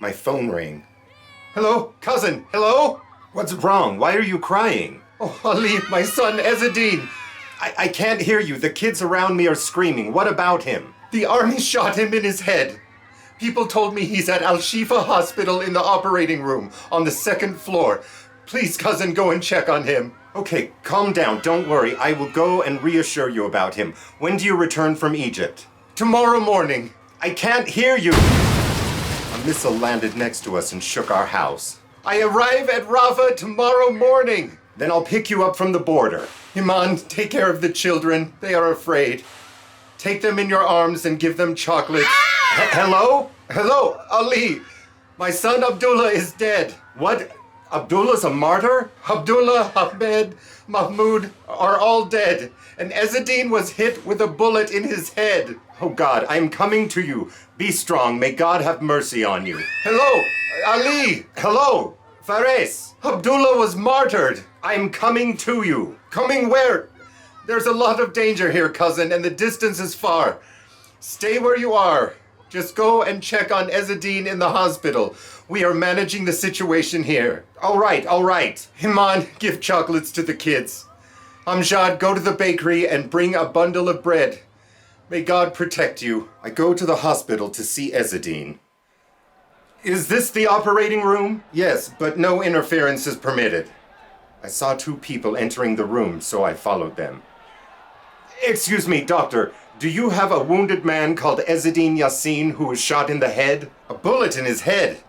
My phone rang. Hello, cousin, hello? What's wrong? Why are you crying? Oh, Ali, my son, Ezzedine. I can't hear you. The kids around me are screaming. What about him? The army shot him in his head. People told me he's at Al-Shifa Hospital in the operating room on the 2nd floor. Please, cousin, go and check on him. Okay, calm down. Don't worry. I will go and reassure you about him. When do you return from Egypt? Tomorrow morning. I can't hear you. A missile landed next to us and shook our house. I arrive at Rafah tomorrow morning. Then I'll pick you up from the border. Iman, take care of the children. They are afraid. Take them in your arms and give them chocolates. Hello? Hello, Ali. My son Abdullah is dead. What? Abdullah's a martyr? Abdullah, Ahmed, Mahmoud are all dead. And Ezzedine was hit with a bullet in his head. Oh God, I am coming to you. Be strong. May God have mercy on you. Hello, Ali. Hello, Fares. Abdullah was martyred. I am coming to you. Coming where? There's a lot of danger here, cousin, and the distance is far. Stay where you are. Just go and check on Ezzedine in the hospital. We are managing the situation here. All right. Iman, give chocolates to the kids. Amjad, go to the bakery and bring a bundle of bread. May God protect you. I go to the hospital to see Ezzedine. Is this the operating room? Yes, but no interference is permitted. I saw 2 people entering the room, so I followed them. Excuse me, doctor. Do you have a wounded man called Ezzedine Yassin who was shot in the head? A bullet in his head?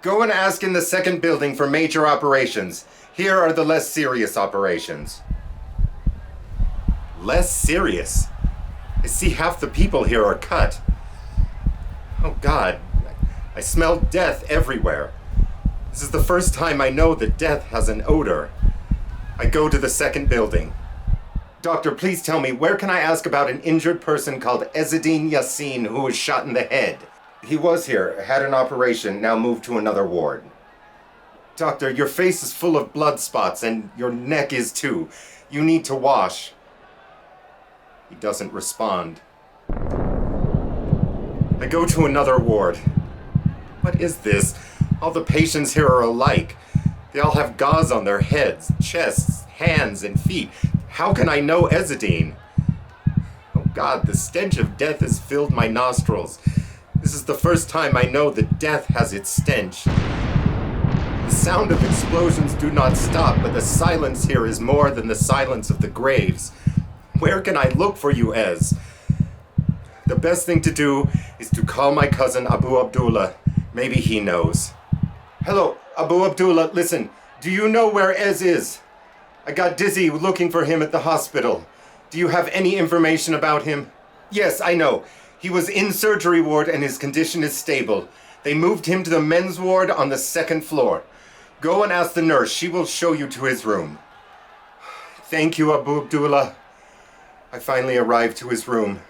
Go and ask in the 2nd building for major operations. Here are the less serious operations. Less serious? I see half the people here are cut. Oh God, I smell death everywhere. This is the first time I know that death has an odor. I go to the 2nd building. Doctor, please tell me, where can I ask about an injured person called Ezzedine Yassin who was shot in the head? He was here, had an operation, now moved to another ward. Doctor, your face is full of blood spots and your neck is too. You need to wash. He doesn't respond. I go to another ward. What is this? All the patients here are alike. They all have gauze on their heads, chests, hands, and feet. How can I know Ezzedine? Oh God, the stench of death has filled my nostrils. This is the first time I know that death has its stench. The sound of explosions do not stop, but the silence here is more than the silence of the graves. Where can I look for you, Ez? The best thing to do is to call my cousin Abu Abdullah. Maybe he knows. Hello, Abu Abdullah, listen. Do you know where Ez is? I got dizzy looking for him at the hospital. Do you have any information about him? Yes, I know. He was in surgery ward and his condition is stable. They moved him to the men's ward on the 2nd floor. Go and ask the nurse. She will show you to his room. Thank you, Abu Abdullah. I finally arrived to his room.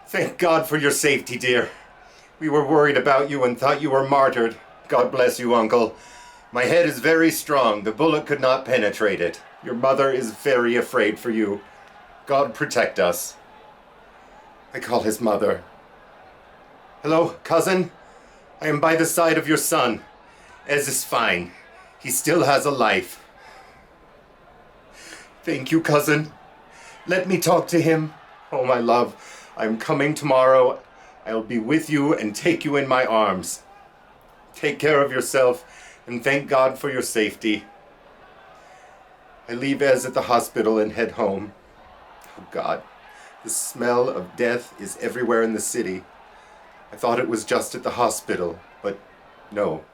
Thank God for your safety, dear. We were worried about you and thought you were martyred. God bless you, Uncle. My head is very strong. The bullet could not penetrate it. Your mother is very afraid for you. God protect us. I call his mother. Hello, cousin? I am by the side of your son. Ez is fine. He still has a life. Thank you, cousin. Let me talk to him. Oh, my love, I am coming tomorrow. I'll be with you and take you in my arms. Take care of yourself. And thank God for your safety. I leave Ez at the hospital and head home. Oh God, the smell of death is everywhere in the city. I thought it was just at the hospital, but no.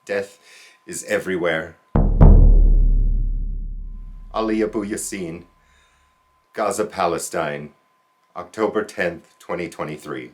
Death is everywhere. Ali Abu Yassin, Gaza, Palestine, October 10th, 2023.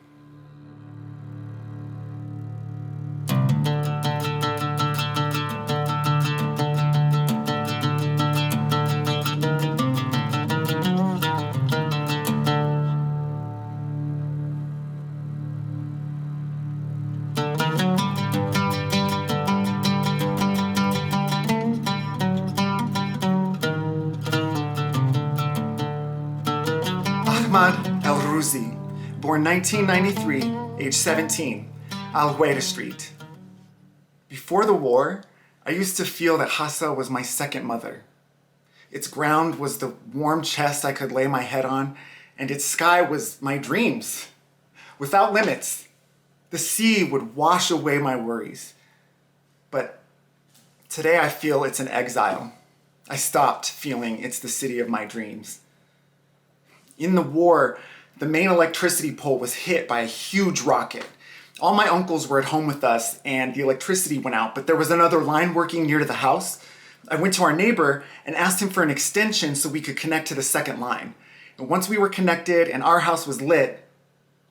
Born 1993, age 17, Al-Huwaida Street, Before the war, I used to feel that Hassa was my second mother. Its ground was the warm chest I could lay my head on, and its sky was my dreams. Without limits, the sea would wash away my worries. But today I feel it's an exile. I stopped feeling it's the city of my dreams. In the war, the main electricity pole was hit by a huge rocket. All my uncles were at home with us and the electricity went out, but there was another line working near to the house. I went to our neighbor and asked him for an extension so we could connect to the second line. And once we were connected and our house was lit,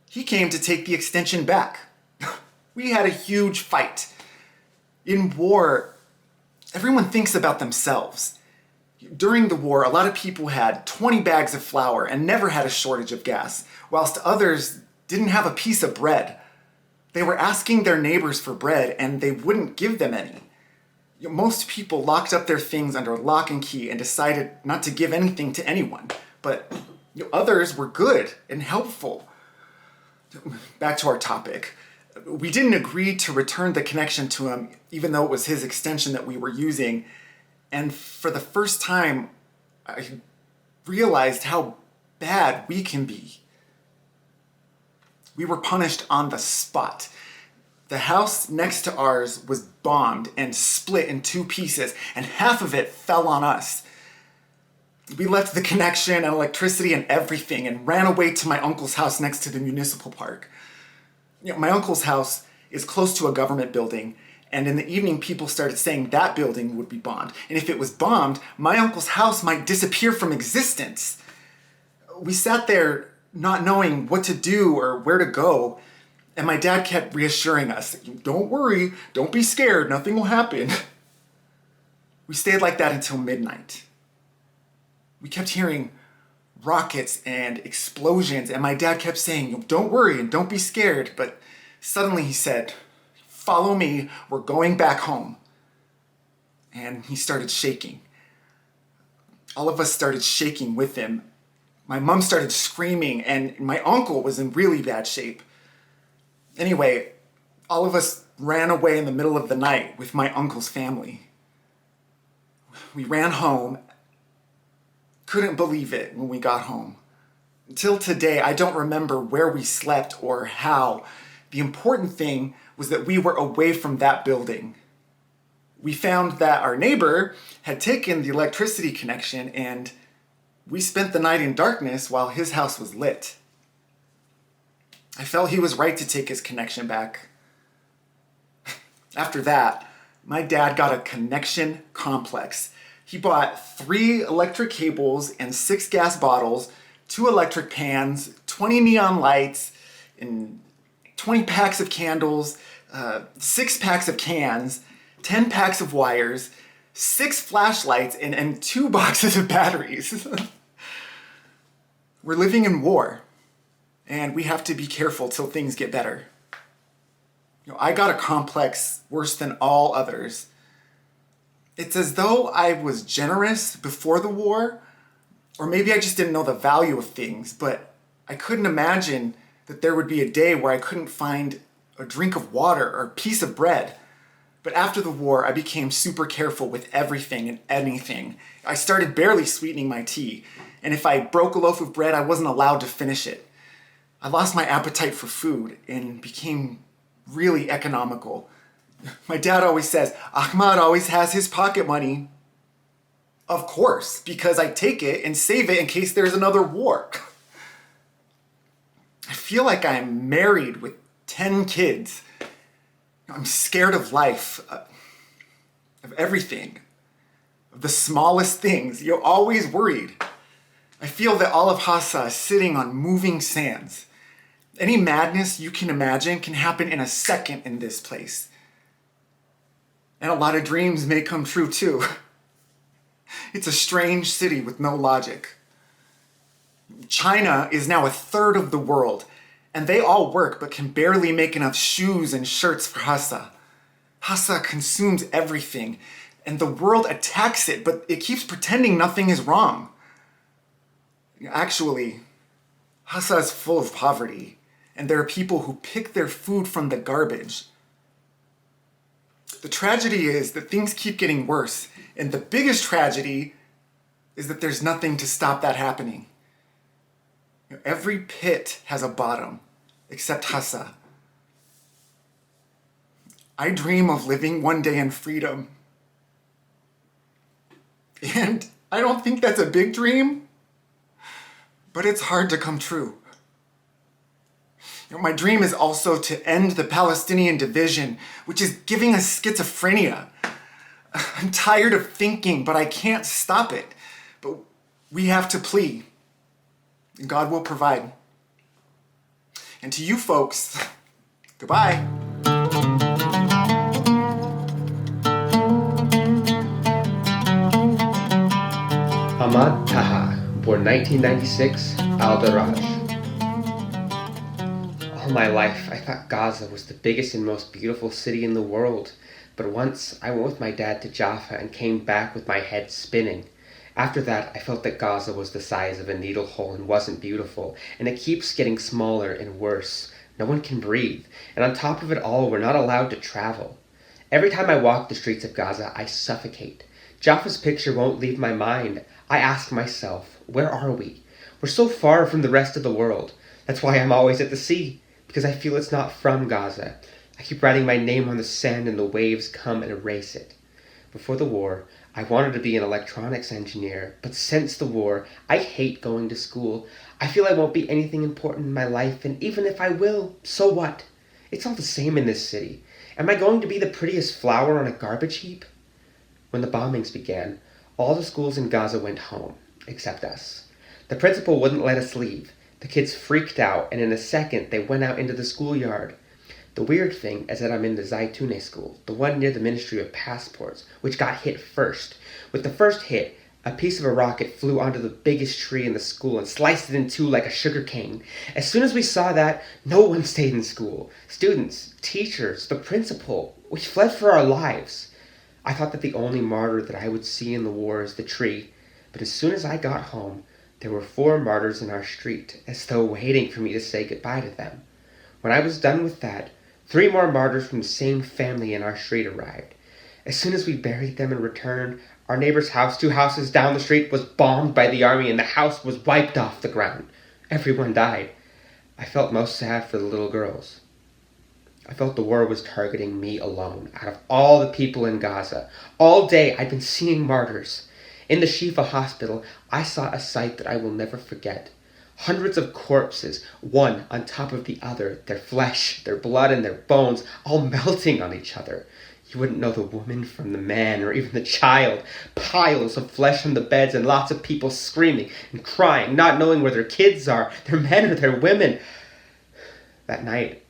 he came to take the extension back. We had a huge fight. In war, everyone thinks about themselves. During the war, a lot of people had 20 bags of flour and never had a shortage of gas, whilst others didn't have a piece of bread. They were asking their neighbors for bread and they wouldn't give them any. Most people locked up their things under lock and key and decided not to give anything to anyone. But others were good and helpful. Back to our topic. We didn't agree to return the connection to him, even though it was his extension that we were using. And for the first time, I realized how bad we can be. We were punished on the spot. The house next to ours was bombed and split in 2 pieces, and half of it fell on us. We left the connection and electricity and everything and ran away to my uncle's house next to the municipal park. My uncle's house is close to a government building, and in the evening people started saying that building would be bombed. And if it was bombed, my uncle's house might disappear from existence. We sat there not knowing what to do or where to go, and my dad kept reassuring us, "Don't worry, don't be scared, nothing will happen." We stayed like that until midnight. We kept hearing rockets and explosions, and my dad kept saying, "Don't worry and don't be scared," but suddenly he said, "Follow me, we're going back home." And he started shaking. All of us started shaking with him. My mom started screaming, and my uncle was in really bad shape. Anyway, all of us ran away in the middle of the night with my uncle's family. We ran home. Couldn't believe it when we got home. Until today, I don't remember where we slept or how. The important thing was that we were away from that building. We found that our neighbor had taken the electricity connection, and we spent the night in darkness while his house was lit. I felt he was right to take his connection back. After that, my dad got a connection complex. He bought 3 electric cables and 6 gas bottles, 2 electric pans, 20 neon lights, and 20 packs of candles, 6 packs of cans, 10 packs of wires, 6 flashlights, and 2 boxes of batteries. We're living in war, and we have to be careful till things get better. I got a complex worse than all others. It's as though I was generous before the war, or maybe I just didn't know the value of things, but I couldn't imagine that there would be a day where I couldn't find a drink of water or a piece of bread. But after the war, I became super careful with everything and anything. I started barely sweetening my tea, and if I broke a loaf of bread, I wasn't allowed to finish it. I lost my appetite for food and became really economical. My dad always says, "Ahmad always has his pocket money." Of course, because I take it and save it in case there's another war. I feel like I'm married with 10 kids. I'm scared of life, of everything, of the smallest things. You're always worried. I feel that all of Hassa is sitting on moving sands. Any madness you can imagine can happen in a second in this place. And a lot of dreams may come true too. It's a strange city with no logic. China is now 1/3 of the world, and they all work but can barely make enough shoes and shirts for Hassa. Hassa consumes everything, and the world attacks it, but it keeps pretending nothing is wrong. Actually, Hassa is full of poverty, and there are people who pick their food from the garbage. The tragedy is that things keep getting worse. And the biggest tragedy is that there's nothing to stop that happening. Every pit has a bottom, except Hassa. I dream of living one day in freedom. And I don't think that's a big dream, but it's hard to come true. My dream is also to end the Palestinian division, which is giving us schizophrenia. I'm tired of thinking, but I can't stop it. But we have to plead. And God will provide. And to you folks, goodbye. Ahmad Taha, born 1996, Al-Daraj. All my life, I thought Gaza was the biggest and most beautiful city in the world. But once, I went with my dad to Jaffa and came back with my head spinning. After that, I felt that Gaza was the size of a needle hole and wasn't beautiful, and it keeps getting smaller and worse. No one can breathe, and on top of it all, we're not allowed to travel. Every time I walk the streets of Gaza, I suffocate. Jaffa's picture won't leave my mind. I ask myself, where are we? We're so far from the rest of the world. That's why I'm always at the sea, because I feel it's not from Gaza. I keep writing my name on the sand and the waves come and erase it. Before the war, I wanted to be an electronics engineer, but since the war, I hate going to school. I feel I won't be anything important in my life, and even if I will, so what? It's all the same in this city. Am I going to be the prettiest flower on a garbage heap? When the bombings began, all the schools in Gaza went home, except us. The principal wouldn't let us leave. The kids freaked out, and in a second, they went out into the schoolyard. The weird thing is that I'm in the Zaytune school, the one near the Ministry of Passports, which got hit first. With the first hit, a piece of a rocket flew onto the biggest tree in the school and sliced it in two like a sugar cane. As soon as we saw that, no one stayed in school. Students, teachers, the principal, we fled for our lives. I thought that the only martyr that I would see in the war is the tree, but as soon as I got home, there were 4 martyrs in our street, as though waiting for me to say goodbye to them. When I was done with that, 3 more martyrs from the same family in our street arrived. As soon as we buried them and returned, our neighbor's house, 2 houses down the street, was bombed by the army and the house was wiped off the ground. Everyone died. I felt most sad for the little girls. I felt the war was targeting me alone, out of all the people in Gaza. All day I'd been seeing martyrs. In the Shifa hospital, I saw a sight that I will never forget. Hundreds of corpses, one on top of the other, their flesh, their blood, and their bones, all melting on each other. You wouldn't know the woman from the man, or even the child. Piles of flesh on the beds, and lots of people screaming and crying, not knowing where their kids are, their men or their women. That night,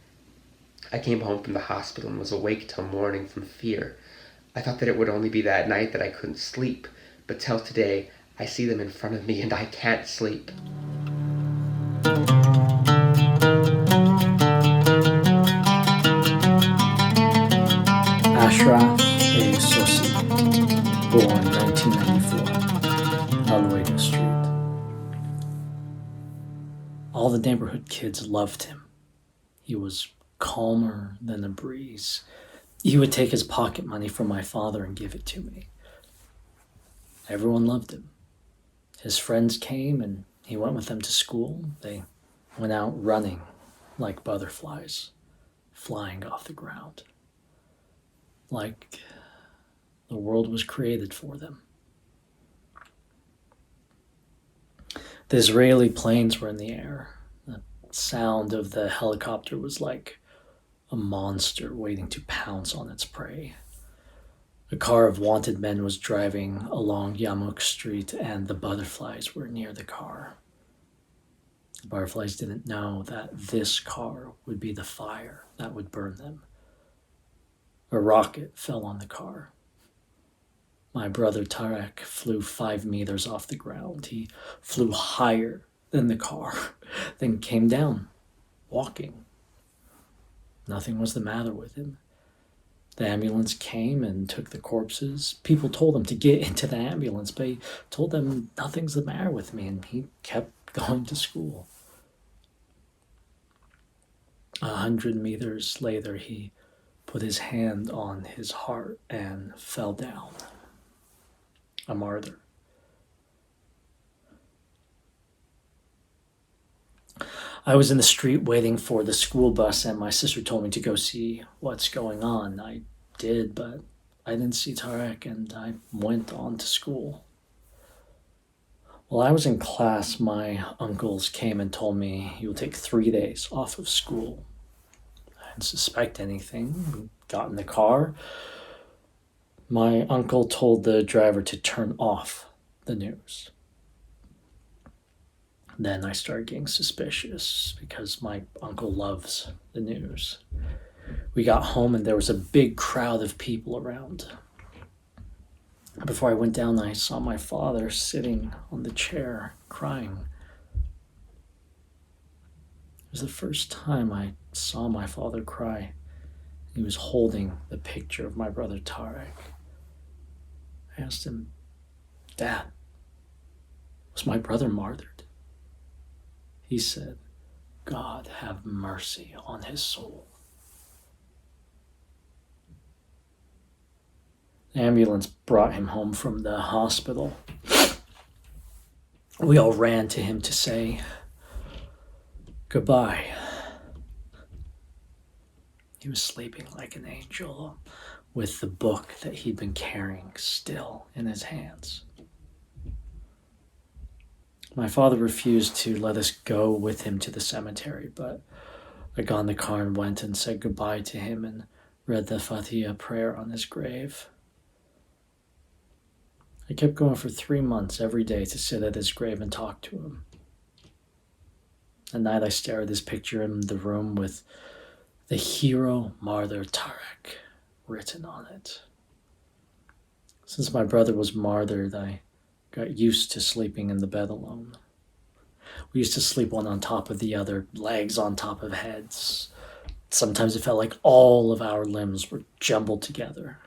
I came home from the hospital and was awake till morning from fear. I thought that it would only be that night that I couldn't sleep, but till today, I see them in front of me and I can't sleep. Ashtar Theatre, born 1994, Aloueda Street. All the neighborhood kids loved him. He was calmer than a breeze. He would take his pocket money from my father and give it to me. Everyone loved him. His friends came and he went with them to school. They went out running like butterflies, flying off the ground. Like the world was created for them. The Israeli planes were in the air. The sound of the helicopter was like a monster waiting to pounce on its prey. A car of wanted men was driving along Yamuk Street, and the butterflies were near the car. The butterflies didn't know that this car would be the fire that would burn them. A rocket fell on the car. My brother Tarek flew 5 meters off the ground. He flew higher than the car, then came down, walking. Nothing was the matter with him. The ambulance came and took the corpses. People told him to get into the ambulance, but he told them nothing's the matter with me, and he kept going to school. 100 meters later, he put his hand on his heart and fell down. A martyr. I was in the street waiting for the school bus, and my sister told me to go see what's going on. I did, but I didn't see Tarek, and I went on to school. While I was in class, my uncles came and told me you'll take 3 days off of school. I didn't suspect anything. We got in the car. My uncle told the driver to turn off the news. Then I started getting suspicious because my uncle loves the news. We got home and there was a big crowd of people around. Before I went down, I saw my father sitting on the chair, crying. It was the first time I saw my father cry. He was holding the picture of my brother Tarek. I asked him, "Dad, was my brother martyred?" He said, "God have mercy on his soul." The ambulance brought him home from the hospital. We all ran to him to say goodbye. He was sleeping like an angel with the book that he'd been carrying still in his hands. My father refused to let us go with him to the cemetery, but I got in the car and went and said goodbye to him and read the Fatiha prayer on his grave. I kept going for 3 months every day to sit at his grave and talk to him. At night I stare at his picture in the room with the hero martyr Tarek written on it. Since my brother was martyred, I got used to sleeping in the bed alone. We used to sleep one on top of the other, legs on top of heads. Sometimes it felt like all of our limbs were jumbled together.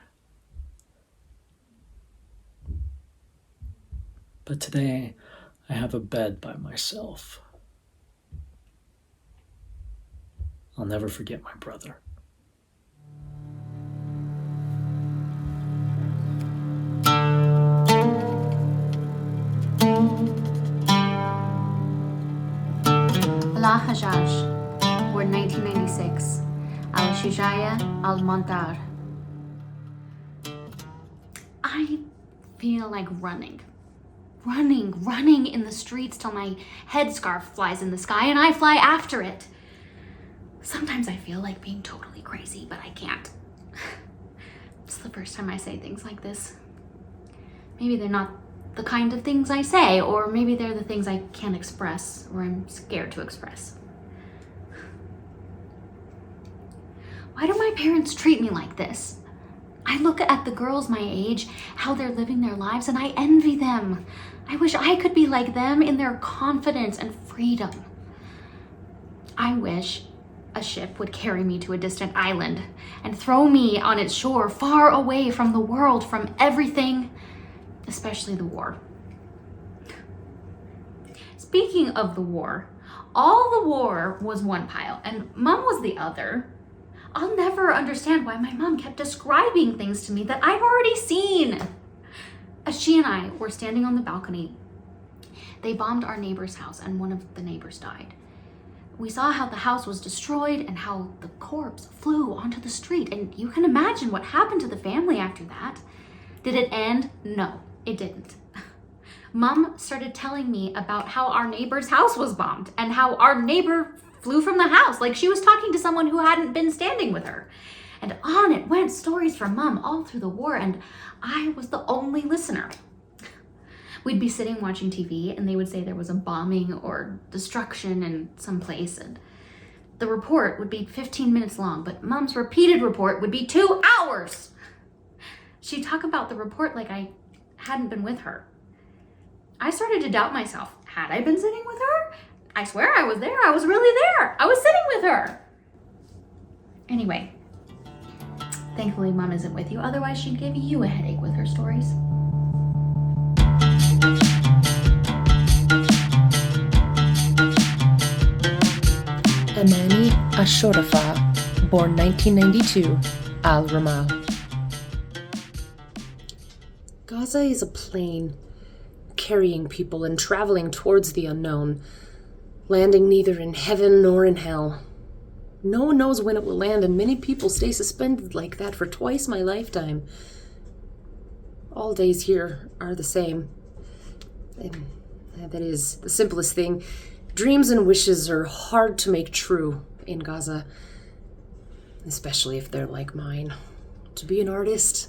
But today, I have a bed by myself. I'll never forget my brother. La Hajjaj, born 1996, Al-Shujaya Al-Montar. I feel like running in the streets till my headscarf flies in the sky and I fly after it. Sometimes I feel like being totally crazy, but I can't. It's the first time I say things like this. Maybe they're not the kind of things I say, or maybe they're the things I can't express, or I'm scared to express. Why do my parents treat me like this? I look at the girls my age, how they're living their lives, and I envy them. I wish I could be like them in their confidence and freedom. I wish a ship would carry me to a distant island and throw me on its shore, far away from the world, from everything, especially the war. Speaking of the war, all the war was one pile and Mom was the other. I'll never understand why my mom kept describing things to me that I'd already seen. As she and I were standing on the balcony, they bombed our neighbor's house and one of the neighbors died. We saw how the house was destroyed and how the corpse flew onto the street, and you can imagine what happened to the family after that. Did it end? No, it didn't. Mom started telling me about how our neighbor's house was bombed and how our neighbor flew from the house like she was talking to someone who hadn't been standing with her. And on it went, stories from Mom all through the war, and I was the only listener. We'd be sitting watching TV and they would say there was a bombing or destruction in some place, and the report would be 15 minutes long, but Mom's repeated report would be 2 hours. She'd talk about the report like I hadn't been with her. I started to doubt myself. Had I been sitting with her? I swear I was there. I was really there. I was sitting with her. Anyway, thankfully Mom isn't with you. Otherwise she'd give you a headache with her stories. Amani Ashorafa, born 1992, Al-Ramal. Gaza is a plane carrying people and traveling towards the unknown, landing neither in heaven nor in hell. No one knows when it will land, and many people stay suspended like that for twice my lifetime. All days here are the same. And that is the simplest thing. Dreams and wishes are hard to make true in Gaza, especially if they're like mine. To be an artist,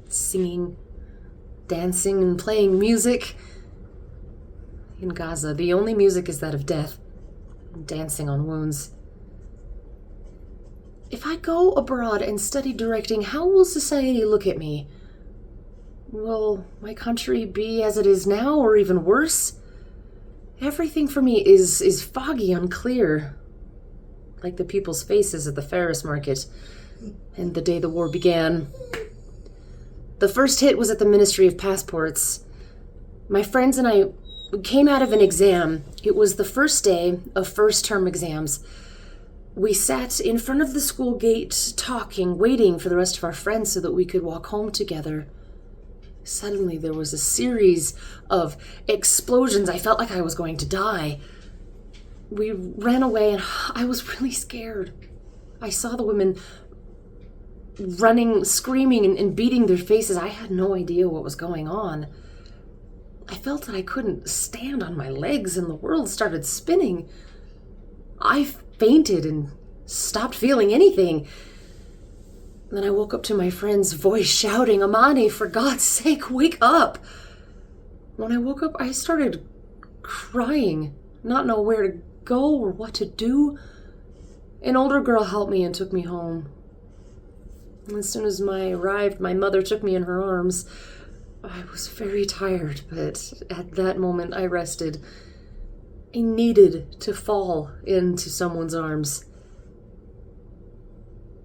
singing, dancing, and playing music. In Gaza, the only music is that of death, dancing on wounds. If I go abroad and study directing, how will society look at me? Will my country be as it is now, or even worse? Everything for me is foggy, unclear. Like the people's faces at the Ferris market, and the day the war began. The first hit was at the Ministry of Passports. My friends and I came out of an exam. It was the first day of first-term exams. We sat in front of the school gate, talking, waiting for the rest of our friends so that we could walk home together. Suddenly, there was a series of explosions. I felt like I was going to die. We ran away, and I was really scared. I saw the women running, screaming, and beating their faces. I had no idea what was going on. I felt that I couldn't stand on my legs, and the world started spinning. I fainted and stopped feeling anything. Then I woke up to my friend's voice shouting, "Amani, for God's sake, wake up!" When I woke up, I started crying, not know where to go or what to do. An older girl helped me and took me home. As soon as I arrived, my mother took me in her arms. I was very tired, but at that moment I rested. I needed to fall into someone's arms.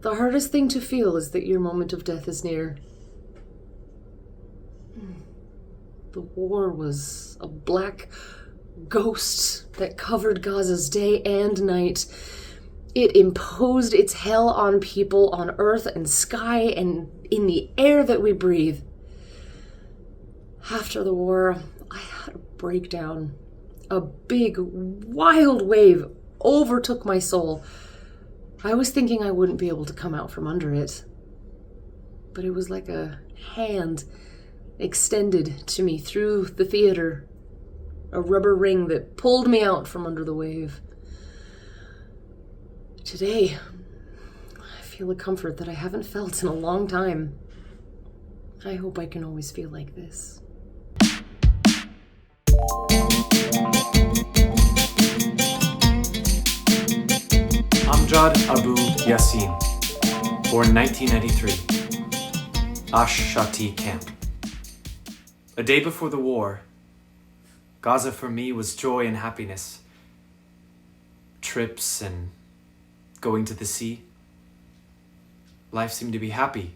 The hardest thing to feel is that your moment of death is near. The war was a black ghost that covered Gaza's day and night. It imposed its hell on people, on earth and sky, and in the air that we breathe. After the war, I had a breakdown. A big, wild wave overtook my soul. I was thinking I wouldn't be able to come out from under it. But it was like a hand extended to me through the theater. A rubber ring that pulled me out from under the wave. Today, I feel a comfort that I haven't felt in a long time. I hope I can always feel like this. Amjad Abu Yassin, born 1993, Ashtar camp. A day before the war, Gaza for me was joy and happiness. Trips and going to the sea. Life seemed to be happy,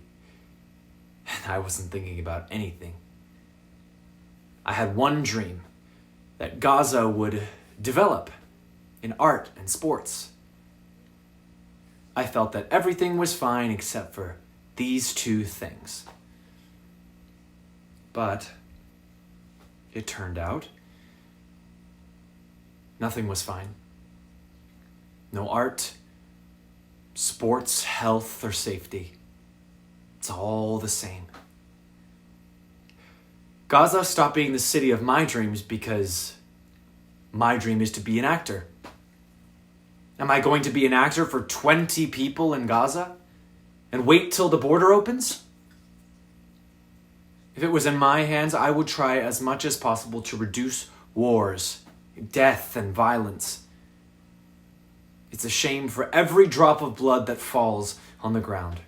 and I wasn't thinking about anything. I had one dream, that Gaza would develop in art and sports. I felt that everything was fine except for these two things. But it turned out nothing was fine. No art, sports, health, or safety. It's all the same. Gaza stopped being the city of my dreams because my dream is to be an actor. Am I going to be an actor for 20 people in Gaza and wait till the border opens? If it was in my hands, I would try as much as possible to reduce wars, death, and violence. It's a shame for every drop of blood that falls on the ground.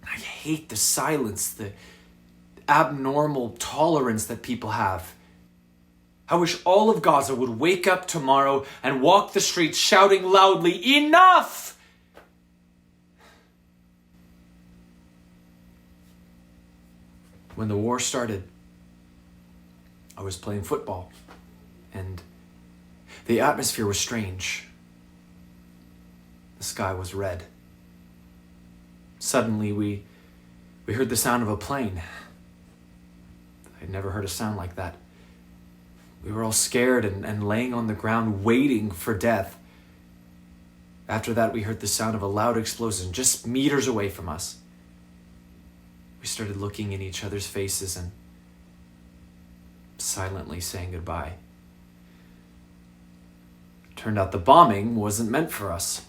I hate the silence, the abnormal tolerance that people have. I wish all of Gaza would wake up tomorrow and walk the streets shouting loudly, "Enough!" When the war started, I was playing football, and the atmosphere was strange. The sky was red. Suddenly, we heard the sound of a plane. I'd never heard a sound like that. We were all scared and laying on the ground waiting for death. After that, we heard the sound of a loud explosion just meters away from us. We started looking in each other's faces and silently saying goodbye. Turned out the bombing wasn't meant for us.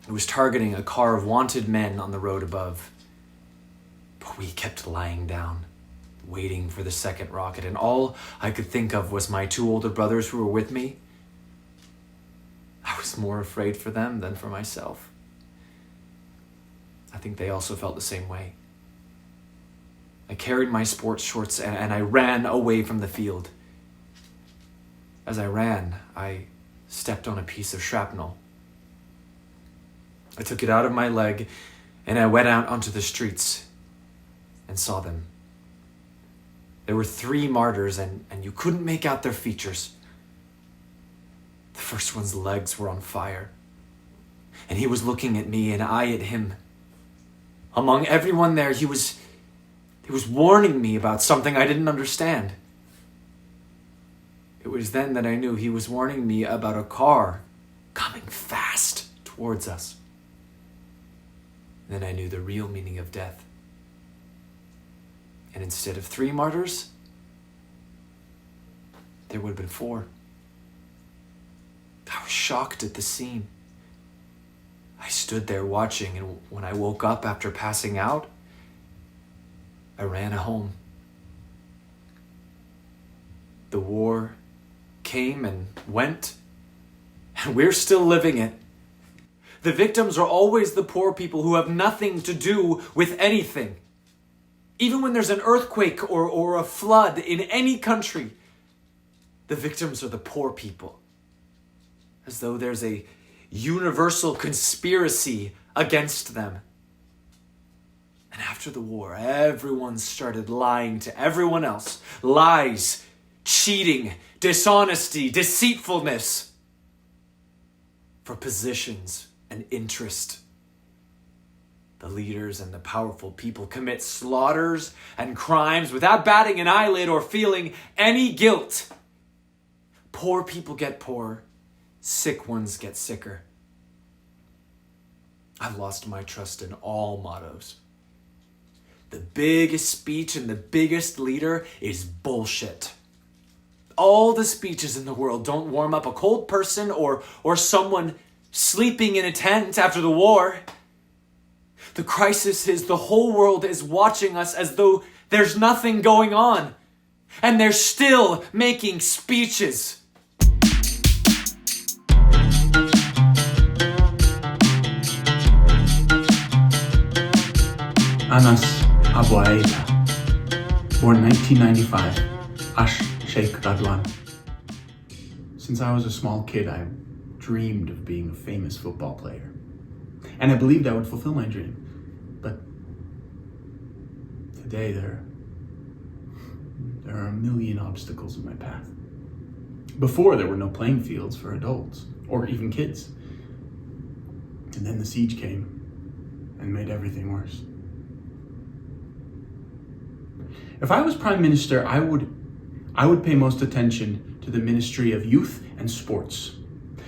It was targeting a car of wanted men on the road above. But we kept lying down, waiting for the second rocket, and all I could think of was my two older brothers who were with me. I was more afraid for them than for myself. I think they also felt the same way. I carried my sports shorts and I ran away from the field. As I ran, I stepped on a piece of shrapnel. I took it out of my leg and I went out onto the streets and saw them. There were 3 martyrs and you couldn't make out their features. The first one's legs were on fire, and he was looking at me and I at him. Among everyone there, he was warning me about something I didn't understand. It was then that I knew he was warning me about a car coming fast towards us. Then I knew the real meaning of death. And instead of 3 martyrs, there would have been 4. I was shocked at the scene. I stood there watching, and when I woke up after passing out, I ran home. The war came and went, and we're still living it. The victims are always the poor people who have nothing to do with anything. Even when there's an earthquake or a flood in any country, the victims are the poor people. As though there's a universal conspiracy against them. And after the war, everyone started lying to everyone else. Lies, cheating, dishonesty, deceitfulness. For positions and interest. The leaders and the powerful people commit slaughters and crimes without batting an eyelid or feeling any guilt. Poor people get poorer. Sick ones get sicker. I've lost my trust in all mottos. The biggest speech and the biggest leader is bullshit. All the speeches in the world don't warm up a cold person or someone sleeping in a tent after the war. The crisis is the whole world is watching us as though there's nothing going on. And they're still making speeches. Anas Abu Aida, born 1995, Ash Sheikh Radwan. Since I was a small kid, I dreamed of being a famous football player. And I believed I would fulfill my dream. But today there are a million obstacles in my path. Before, there were no playing fields for adults, or even kids. And then the siege came and made everything worse. If I was Prime Minister, I would pay most attention to the Ministry of Youth and Sports.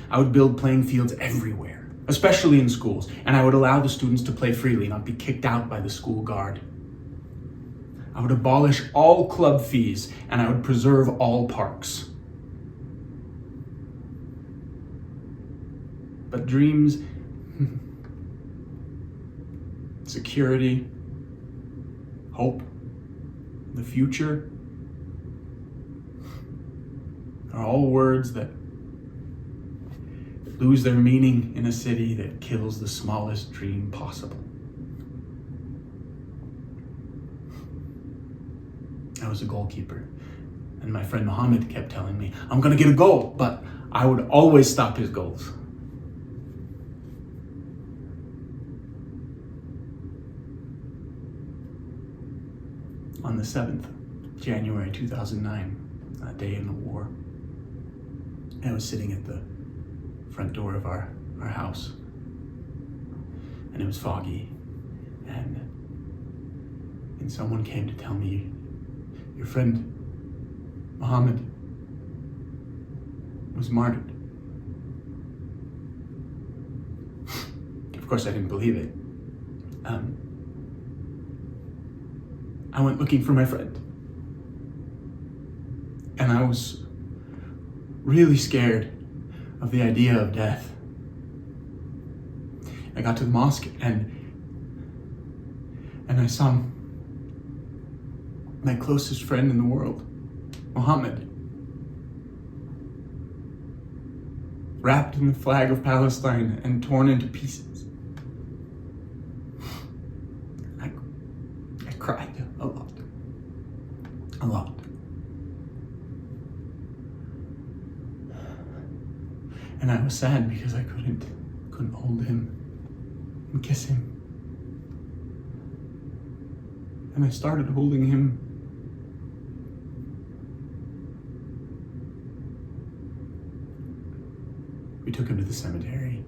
I would build playing fields everywhere, especially in schools, and I would allow the students to play freely, not be kicked out by the school guard. I would abolish all club fees, and I would preserve all parks. But dreams, security, hope, the future are all words that lose their meaning in a city that kills the smallest dream possible. I was a goalkeeper, and my friend Mohammed kept telling me, I'm gonna get a goal, but I would always stop his goals. On the 7th, January 2009, that day in the war, I was sitting at the front door of our house, and it was foggy, And someone came to tell me, your friend, Muhammad, was martyred. Of course, I didn't believe it. I went looking for my friend. And I was really scared of the idea of death. I got to the mosque and I saw my closest friend in the world, Muhammad, wrapped in the flag of Palestine and torn into pieces. I cried a lot. And I was sad because I couldn't hold him and kiss him. And I started holding him. We took him to the cemetery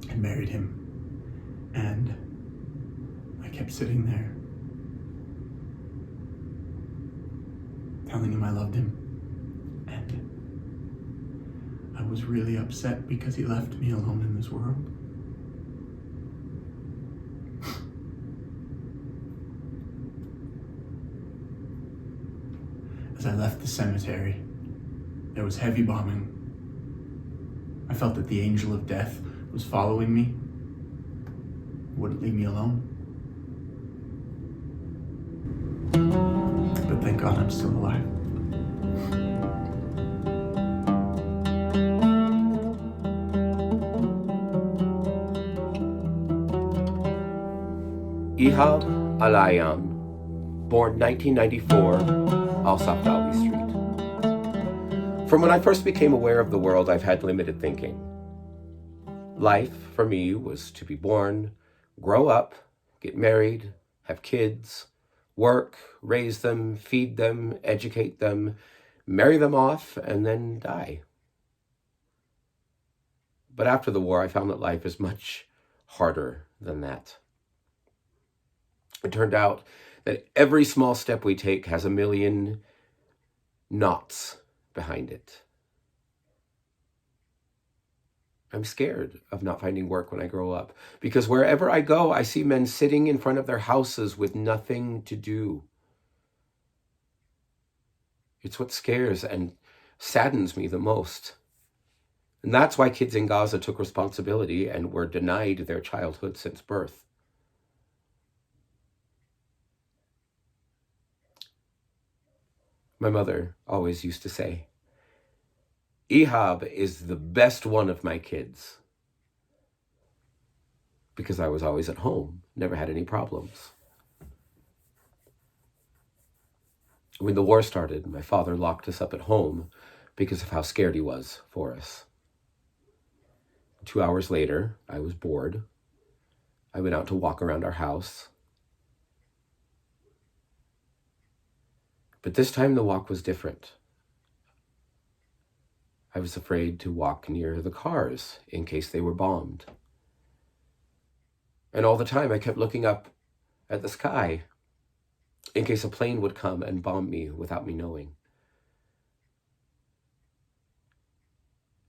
and buried him. And I kept sitting there, telling him I loved him. And I was really upset because he left me alone in this world. As I left the cemetery, there was heavy bombing. I felt that the angel of death was following me, wouldn't leave me alone. But thank God I'm still alive. Ihab Al-Ayam, born 1994, Al-Safdawi Street. From when I first became aware of the world, I've had limited thinking. Life, for me, was to be born, grow up, get married, have kids, work, raise them, feed them, educate them, marry them off, and then die. But after the war, I found that life is much harder than that. It turned out that every small step we take has a million knots behind it. I'm scared of not finding work when I grow up, because wherever I go, I see men sitting in front of their houses with nothing to do. It's what scares and saddens me the most. And that's why kids in Gaza took responsibility and were denied their childhood since birth. My mother always used to say, Ihab is the best one of my kids, because I was always at home, never had any problems. When the war started, my father locked us up at home because of how scared he was for us. 2 hours later, I was bored. I went out to walk around our house. But this time the walk was different. I was afraid to walk near the cars in case they were bombed. And all the time I kept looking up at the sky in case a plane would come and bomb me without me knowing.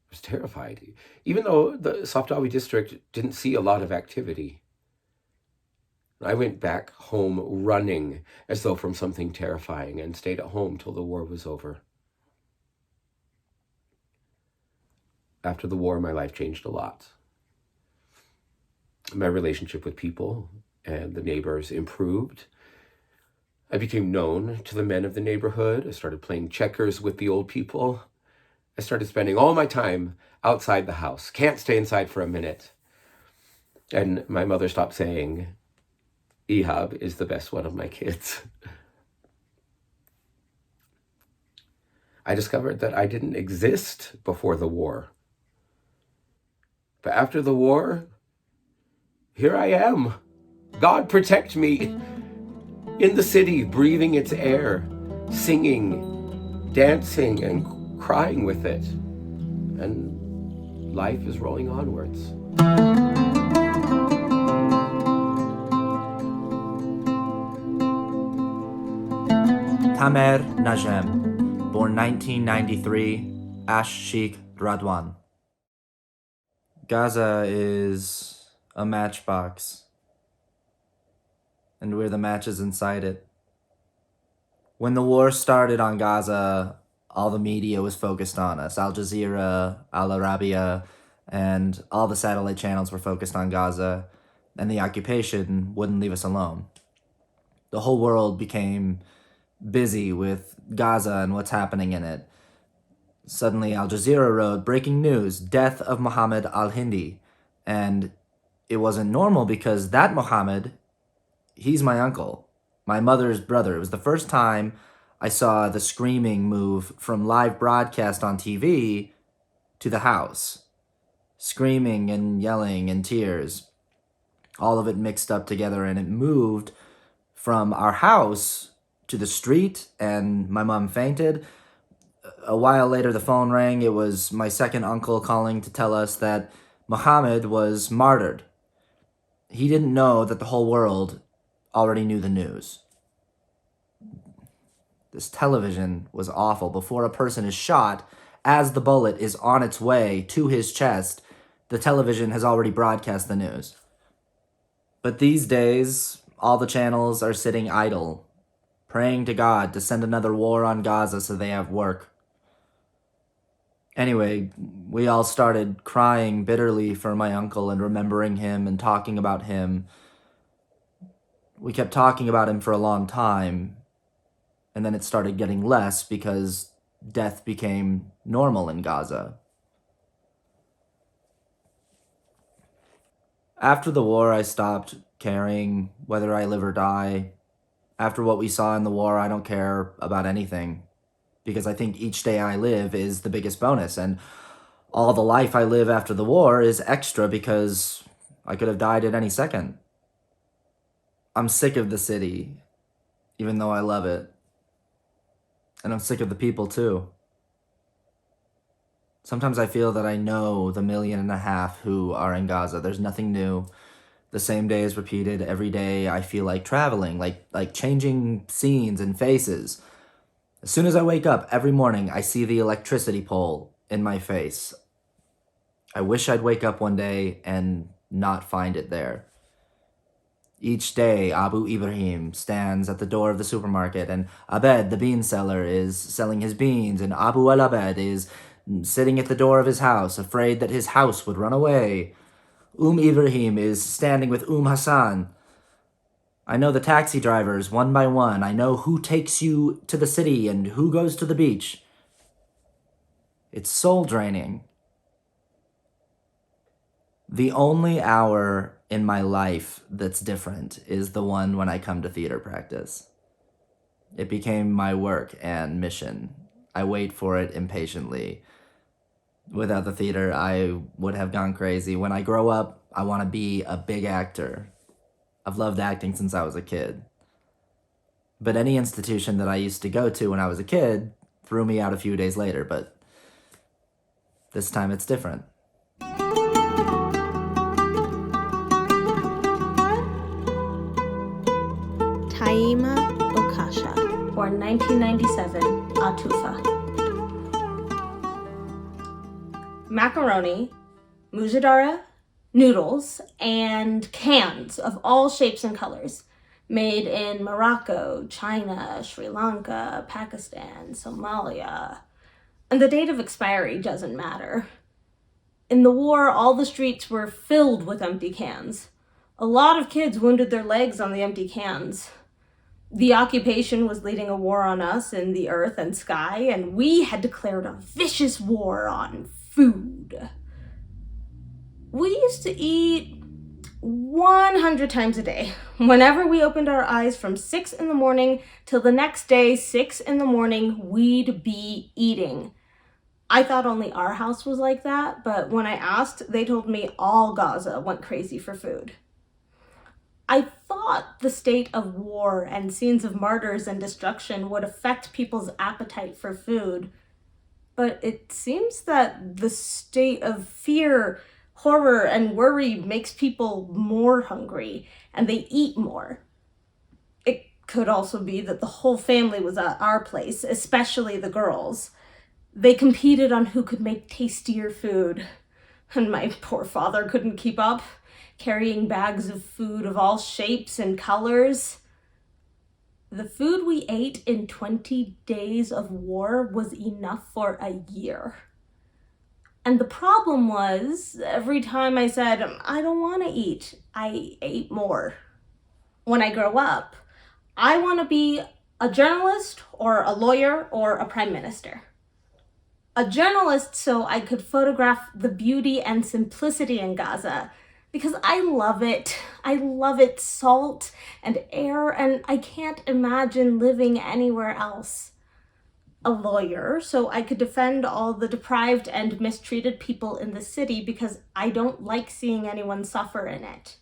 I was terrified, even though the Safdawi district didn't see a lot of activity. I went back home running as though from something terrifying and stayed at home till the war was over. After the war, my life changed a lot. My relationship with people and the neighbors improved. I became known to the men of the neighborhood. I started playing checkers with the old people. I started spending all my time outside the house. Can't stay inside for a minute. And my mother stopped saying, Ihab is the best one of my kids. I discovered that I didn't exist before the war. But after the war, here I am. God protect me. In the city, breathing its air, singing, dancing, and crying with it. And life is rolling onwards. Tamer Najem, born 1993, Ash Sheikh Radwan. Gaza is a matchbox, and we're the matches inside it. When the war started on Gaza, all the media was focused on us. Al Jazeera, Al Arabiya, and all the satellite channels were focused on Gaza, and the occupation wouldn't leave us alone. The whole world became busy with Gaza and what's happening in it. Suddenly, Al Jazeera wrote, "Breaking news, death of Mohammed al-Hindi." And it wasn't normal because that Mohammed, he's my uncle, my mother's brother. It was the first time I saw the screaming move from live broadcast on TV to the house. Screaming and yelling and tears. All of it mixed up together, and it moved from our house to the street, and my mom fainted. A while later, the phone rang. It was my second uncle calling to tell us that Muhammad was martyred. He didn't know that the whole world already knew the news. This television was awful. Before a person is shot, as the bullet is on its way to his chest, the television has already broadcast the news. But these days, all the channels are sitting idle, praying to God to send another war on Gaza so they have work. Anyway, we all started crying bitterly for my uncle and remembering him and talking about him. We kept talking about him for a long time, and then it started getting less because death became normal in Gaza. After the war, I stopped caring whether I live or die. After what we saw in the war, I don't care about anything, because I think each day I live is the biggest bonus, and all the life I live after the war is extra because I could have died at any second. I'm sick of the city, even though I love it. And I'm sick of the people too. Sometimes I feel that I know the 1.5 million who are in Gaza. There's nothing new. The same day is repeated every day. I feel like traveling, like changing scenes and faces. As soon as I wake up every morning, I see the electricity pole in my face. I wish I'd wake up one day and not find it there. Each day, Abu Ibrahim stands at the door of the supermarket, and Abed, the bean seller, is selling his beans, and Abu al-Abed is sitting at the door of his house, afraid that his house would run away. Ibrahim is standing with Hassan. I know the taxi drivers one by one. I know who takes you to the city and who goes to the beach. It's soul-draining. The only hour in my life that's different is the one when I come to theater practice. It became my work and mission. I wait for it impatiently. Without the theater, I would have gone crazy. When I grow up, I want to be a big actor. I've loved acting since I was a kid. But any institution that I used to go to when I was a kid threw me out a few days later, but this time it's different. Taima Okasha, born 1997, Atufa. Macaroni, mujadara, noodles, and cans of all shapes and colors, made in Morocco, China, Sri Lanka, Pakistan, Somalia. And the date of expiry doesn't matter. In the war, all the streets were filled with empty cans. A lot of kids wounded their legs on the empty cans. The occupation was leading a war on us in the earth and sky, and we had declared a vicious war on food. We used to eat 100 times a day. Whenever we opened our eyes from 6 in the morning till the next day, 6 in the morning, we'd be eating. I thought only our house was like that, but when I asked, they told me all Gaza went crazy for food. I thought the state of war and scenes of martyrs and destruction would affect people's appetite for food, but it seems that the state of fear, horror, and worry makes people more hungry, and they eat more. It could also be that the whole family was at our place, especially the girls. They competed on who could make tastier food, and my poor father couldn't keep up, carrying bags of food of all shapes and colors. The food we ate in 20 days of war was enough for a year. And the problem was, every time I said, I don't want to eat, I ate more. When I grow up, I want to be a journalist or a lawyer or a prime minister. A journalist so I could photograph the beauty and simplicity in Gaza, because I love it. I love its salt and air, and I can't imagine living anywhere else. A lawyer so I could defend all the deprived and mistreated people in the city, because I don't like seeing anyone suffer in it.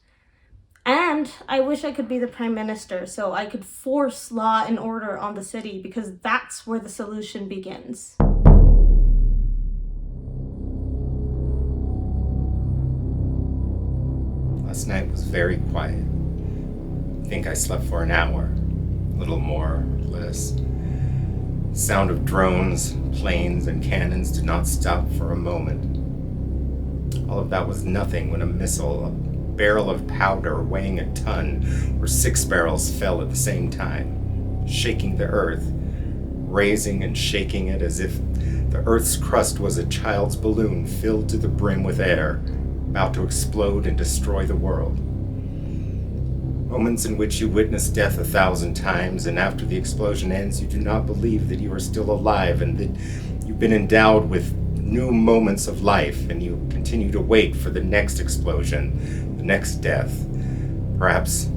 And I wish I could be the prime minister so I could force law and order on the city, because that's where the solution begins. Last night was very quiet. I think I slept for an hour, a little more, less. The sound of drones, planes, and cannons did not stop for a moment. All of that was nothing when a missile, a barrel of powder weighing a ton, or 6 barrels fell at the same time, shaking the earth, raising and shaking it as if the earth's crust was a child's balloon filled to the brim with air, about to explode and destroy the world. Moments in which you witness death 1,000 times, and after the explosion ends, you do not believe that you are still alive and that you've been endowed with new moments of life, and you continue to wait for the next explosion, the next death, perhaps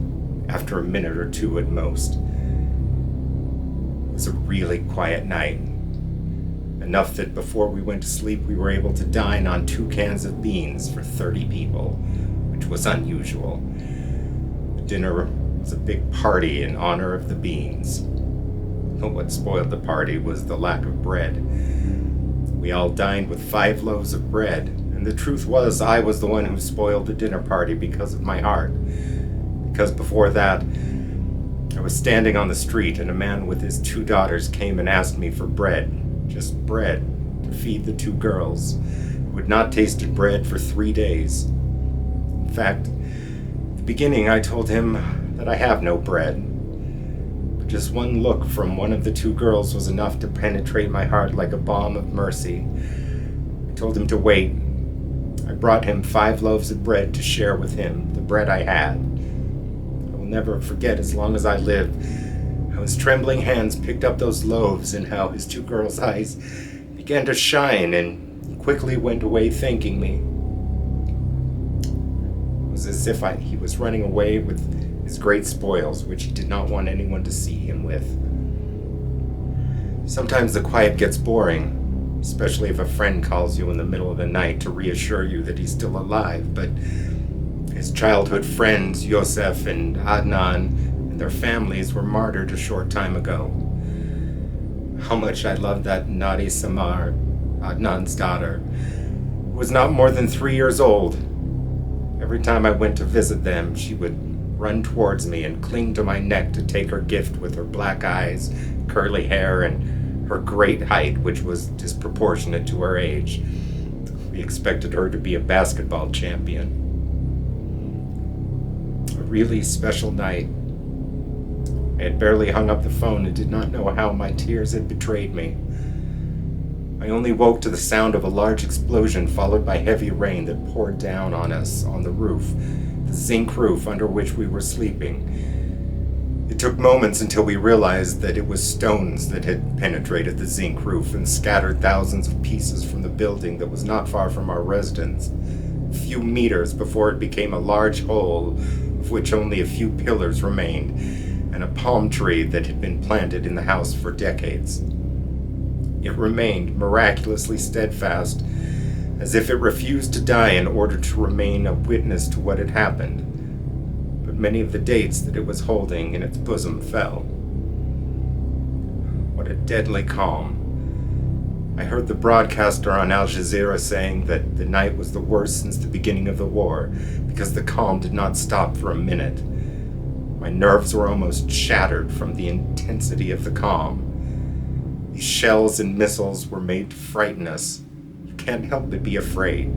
after a minute or two at most. It was a really quiet night. Enough that before we went to sleep, we were able to dine on 2 cans of beans for 30 people, which was unusual. The dinner was a big party in honor of the beans. But what spoiled the party was the lack of bread. We all dined with 5 loaves of bread, and the truth was I was the one who spoiled the dinner party because of my heart. Because before that, I was standing on the street, and a man with his 2 daughters came and asked me for bread. Just bread to feed the 2 girls who had not tasted bread for 3 days. In fact, at the beginning I told him that I have no bread. But just one look from one of the 2 girls was enough to penetrate my heart like a balm of mercy. I told him to wait. I brought him 5 loaves of bread to share with him, the bread I had. I will never forget as long as I live how his trembling hands picked up those loaves, and how his 2 girls' eyes began to shine, and he quickly went away thanking me. It was as if he was running away with his great spoils, which he did not want anyone to see him with. Sometimes the quiet gets boring, especially if a friend calls you in the middle of the night to reassure you that he's still alive, but his childhood friends, Yosef and Adnan, their families were martyred a short time ago. How much I loved that naughty Samar, Adnan's daughter, who was not more than 3 years old. Every time I went to visit them, she would run towards me and cling to my neck to take her gift with her black eyes, curly hair, and her great height, which was disproportionate to her age. We expected her to be a basketball champion. A really special night. I had barely hung up the phone and did not know how my tears had betrayed me. I only woke to the sound of a large explosion followed by heavy rain that poured down on us on the roof, the zinc roof under which we were sleeping. It took moments until we realized that it was stones that had penetrated the zinc roof and scattered thousands of pieces from the building that was not far from our residence, a few meters before it became a large hole of which only a few pillars remained, and a palm tree that had been planted in the house for decades. It remained miraculously steadfast, as if it refused to die in order to remain a witness to what had happened. But many of the dates that it was holding in its bosom fell. What a deadly calm. I heard the broadcaster on Al Jazeera saying that the night was the worst since the beginning of the war, because the calm did not stop for a minute. My nerves were almost shattered from the intensity of the calm. These shells and missiles were made to frighten us. You can't help but be afraid.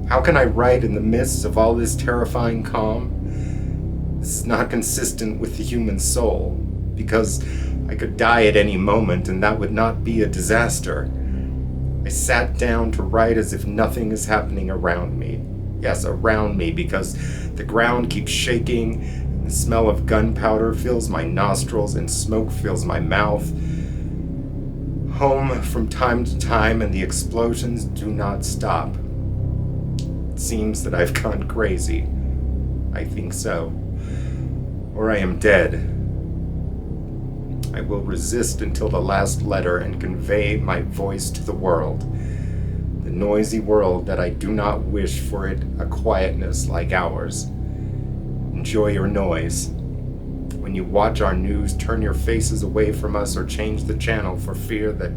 How can I write in the midst of all this terrifying calm? This is not consistent with the human soul, because I could die at any moment and that would not be a disaster. I sat down to write as if nothing is happening around me. Yes, around me, because the ground keeps shaking, and the smell of gunpowder fills my nostrils and smoke fills my mouth. Home from time to time, and the explosions do not stop. It seems that I've gone crazy. I think so. Or I am dead. I will resist until the last letter and convey my voice to the world. The noisy world that I do not wish for it a quietness like ours. Enjoy your noise. When you watch our news, turn your faces away from us or change the channel for fear that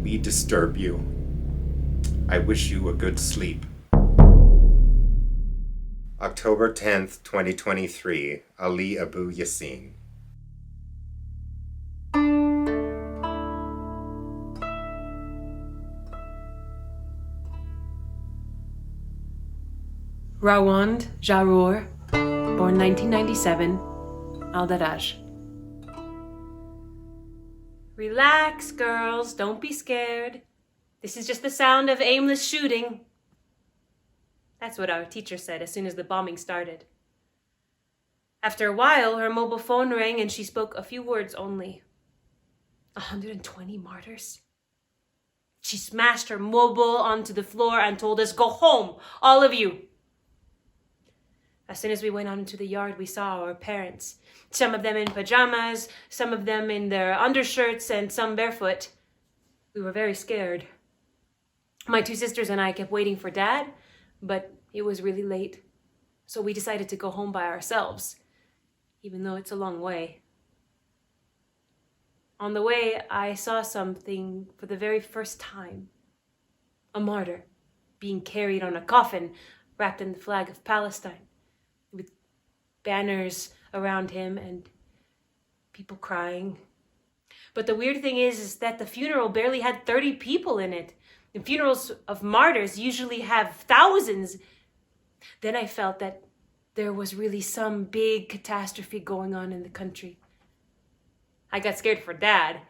we disturb you. I wish you a good sleep. October 10th, 2023, Ali Abu Yassin. Rawand Jarour, born 1997, Al-Daraj. Relax, girls. Don't be scared. This is just the sound of aimless shooting. That's what our teacher said as soon as the bombing started. After a while, her mobile phone rang and she spoke a few words only. 120 martyrs? She smashed her mobile onto the floor and told us, "Go home, all of you." As soon as we went out into the yard, we saw our parents. Some of them in pajamas, some of them in their undershirts, and some barefoot. We were very scared. My two sisters and I kept waiting for Dad, but it was really late. So we decided to go home by ourselves, even though it's a long way. On the way, I saw something for the very first time. A martyr being carried on a coffin wrapped in the flag of Palestine, with banners around him and people crying. But the weird thing is that the funeral barely had 30 people in it. The funerals of martyrs usually have thousands. Then I felt that there was really some big catastrophe going on in the country. I got scared for Dad.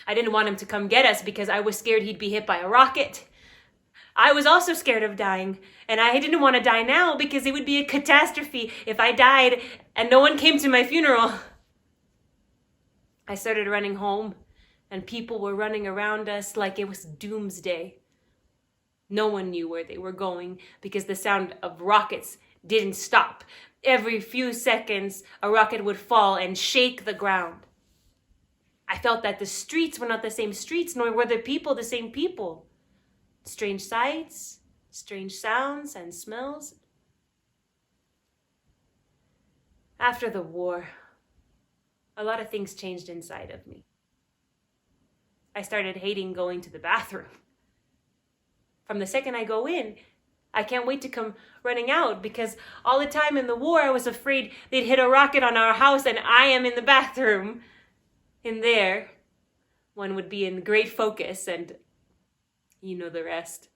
I didn't want him to come get us because I was scared he'd be hit by a rocket. I was also scared of dying, and I didn't want to die now because it would be a catastrophe if I died and no one came to my funeral. I started running home, and people were running around us like it was doomsday. No one knew where they were going because the sound of rockets didn't stop. Every few seconds, a rocket would fall and shake the ground. I felt that the streets were not the same streets, nor were the people the same people. Strange sights, strange sounds and smells. After the war, a lot of things changed inside of me. I started hating going to the bathroom. From the second I go in, I can't wait to come running out because all the time in the war I was afraid they'd hit a rocket on our house and I am in the bathroom. In there, one would be in great focus and you know the rest.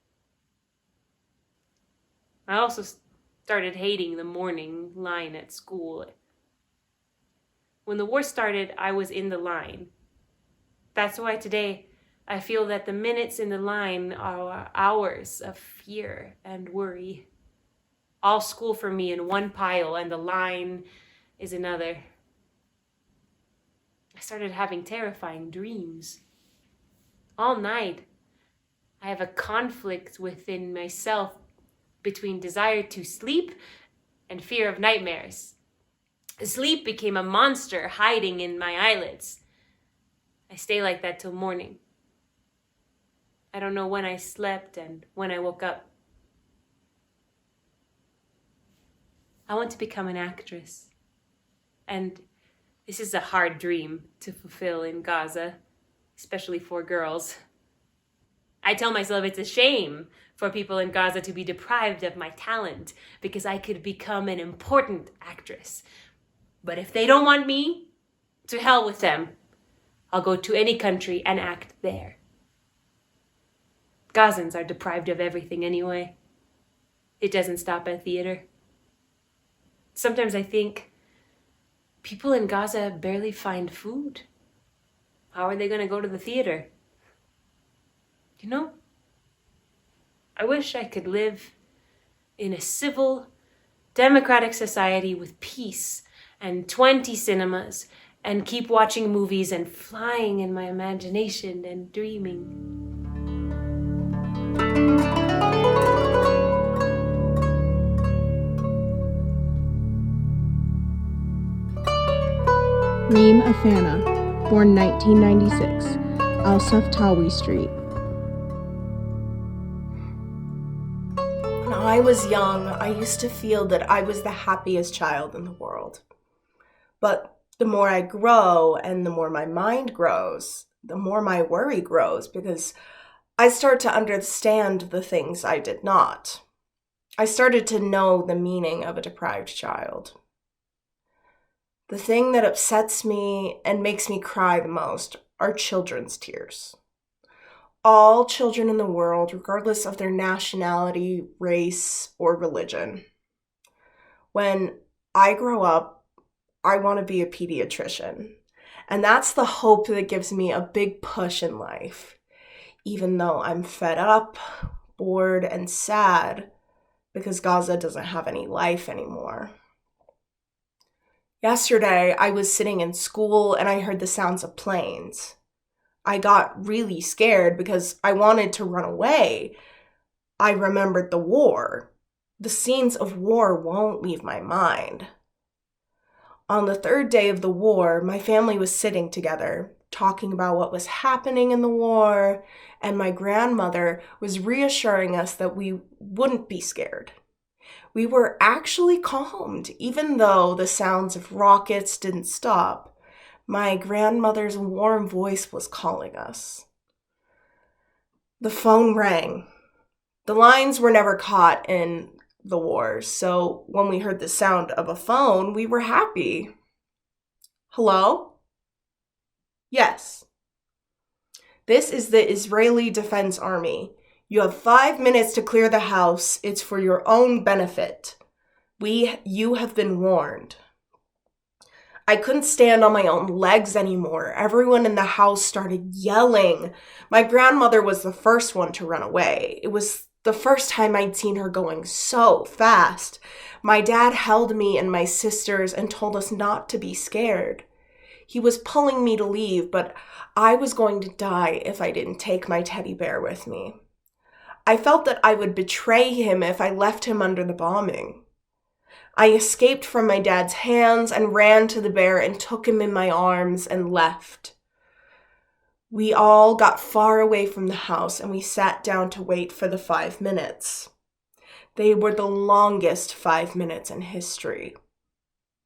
I also started hating the morning line at school. When the war started, I was in the line. That's why today I feel that the minutes in the line are hours of fear and worry. All school for me in one pile and the line is another. I started having terrifying dreams. All night, I have a conflict within myself between desire to sleep and fear of nightmares. Sleep became a monster hiding in my eyelids. I stay like that till morning. I don't know when I slept and when I woke up. I want to become an actress. And this is a hard dream to fulfill in Gaza, especially for girls. I tell myself it's a shame for people in Gaza to be deprived of my talent because I could become an important actress. But if they don't want me, to hell with them. I'll go to any country and act there. Gazans are deprived of everything anyway. It doesn't stop at theater. Sometimes I think people in Gaza barely find food. How are they going to go to the theater? You know, I wish I could live in a civil, democratic society with peace and 20 cinemas and keep watching movies and flying in my imagination and dreaming. Reem Afana, born 1996, Al-Saf Tawi Street. When I was young, I used to feel that I was the happiest child in the world. But the more I grow and the more my mind grows, the more my worry grows because I start to understand the things I did not. I started to know the meaning of a deprived child. The thing that upsets me and makes me cry the most are children's tears. All children in the world, regardless of their nationality, race, or religion. When I grow up, I want to be a pediatrician. And that's the hope that gives me a big push in life. Even though I'm fed up, bored, and sad because Gaza doesn't have any life anymore. Yesterday, I was sitting in school and I heard the sounds of planes. I got really scared because I wanted to run away. I remembered the war. The scenes of war won't leave my mind. On the third day of the war, my family was sitting together, talking about what was happening in the war, and my grandmother was reassuring us that we wouldn't be scared. We were actually calmed, even though the sounds of rockets didn't stop. My grandmother's warm voice was calling us. The phone rang. The lines were never caught in the wars, so when we heard the sound of a phone, we were happy. Hello? Yes. This is the Israeli Defense Army. You have 5 minutes to clear the house. It's for your own benefit. You have been warned. I couldn't stand on my own legs anymore. Everyone in the house started yelling. My grandmother was the first one to run away. It was the first time I'd seen her going so fast. My dad held me and my sisters and told us not to be scared. He was pulling me to leave, but I was going to die if I didn't take my teddy bear with me. I felt that I would betray him if I left him under the bombing. I escaped from my dad's hands and ran to the bear and took him in my arms and left. We all got far away from the house and we sat down to wait for the 5 minutes. They were the longest 5 minutes in history.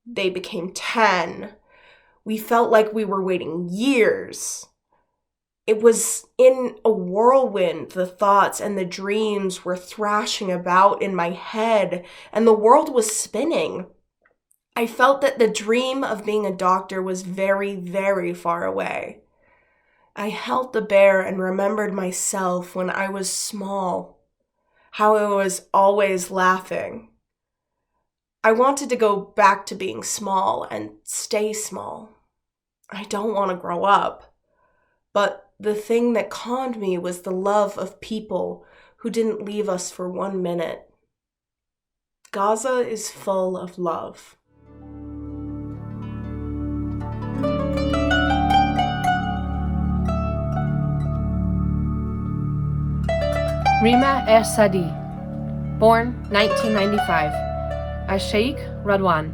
They became 10. We felt like we were waiting years. It was in a whirlwind. The thoughts and the dreams were thrashing about in my head, and the world was spinning. I felt that the dream of being a doctor was very, very far away. I held the bear and remembered myself when I was small, how I was always laughing. I wanted to go back to being small and stay small. I don't want to grow up, but the thing that calmed me was the love of people who didn't leave us for 1 minute. Gaza is full of love. Rima Sadi, born 1995, Sheikh Radwan.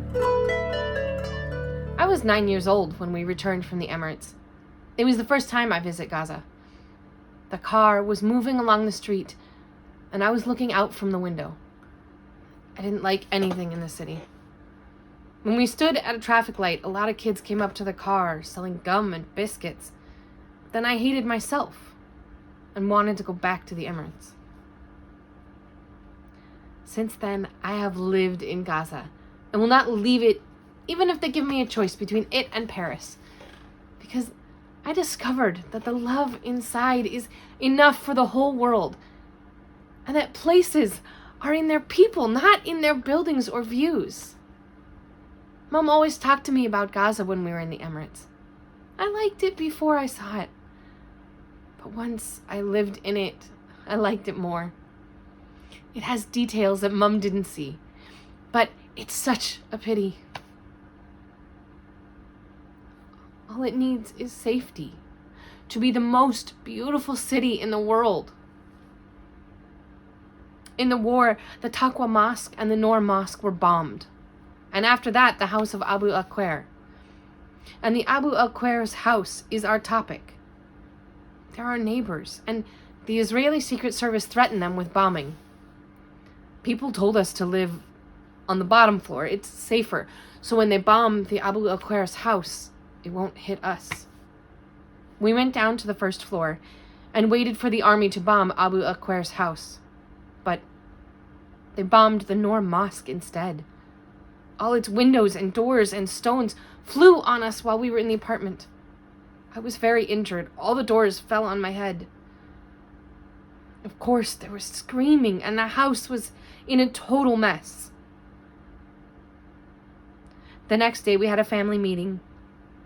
I was 9 years old when we returned from the Emirates. It was the first time I visit Gaza. The car was moving along the street, and I was looking out from the window. I didn't like anything in the city. When we stood at a traffic light, a lot of kids came up to the car selling gum and biscuits. Then I hated myself and wanted to go back to the Emirates. Since then, I have lived in Gaza and will not leave it even if they give me a choice between it and Paris. Because I discovered that the love inside is enough for the whole world, and that places are in their people, not in their buildings or views. Mom always talked to me about Gaza when we were in the Emirates. I liked it before I saw it. But once I lived in it, I liked it more. It has details that Mom didn't see, but it's such a pity. All it needs is safety to be the most beautiful city in the world. In the war, the Taqwa Mosque and the Noor Mosque were bombed. And after that, the house of Abu al-Qair. And the Abu al-Qair's house is our topic. They're our neighbors, and the Israeli Secret Service threatened them with bombing. People told us to live on the bottom floor. It's safer. So when they bomb the Abu al-Qair's house, it won't hit us. We went down to the first floor and waited for the army to bomb Abu al-Qair's house. But they bombed the Noor Mosque instead. All its windows and doors and stones flew on us while we were in the apartment. I was very injured. All the doors fell on my head. Of course, there was screaming, and the house was in a total mess. The next day, we had a family meeting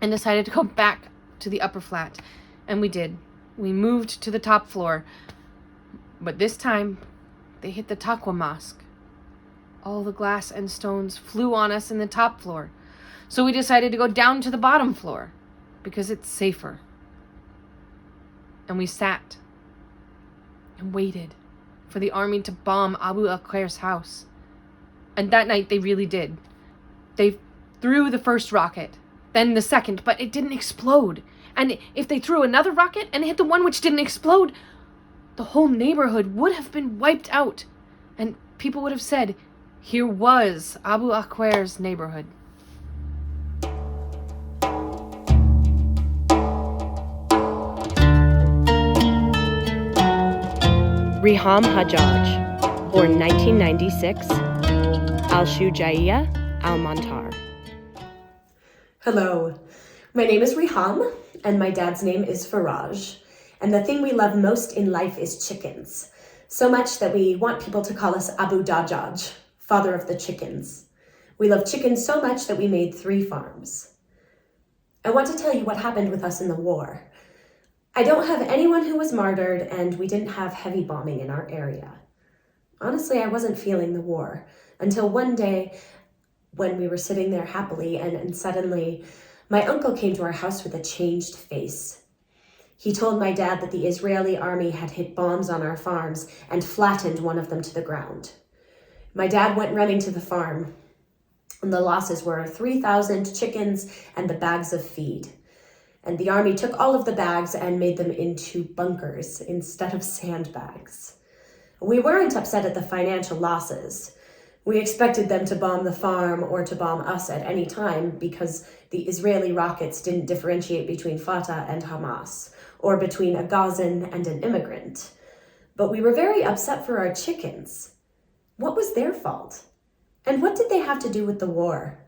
and decided to go back to the upper flat. And we did. We moved to the top floor. But this time, they hit the Taqwa Mosque. All the glass and stones flew on us in the top floor. So we decided to go down to the bottom floor because it's safer. And we sat and waited for the army to bomb Abu al-Qair's house. And that night they really did. They threw the first rocket, then the second, but it didn't explode. And if they threw another rocket and hit the one which didn't explode, the whole neighborhood would have been wiped out. And people would have said, here was Abu al-Qair's neighborhood. Riham Hajjaj, born 1996, Al-Shujaiya, Al-Mantar. Hello, my name is Riham, and my dad's name is Faraj. And the thing we love most in life is chickens. So much that we want people to call us Abu Dajjaj, father of the chickens. We love chickens so much that we made 3 farms. I want to tell you what happened with us in the war. I don't have anyone who was martyred, and we didn't have heavy bombing in our area. Honestly, I wasn't feeling the war until one day when we were sitting there happily, and suddenly my uncle came to our house with a changed face. He told my dad that the Israeli army had hit bombs on our farms and flattened one of them to the ground. My dad went running to the farm, and the losses were 3,000 chickens and the bags of feed. And the army took all of the bags and made them into bunkers instead of sandbags. We weren't upset at the financial losses. We expected them to bomb the farm or to bomb us at any time because the Israeli rockets didn't differentiate between Fatah and Hamas, or between a Gazan and an immigrant. But we were very upset for our chickens. What was their fault? And what did they have to do with the war?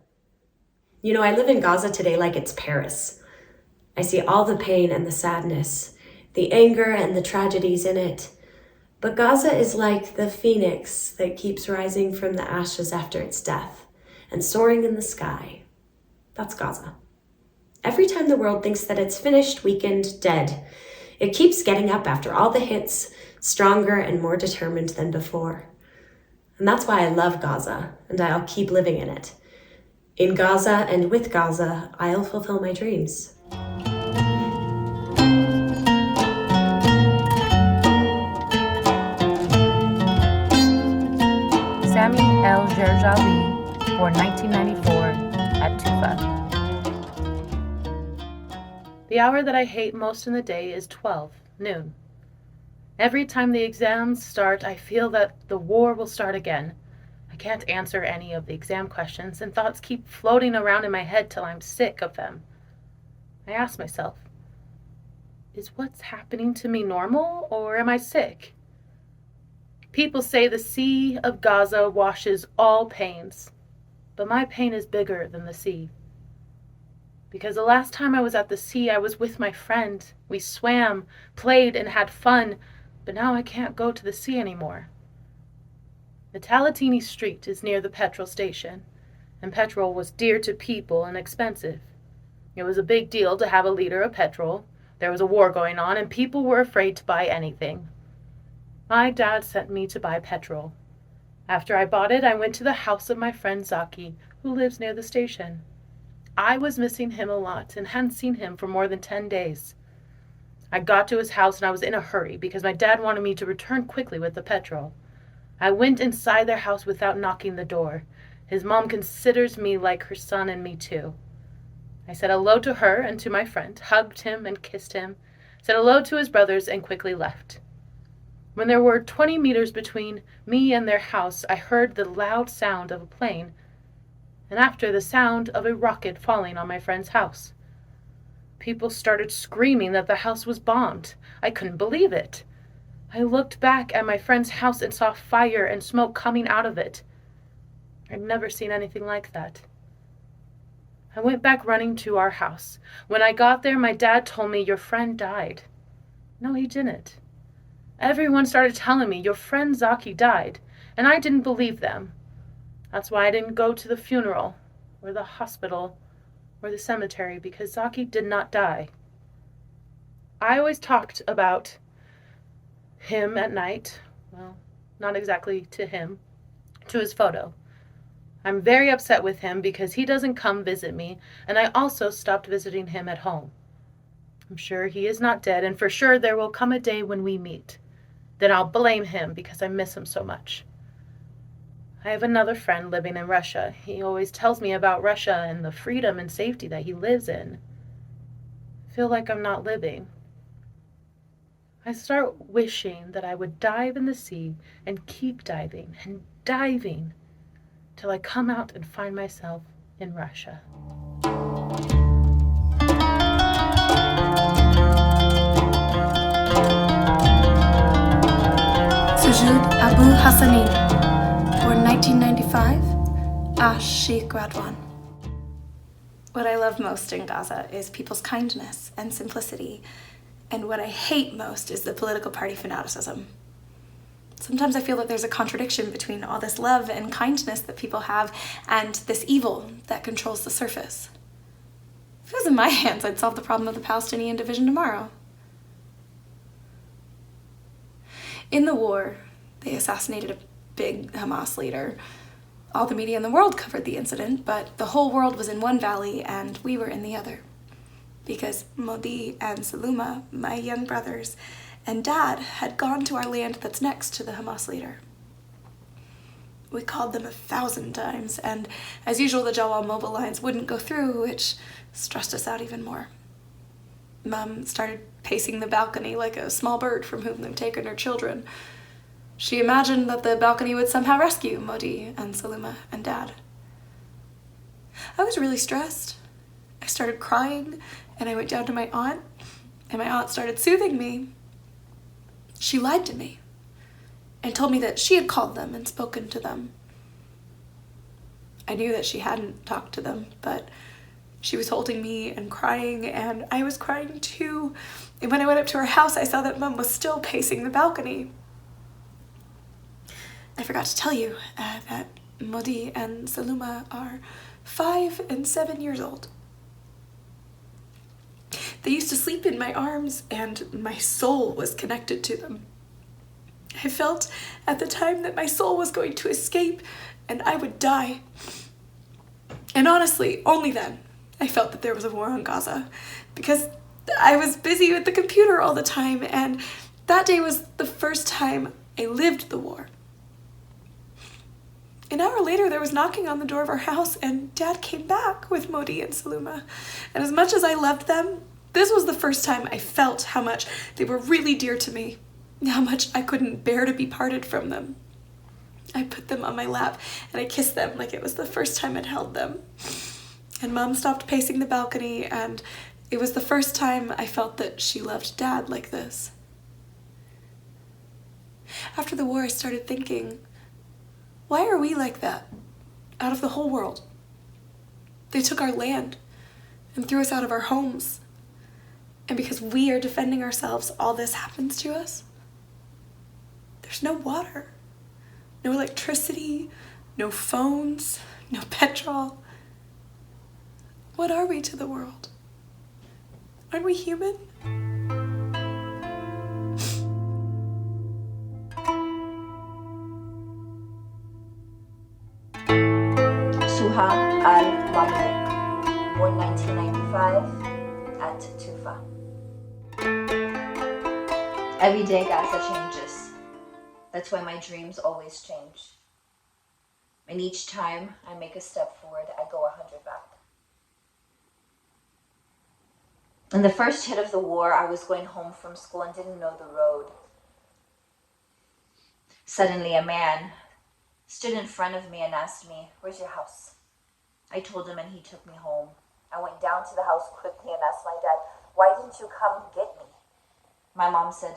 You know, I live in Gaza today like it's Paris. I see all the pain and the sadness, the anger and the tragedies in it. But Gaza is like the phoenix that keeps rising from the ashes after its death and soaring in the sky. That's Gaza. Every time the world thinks that it's finished, weakened, dead, it keeps getting up after all the hits, stronger and more determined than before. And that's why I love Gaza, and I'll keep living in it. In Gaza and with Gaza, I'll fulfill my dreams. Sami El Gerjawi, born 1994, at Tufa. The hour that I hate most in the day is 12, noon. Every time the exams start, I feel that the war will start again. I can't answer any of the exam questions, and thoughts keep floating around in my head till I'm sick of them. I ask myself, is what's happening to me normal, or am I sick? People say the Sea of Gaza washes all pains, but my pain is bigger than the sea. Because the last time I was at the sea, I was with my friend. We swam, played, and had fun, but now I can't go to the sea anymore. The Talatini Street is near the petrol station, and petrol was dear to people and expensive. It was a big deal to have a liter of petrol. There was a war going on, and people were afraid to buy anything. My dad sent me to buy petrol. After I bought it, I went to the house of my friend Zaki, who lives near the station. I was missing him a lot and hadn't seen him for more than 10 days. I got to his house and I was in a hurry because my dad wanted me to return quickly with the petrol. I went inside their house without knocking the door. His mom considers me like her son and me too. I said hello to her and to my friend, hugged him and kissed him, said hello to his brothers and quickly left. When there were 20 meters between me and their house, I heard the loud sound of a plane, and after the sound of a rocket falling on my friend's house. People started screaming that the house was bombed. I couldn't believe it. I looked back at my friend's house and saw fire and smoke coming out of it. I'd never seen anything like that. I went back running to our house. When I got there, my dad told me, "Your friend died." No, he didn't. Everyone started telling me, "Your friend Zaki died," and I didn't believe them. That's why I didn't go to the funeral, or the hospital, or the cemetery, because Zaki did not die. I always talked about him at night. Well, not exactly to him, to his photo. I'm very upset with him because he doesn't come visit me, and I also stopped visiting him at home. I'm sure he is not dead, and for sure there will come a day when we meet. Then I'll blame him because I miss him so much. I have another friend living in Russia. He always tells me about Russia and the freedom and safety that he lives in. I feel like I'm not living. I start wishing that I would dive in the sea and keep diving and diving till I come out and find myself in Russia. Sujud Abu Hassanin, born 1995, Ash Sheikh Radwan. What I love most in Gaza is people's kindness and simplicity, and what I hate most is the political party fanaticism. Sometimes I feel that there's a contradiction between all this love and kindness that people have and this evil that controls the surface. If it was in my hands, I'd solve the problem of the Palestinian division tomorrow. In the war, they assassinated a big Hamas leader. All the media in the world covered the incident, but the whole world was in one valley and we were in the other. Because Modi and Saluma, my young brothers, and Dad had gone to our land that's next to the Hamas leader. We called them 1,000 times, and as usual, the Jawal mobile lines wouldn't go through, which stressed us out even more. Mom started pacing the balcony like a small bird from whom they've taken her children. She imagined that the balcony would somehow rescue Modi and Saluma and Dad. I was really stressed. I started crying, and I went down to my aunt, and my aunt started soothing me. She lied to me and told me that she had called them and spoken to them. I knew that she hadn't talked to them, but she was holding me and crying, and I was crying too. And when I went up to her house, I saw that Mom was still pacing the balcony. I forgot to tell you that Modi and Saluma are 5 and 7 years old. They used to sleep in my arms, and my soul was connected to them. I felt at the time that my soul was going to escape and I would die. And honestly, only then I felt that there was a war on Gaza, because I was busy with the computer all the time, and that day was the first time I lived the war. An hour later, there was knocking on the door of our house, and Dad came back with Modi and Saluma. And as much as I loved them, this was the first time I felt how much they were really dear to me, how much I couldn't bear to be parted from them. I put them on my lap, and I kissed them like it was the first time I'd held them. And Mom stopped pacing the balcony, and it was the first time I felt that she loved Dad like this. After the war, I started thinking, why are we like that, out of the whole world? They took our land and threw us out of our homes. And because we are defending ourselves, all this happens to us. There's no water, no electricity, no phones, no petrol. What are we to the world? Aren't we human? Suha al-Mamluk, born 1995 at Tufa. Every day Gaza changes. That's why my dreams always change. And each time I make a step forward, I go 100 back. In the first hit of the war, I was going home from school and didn't know the road. Suddenly a man stood in front of me and asked me, "Where's your house?" I told him and he took me home. I went down to the house quickly and asked my dad, "Why didn't you come get me?" My mom said,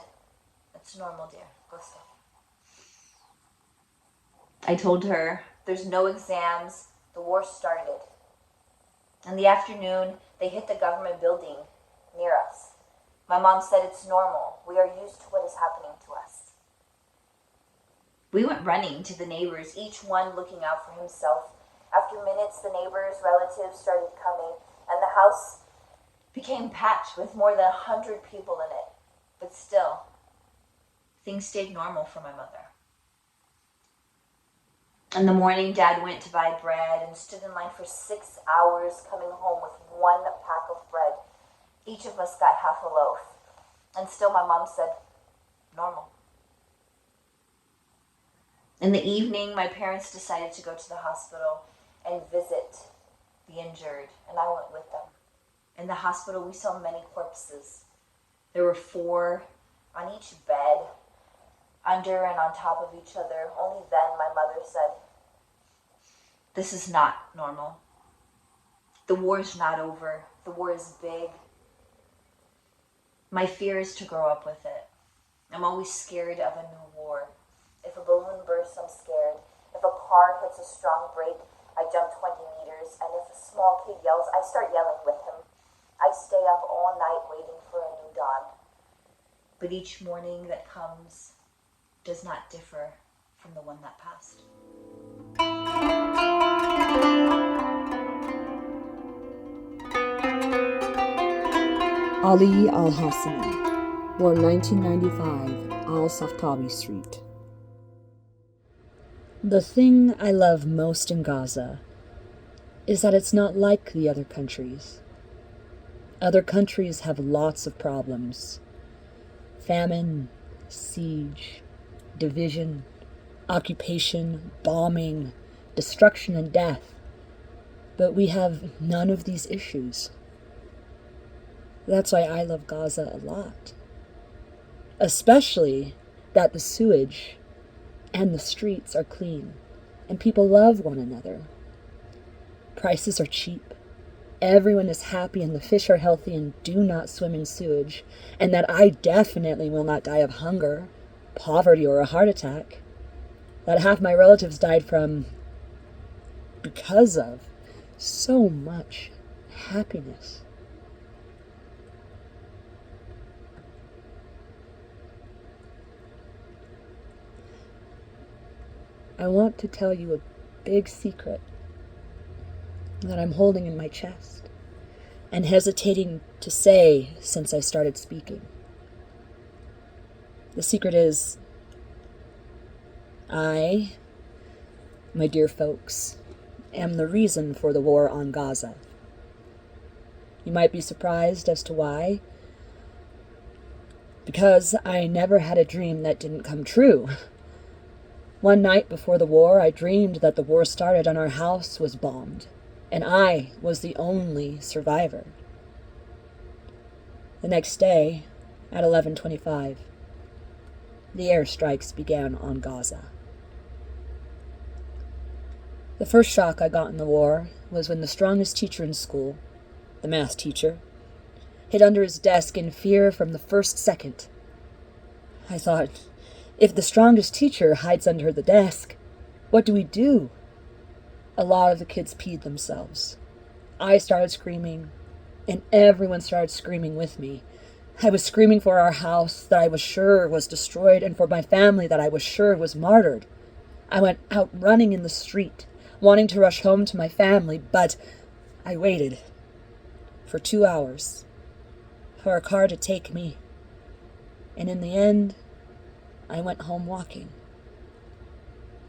"It's normal, dear. Go stay." I told her, "There's no exams. The war started." In the afternoon, they hit the government building near us. My mom said, "It's normal. We are used to what is happening to us." We went running to the neighbors, each one looking out for himself. After minutes, the neighbors' relatives started coming, and the house became packed with more than 100 people in it. But still, things stayed normal for my mother. In the morning, Dad went to buy bread and stood in line for 6 hours, coming home with 1 pack of bread. Each of us got half a loaf. And still my mom said, "Normal." In the evening, my parents decided to go to the hospital and visit the injured, and I went with them. In the hospital, we saw many corpses. There were 4 on each bed, under and on top of each other. Only then my mother said, "This is not normal. The war is not over. The war is big. My fear is to grow up with it. I'm always scared of a new war. If a balloon bursts, I'm scared. If a car hits a strong brake, I jump 20 meters. And if a small kid yells, I start yelling with him. I stay up all night waiting for a new dawn. But each morning that comes does not differ from the one that passed." Ali Al-Hassani, born 1995, Al-Saftawi Street. The thing I love most in Gaza is that it's not like the other countries. Other countries have lots of problems. Famine, siege, division, occupation, bombing, destruction and death. But we have none of these issues. That's why I love Gaza a lot. Especially that the sewage and the streets are clean and people love one another. Prices are cheap. Everyone is happy and the fish are healthy and do not swim in sewage, and that I definitely will not die of hunger, poverty, or a heart attack. That half my relatives died because of so much happiness. I want to tell you a big secret that I'm holding in my chest and hesitating to say since I started speaking. The secret is, I, my dear folks, am the reason for the war on Gaza. You might be surprised as to why. Because I never had a dream that didn't come true. One night before the war, I dreamed that the war started and our house was bombed, and I was the only survivor. The next day, at 11:25, the airstrikes began on Gaza. The first shock I got in the war was when the strongest teacher in school, the math teacher, hid under his desk in fear from the first second. I thought, if the strongest teacher hides under the desk, what do we do? A lot of the kids peed themselves. I started screaming, and everyone started screaming with me. I was screaming for our house that I was sure was destroyed and for my family that I was sure was martyred. I went out running in the street, wanting to rush home to my family, but I waited for 2 hours for a car to take me. And in the end, I went home walking.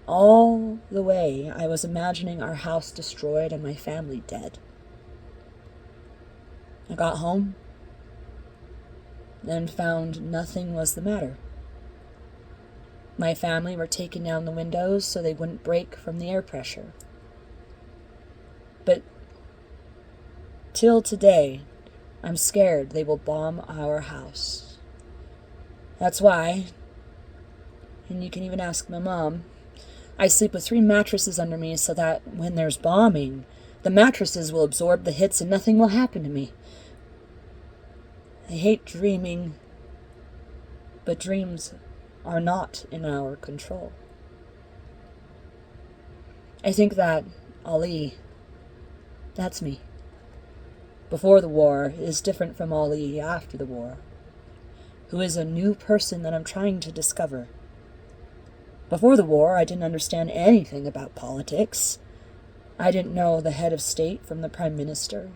All the way, I was imagining our house destroyed and my family dead. I got home and found nothing was the matter. My family were taking down the windows so they wouldn't break from the air pressure. But till today, I'm scared they will bomb our house. That's why, and you can even ask my mom, I sleep with 3 mattresses under me so that when there's bombing, the mattresses will absorb the hits and nothing will happen to me. I hate dreaming, but dreams are not in our control. I think that Ali, that's me, before the war is different from Ali after the war, who is a new person that I'm trying to discover. Before the war, I didn't understand anything about politics. I didn't know the head of state from the prime minister.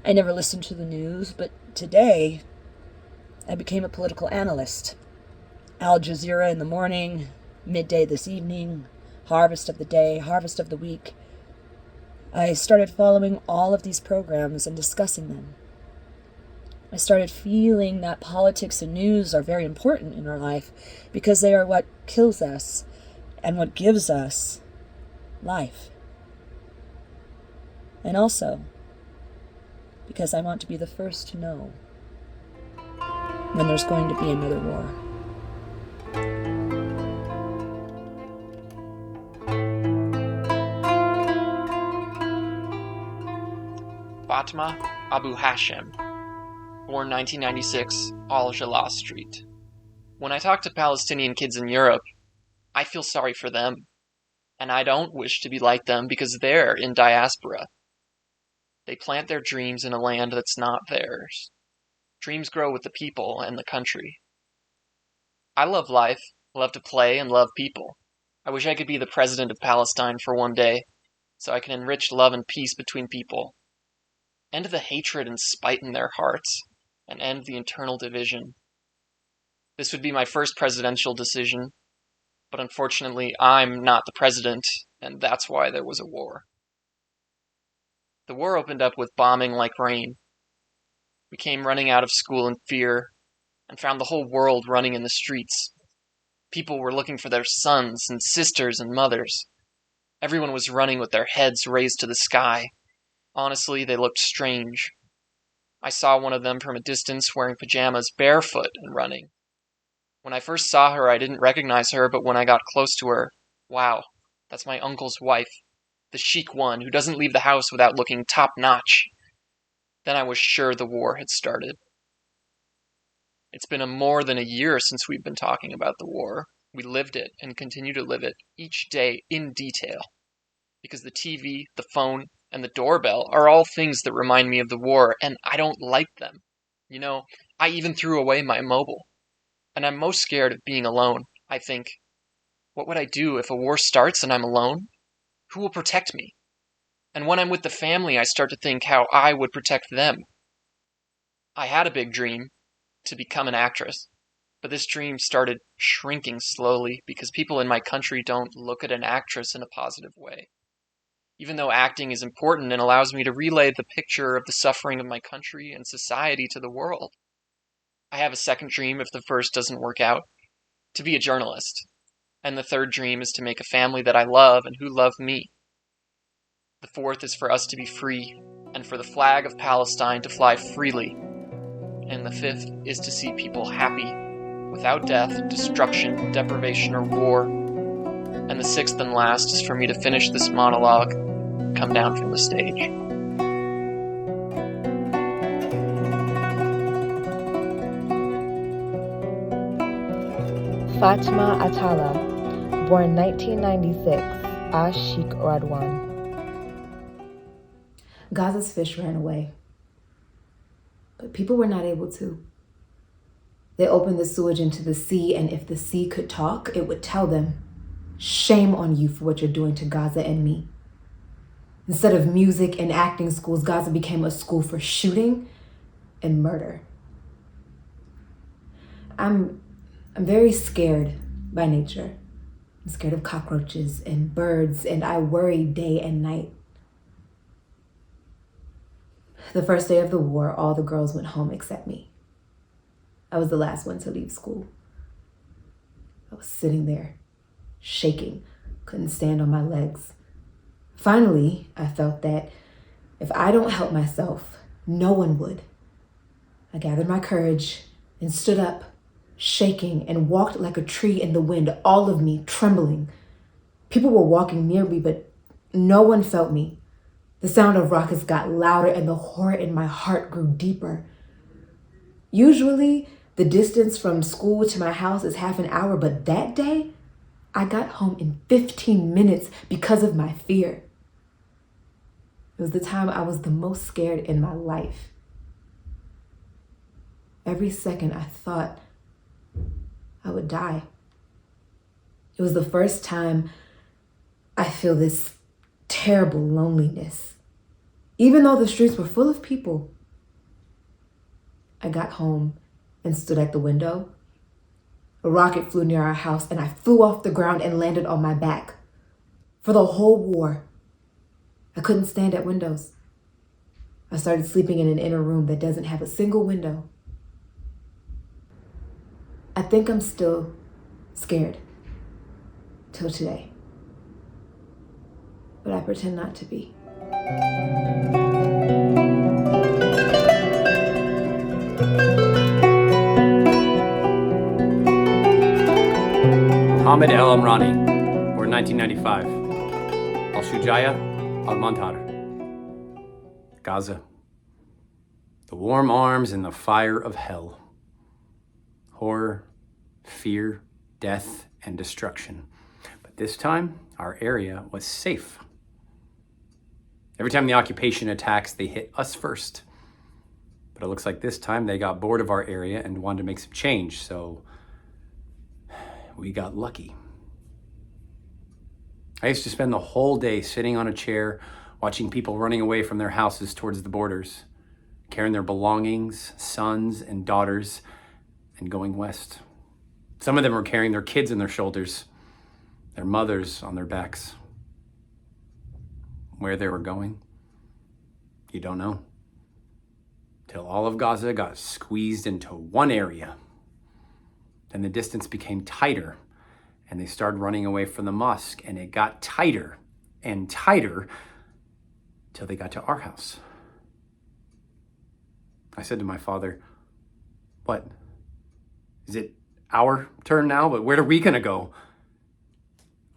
I never listened to the news, but today I became a political analyst. Al Jazeera in the morning, midday this evening, harvest of the day, harvest of the week. I started following all of these programs and discussing them. I started feeling that politics and news are very important in our life because they are what kills us and what gives us life. And also because I want to be the first to know when there's going to be another war. Fatma Abu Hashem, born 1996, Al-Jalal Street. When I talk to Palestinian kids in Europe, I feel sorry for them, and I don't wish to be like them because they're in diaspora. They plant their dreams in a land that's not theirs. Dreams grow with the people and the country. I love life, love to play, and love people. I wish I could be the president of Palestine for one day, so I can enrich love and peace between people. End the hatred and spite in their hearts, and end the internal division. This would be my first presidential decision, but unfortunately I'm not the president, and that's why there was a war. The war opened up with bombing like rain. We came running out of school in fear, and found the whole world running in the streets. People were looking for their sons and sisters and mothers. Everyone was running with their heads raised to the sky. Honestly, they looked strange. I saw one of them from a distance wearing pajamas, barefoot and running. When I first saw her, I didn't recognize her, but when I got close to her, wow, that's my uncle's wife, the chic one who doesn't leave the house without looking top-notch. Then I was sure the war had started. It's been more than a year since we've been talking about the war. We lived it and continue to live it each day in detail. Because the TV, the phone, and the doorbell are all things that remind me of the war, and I don't like them. You know, I even threw away my mobile. And I'm most scared of being alone. I think, what would I do if a war starts and I'm alone? Who will protect me? And when I'm with the family, I start to think how I would protect them. I had a big dream, to become an actress. But this dream started shrinking slowly because people in my country don't look at an actress in a positive way. Even though acting is important and allows me to relay the picture of the suffering of my country and society to the world. I have a second dream if the first doesn't work out, to be a journalist. And the third dream is to make a family that I love and who love me. The fourth is for us to be free, and for the flag of Palestine to fly freely. And the fifth is to see people happy, without death, destruction, deprivation, or war. And the sixth and last is for me to finish this monologue, come down from the stage. Fatma Atala, born 1996, Ashik Radwan. Gaza's fish ran away. But people were not able to. They opened the sewage into the sea, and if the sea could talk, it would tell them, "Shame on you for what you're doing to Gaza and me." Instead of music and acting schools, Gaza became a school for shooting and murder. I'm very scared by nature. I'm scared of cockroaches and birds, and I worry day and night. The first day of the war, all the girls went home except me. I was the last one to leave school. I was sitting there, shaking, couldn't stand on my legs. Finally, I felt that if I don't help myself, no one would. I gathered my courage and stood up, shaking, and walked like a tree in the wind, all of me trembling. People were walking near me, but no one felt me. The sound of rockets got louder and the horror in my heart grew deeper. Usually, the distance from school to my house is half an hour, but that day, I got home in 15 minutes because of my fear. It was the time I was the most scared in my life. Every second I thought I would die. It was the first time I feel this terrible loneliness. Even though the streets were full of people, I got home and stood at the window. A rocket flew near our house and I flew off the ground and landed on my back. For the whole war, I couldn't stand at windows. I started sleeping in an inner room that doesn't have a single window. I think I'm still scared till today, but I pretend not to be. Mohammed El Amrani, born 1995. Al Shujaya, Al Mantar. Gaza. The warm arms and the fire of hell. Horror, fear, death, and destruction. But this time, our area was safe. Every time the occupation attacks, they hit us first. But it looks like this time they got bored of our area and wanted to make some change, so we got lucky. I used to spend the whole day sitting on a chair, watching people running away from their houses towards the borders, carrying their belongings, sons and daughters, and going west. Some of them were carrying their kids on their shoulders, their mothers on their backs. Where they were going, you don't know. Till all of Gaza got squeezed into one area. Then the distance became tighter, and they started running away from the mosque, and it got tighter and tighter till they got to our house. I said to my father, "What? Is it our turn now? But where are we gonna go?"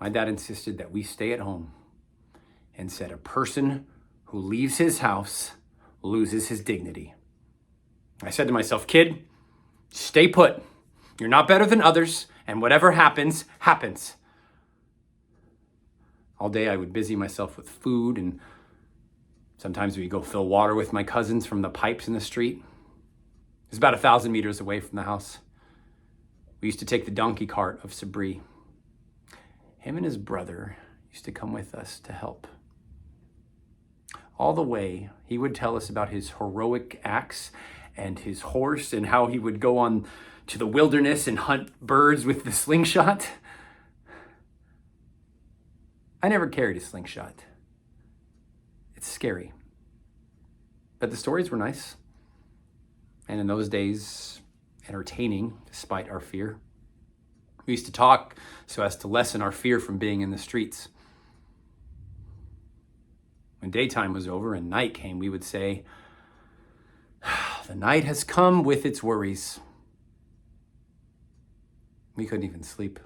My dad insisted that we stay at home and said a person who leaves his house loses his dignity. I said to myself, "Kid, stay put. You're not better than others, and whatever happens, happens." All day I would busy myself with food, and sometimes we'd go fill water with my cousins from the pipes in the street. It's about 1,000 meters away from the house. We used to take the donkey cart of Sabri. Him and his brother used to come with us to help. All the way, he would tell us about his heroic acts and his horse and how he would go on to the wilderness and hunt birds with the slingshot. I never carried a slingshot. It's scary. But the stories were nice. And in those days, entertaining despite our fear. We used to talk so as to lessen our fear from being in the streets. When daytime was over and night came, we would say, "The night has come with its worries." We couldn't even sleep.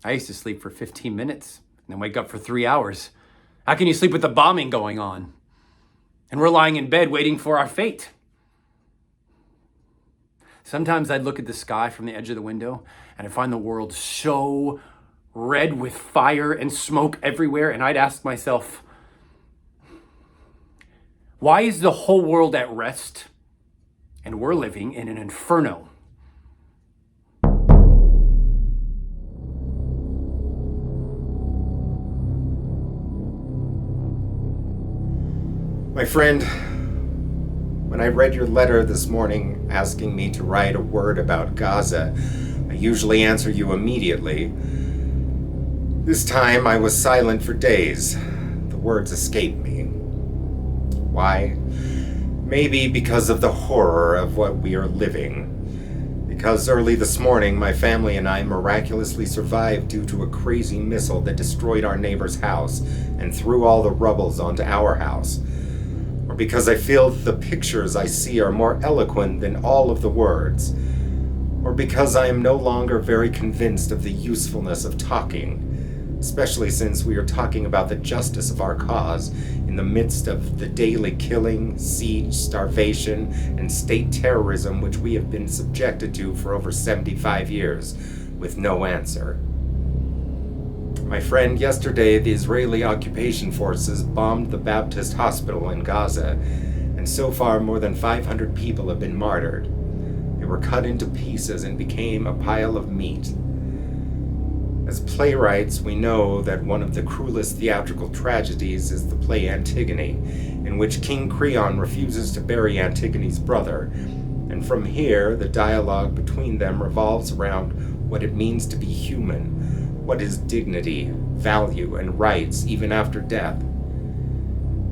I used to sleep for 15 minutes and then wake up for 3 hours. How can you sleep with the bombing going on? And we're lying in bed waiting for our fate. Sometimes I'd look at the sky from the edge of the window and I'd find the world so red with fire and smoke everywhere, and I'd ask myself, Why is the whole world at rest and we're living in an inferno? My friend, when I read your letter this morning asking me to write a word about Gaza, I usually answer you immediately. This time I was silent for days. The words escaped me. Why? Maybe because of the horror of what we are living. Because early this morning my family and I miraculously survived due to a crazy missile that destroyed our neighbor's house and threw all the rubbles onto our house. Or because I feel the pictures I see are more eloquent than all of the words. Or because I am no longer very convinced of the usefulness of talking, especially since we are talking about the justice of our cause in the midst of the daily killing, siege, starvation, and state terrorism which we have been subjected to for over 75 years, with no answer. My friend, yesterday the Israeli occupation forces bombed the Baptist hospital in Gaza, and so far more than 500 people have been martyred. They were cut into pieces and became a pile of meat. As playwrights, we know that one of the cruelest theatrical tragedies is the play Antigone, in which King Creon refuses to bury Antigone's brother, and from here the dialogue between them revolves around what it means to be human. What is dignity, value, and rights even after death?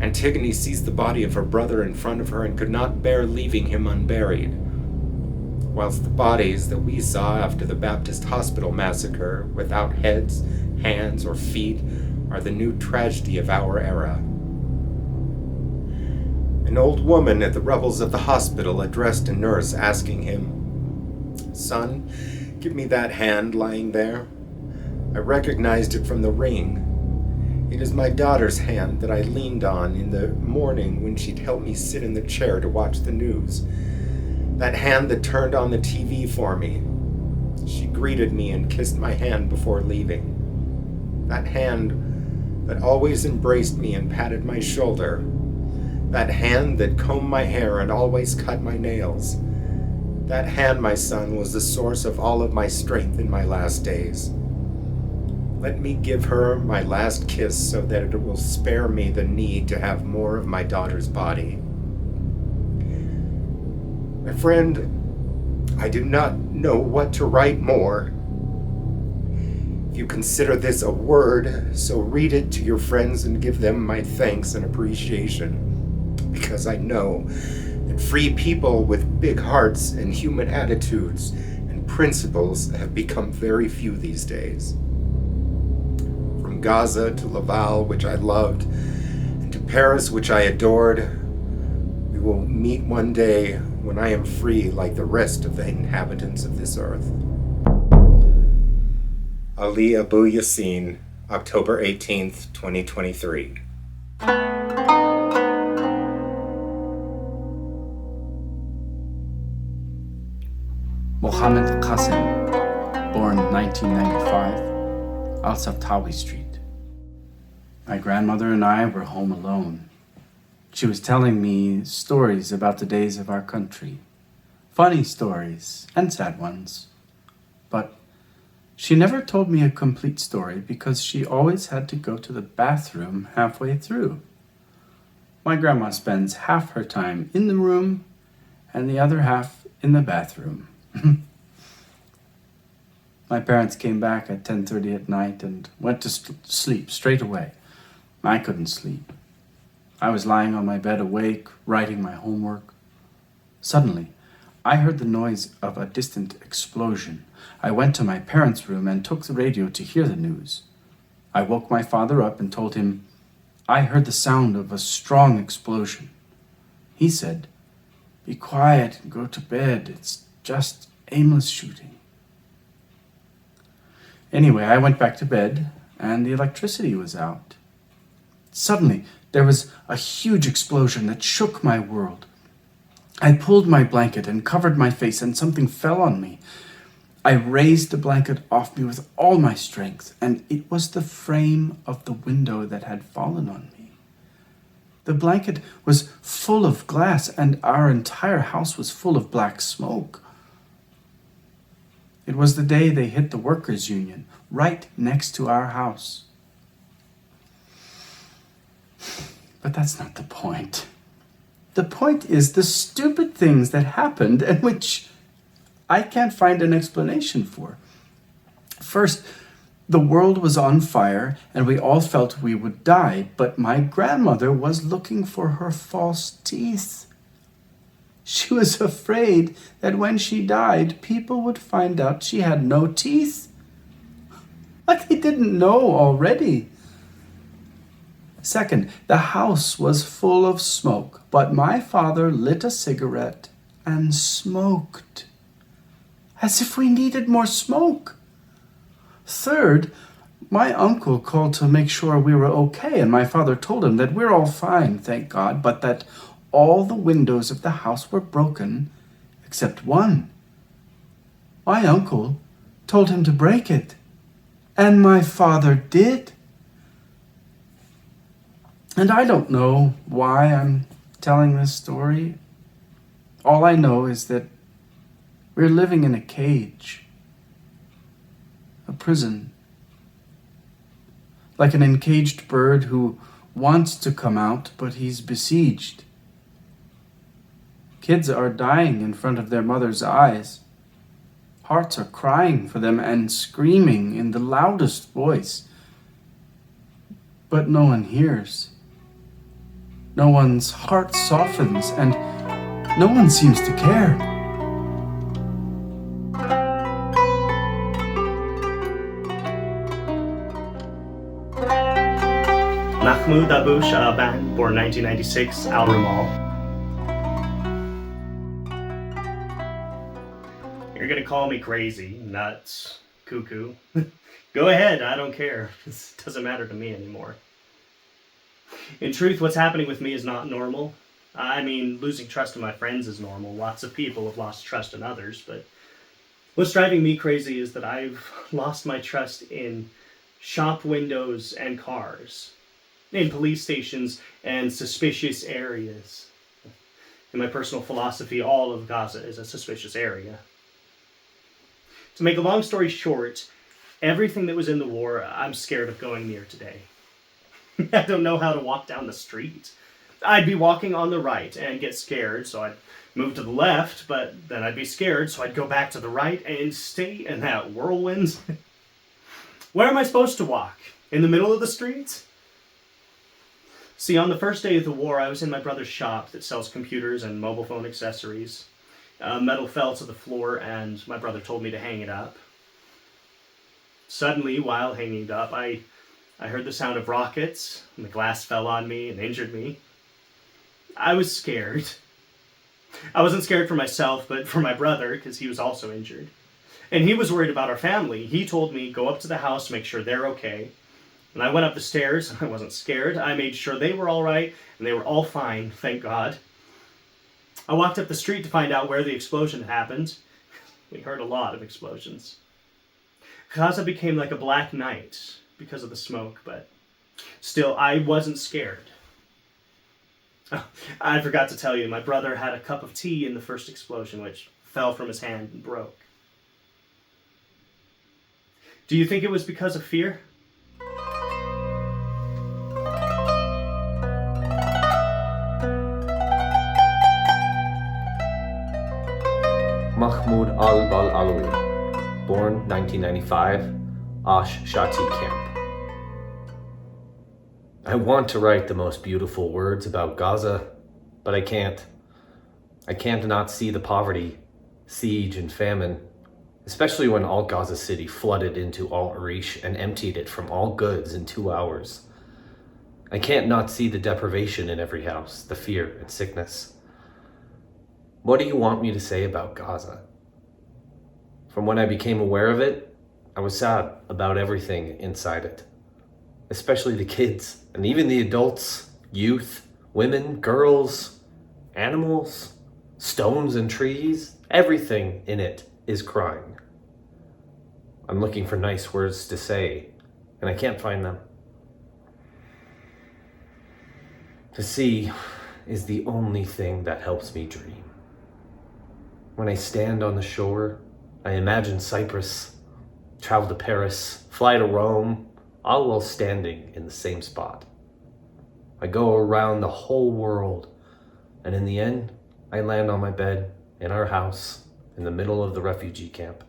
Antigone sees the body of her brother in front of her and could not bear leaving him unburied. Whilst the bodies that we saw after the Baptist hospital massacre, without heads, hands, or feet, are the new tragedy of our era. An old woman at the rubbles of the hospital addressed a nurse asking him, "Son, give me that hand lying there. I recognized it from the ring. It is my daughter's hand that I leaned on in the morning when she'd help me sit in the chair to watch the news. That hand that turned on the TV for me. She greeted me and kissed my hand before leaving. That hand that always embraced me and patted my shoulder. That hand that combed my hair and always cut my nails. That hand, my son, was the source of all of my strength in my last days. Let me give her my last kiss so that it will spare me the need to have more of my daughter's body." My friend, I do not know what to write more. If you consider this a word, so read it to your friends and give them my thanks and appreciation, because I know that free people with big hearts and human attitudes and principles have become very few these days. From Gaza to Laval, which I loved, and to Paris, which I adored, we will meet one day when I am free like the rest of the inhabitants of this earth. Ali Abu Yassin, October 18th, 2023. Mohammed Qasim, born 1995, Al-Saftawi Street. My grandmother and I were home alone. She was telling me stories about the days of our country. Funny stories and sad ones. But she never told me a complete story because she always had to go to the bathroom halfway through. My grandma spends half her time in the room and the other half in the bathroom. My parents came back at 10:30 at night and went to sleep straight away. I couldn't sleep. I was lying on my bed awake, writing my homework. Suddenly, I heard the noise of a distant explosion. I went to my parents' room and took the radio to hear the news. I woke my father up and told him, I heard the sound of a strong explosion. He said, "Be quiet and go to bed. It's just aimless shooting." Anyway, I went back to bed and the electricity was out. Suddenly, there was a huge explosion that shook my world. I pulled my blanket and covered my face and something fell on me. I raised the blanket off me with all my strength, and it was the frame of the window that had fallen on me. The blanket was full of glass, and our entire house was full of black smoke. It was the day they hit the workers' union, right next to our house. But that's not the point. The point is the stupid things that happened and which I can't find an explanation for. First, the world was on fire and we all felt we would die, but my grandmother was looking for her false teeth. She was afraid that when she died, people would find out she had no teeth. Like they didn't know already. Second, the house was full of smoke, but my father lit a cigarette and smoked. As if we needed more smoke. Third, my uncle called to make sure we were okay, and my father told him that we're all fine, thank God, but that all the windows of the house were broken except one. My uncle told him to break it, and my father did. And I don't know why I'm telling this story. All I know is that we're living in a cage. A prison. Like an encaged bird who wants to come out, but he's besieged. Kids are dying in front of their mother's eyes. Hearts are crying for them and screaming in the loudest voice. But no one hears. No one's heart softens, and no one seems to care. Mahmoud Abu Sha'ban, born 1996, Al Ramal. You're gonna call me crazy, nuts, cuckoo. Go ahead, I don't care. This doesn't matter to me anymore. In truth, what's happening with me is not normal. I mean, losing trust in my friends is normal. Lots of people have lost trust in others, but what's driving me crazy is that I've lost my trust in shop windows and cars, in police stations and suspicious areas. In my personal philosophy, all of Gaza is a suspicious area. To make a long story short, everything that was in the war, I'm scared of going near today. I don't know how to walk down the street. I'd be walking on the right and get scared, so I'd move to the left, but then I'd be scared, so I'd go back to the right and stay in that whirlwind. Where am I supposed to walk? In the middle of the street? See, on the first day of the war, I was in my brother's shop that sells computers and mobile phone accessories. Metal fell to the floor, and my brother told me to hang it up. Suddenly, while hanging it up, I heard the sound of rockets, and the glass fell on me and injured me. I was scared. I wasn't scared for myself, but for my brother, because he was also injured. And he was worried about our family. He told me, go up to the house, make sure they're okay. And I went up the stairs, and I wasn't scared. I made sure they were all right, and they were all fine, thank God. I walked up the street to find out where the explosion happened. We heard a lot of explosions. Gaza became like a black night because of the smoke, but still, I wasn't scared. Oh, I forgot to tell you, my brother had a cup of tea in the first explosion, which fell from his hand and broke. Do you think it was because of fear? Mahmoud al-Alawi, born 1995, Ashtar Camp. I want to write the most beautiful words about Gaza, but I can't. I can't not see the poverty, siege, and famine, especially when all Gaza City flooded into Al Arish and emptied it from all goods in 2 hours. I can't not see the deprivation in every house, the fear and sickness. What do you want me to say about Gaza? From when I became aware of it, I was sad about everything inside it, especially the kids and even the adults, youth, women, girls, animals, stones and trees. Everything in it is crying. I'm looking for nice words to say, and I can't find them. The sea is the only thing that helps me dream. When I stand on the shore, I imagine Cyprus, travel to Paris, fly to Rome, all while standing in the same spot. I go around the whole world, and in the end, I land on my bed in our house in the middle of the refugee camp.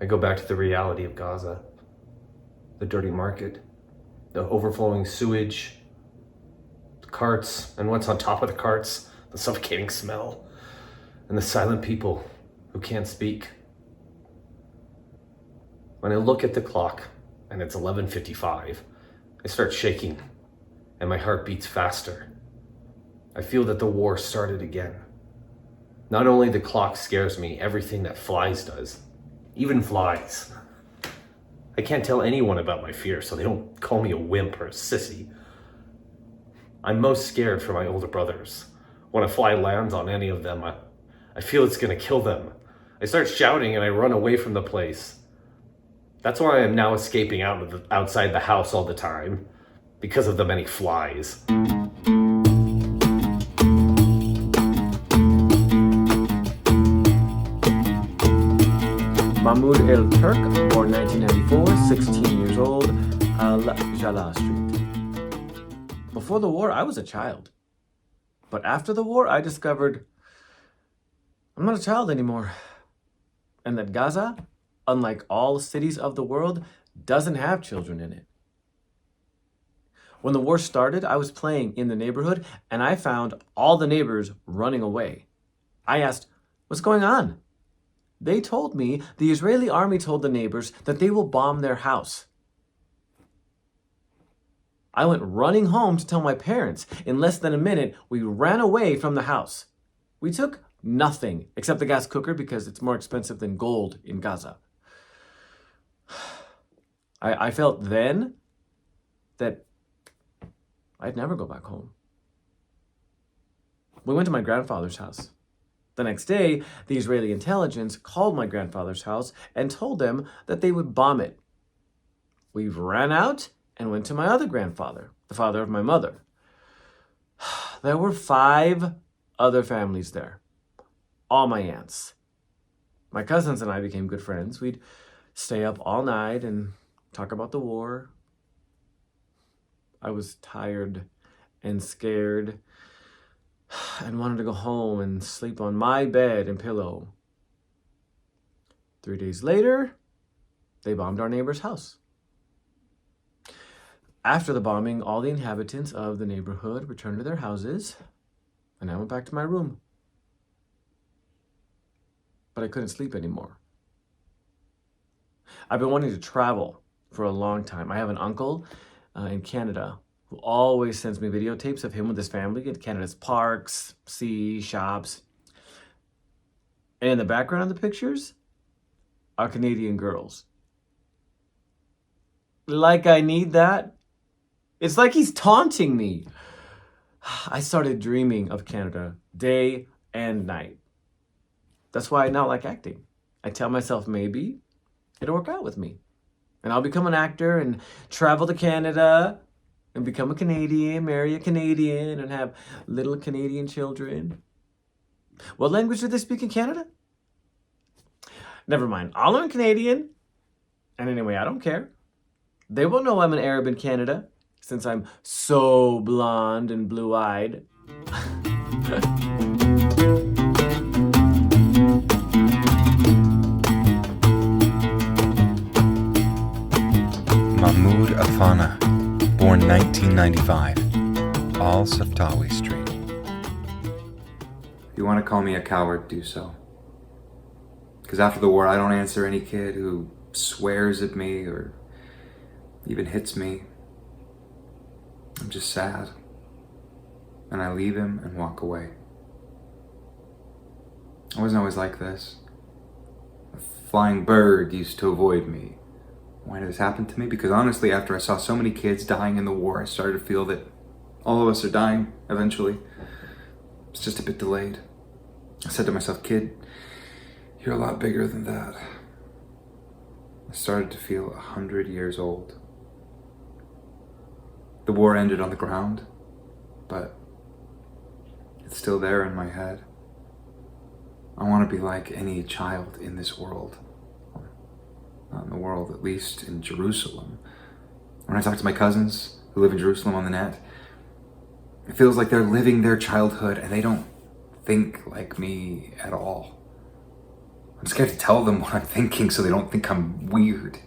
I go back to the reality of Gaza, the dirty market, the overflowing sewage, the carts, and what's on top of the carts, the suffocating smell, and the silent people who can't speak. When I look at the clock and it's 11:55, I start shaking and my heart beats faster. I feel that the war started again. Not only the clock scares me, everything that flies does. Even flies. I can't tell anyone about my fear so they don't call me a wimp or a sissy. I'm most scared for my older brothers. When a fly lands on any of them, I feel it's gonna kill them. I start shouting and I run away from the place. That's why I'm now escaping outside the house all the time, because of the many flies. Mahmoud El Turk, born 1994, 16 years old, Al Jala Street. Before the war, I was a child. But after the war, I discovered I'm not a child anymore. And that Gaza, unlike all cities of the world, doesn't have children in it. When the war started, I was playing in the neighborhood and I found all the neighbors running away. I asked, "What's going on?" They told me the Israeli army told the neighbors that they will bomb their house. I went running home to tell my parents. In less than a minute, we ran away from the house. We took nothing except the gas cooker because it's more expensive than gold in Gaza. I felt then that I'd never go back home. We went to my grandfather's house. The next day, the Israeli intelligence called my grandfather's house and told them that they would bomb it. We ran out and went to my other grandfather, the father of my mother. There were 5 other families there, all my aunts. My cousins and I became good friends. We'd stay up all night and talk about the war. I was tired and scared and wanted to go home and sleep on my bed and pillow. 3 days later, they bombed our neighbor's house. After the bombing, all the inhabitants of the neighborhood returned to their houses, and I went back to my room. But I couldn't sleep anymore. I've been wanting to travel for a long time. I have an uncle in Canada who always sends me videotapes of him with his family in Canada's parks, sea, shops. And in the background of the pictures are Canadian girls. Like I need that. It's like he's taunting me. I started dreaming of Canada day and night. That's why I now like acting. I tell myself maybe it'll work out with me. And I'll become an actor and travel to Canada and become a Canadian, marry a Canadian, and have little Canadian children. What language do they speak in Canada? Never mind, I'll learn Canadian. And anyway, I don't care. They won't know I'm an Arab in Canada, since I'm so blonde and blue-eyed. Mahmoud Afana, born 1995, Al Saftawi Street. If you want to call me a coward, do so. Because after the war, I don't answer any kid who swears at me or even hits me. I'm just sad. And I leave him and walk away. I wasn't always like this. A flying bird used to avoid me. Why did this happen to me? Because honestly, after I saw so many kids dying in the war, I started to feel that all of us are dying eventually. It's just a bit delayed. I said to myself, kid, you're a lot bigger than that. I started to feel 100 years old. The war ended on the ground. but it's still there in my head. I want to be like any child in this world. Not in the world, at least in Jerusalem. When I talk to my cousins who live in Jerusalem on the net, it feels like they're living their childhood and they don't think like me at all. I'm scared to tell them what I'm thinking so they don't think I'm weird.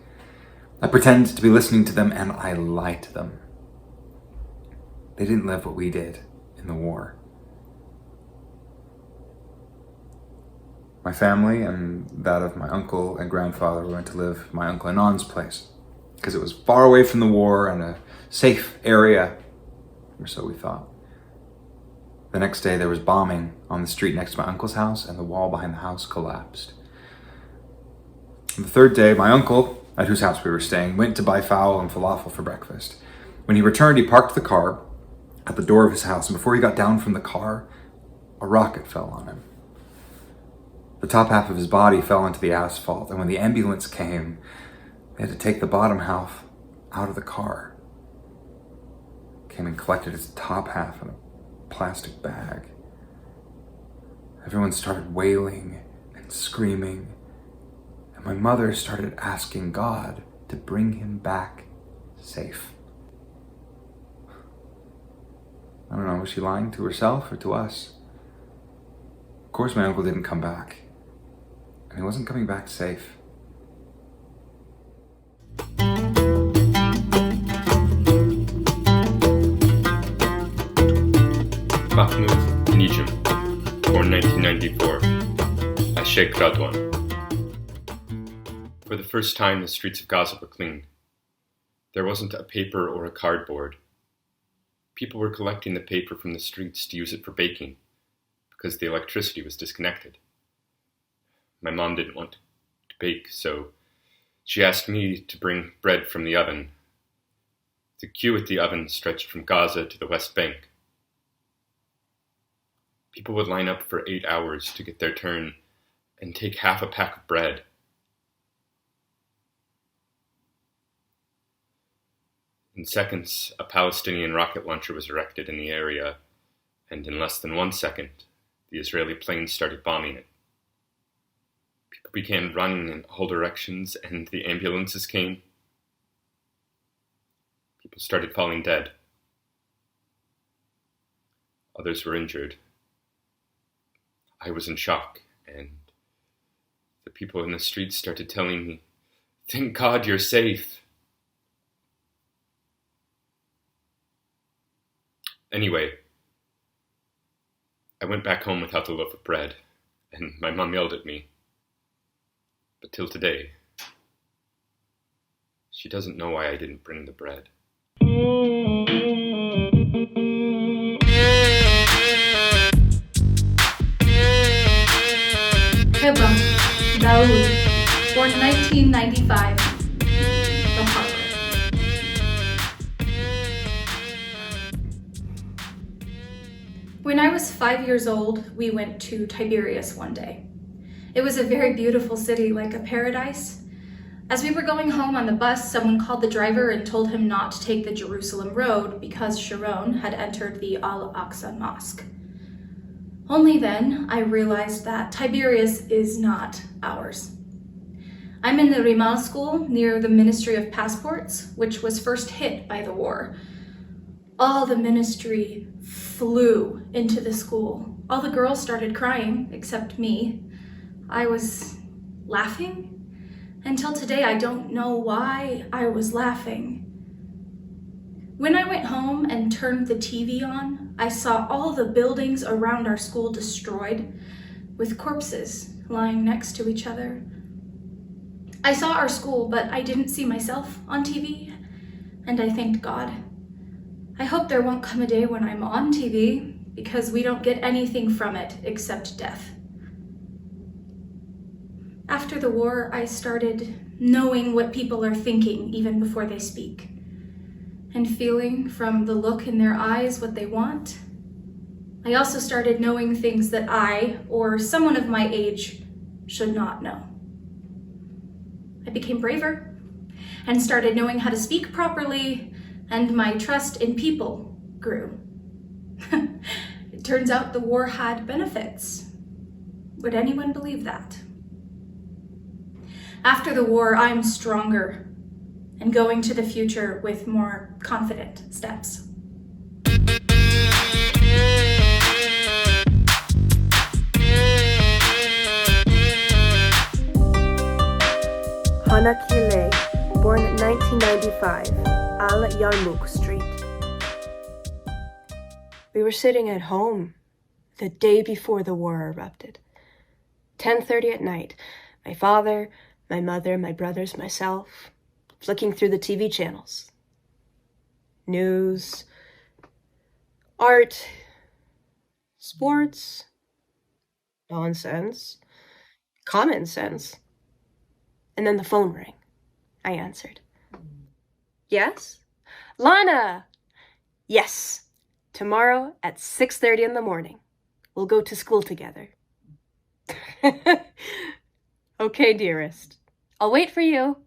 I pretend to be listening to them and I lie to them. They didn't live what we did in the war. My family and that of my uncle and grandfather went to live at my uncle Anand's place because it was far away from the war and a safe area, or so we thought. The next day there was bombing on the street next to my uncle's house and the wall behind the house collapsed. On the third day, my uncle, at whose house we were staying, went to buy fowl and falafel for breakfast. When he returned, he parked the car at the door of his house, and before he got down from the car, a rocket fell on him. The top half of his body fell into the asphalt, and when the ambulance came, they had to take the bottom half out of the car. Came and collected his top half in a plastic bag. Everyone started wailing and screaming, and my mother started asking God to bring him back safe. I don't know, was she lying to herself or to us? Of course my uncle didn't come back. And he wasn't coming back safe. Mahmoud Nijum, born 1994, as Sheikh Radwan. For the first time, the streets of Gaza were clean. There wasn't a paper or a cardboard. People were collecting the paper from the streets to use it for baking, because the electricity was disconnected. My mom didn't want to bake, so she asked me to bring bread from the oven. The queue at the oven stretched from Gaza to the West Bank. People would line up for 8 hours to get their turn and take half a pack of bread. In seconds, a Palestinian rocket launcher was erected in the area, and in less than 1 second, the Israeli planes started bombing it. People began running in all directions, and the ambulances came. People started falling dead. Others were injured. I was in shock, and the people in the streets started telling me, "Thank God you're safe." Anyway, I went back home without the loaf of bread, and my mom yelled at me. But till today, she doesn't know why I didn't bring the bread. Heba Daoud, born 1995, The Harbor. When I was 5 years old, we went to Tiberias one day. It was a very beautiful city, like a paradise. As we were going home on the bus, someone called the driver and told him not to take the Jerusalem road because Sharon had entered the Al-Aqsa Mosque. Only then I realized that Tiberias is not ours. I'm in the Rimal school near the Ministry of Passports, which was first hit by the war. All the ministry flew into the school. All the girls started crying, except me. I was laughing. Until today, I don't know why I was laughing. When I went home and turned the TV on, I saw all the buildings around our school destroyed, with corpses lying next to each other. I saw our school, but I didn't see myself on TV, and I thanked God. I hope there won't come a day when I'm on TV, because we don't get anything from it except death. After the war, I started knowing what people are thinking even before they speak, and feeling from the look in their eyes what they want. I also started knowing things that I, or someone of my age, should not know. I became braver and started knowing how to speak properly, and my trust in people grew. It turns out the war had benefits. Would anyone believe that? After the war, I'm stronger and going to the future with more confident steps. Hana Kile, born 1995, Al Yarmouk Street. We were sitting at home the day before the war erupted. 10:30 at night, my father, my mother, my brothers, myself, flicking through the TV channels. News, art, sports, nonsense, common sense. And then the phone rang. I answered. Yes? Lana! Yes. Tomorrow at 6:30 in the morning. We'll go to school together. Okay, dearest. I'll wait for you.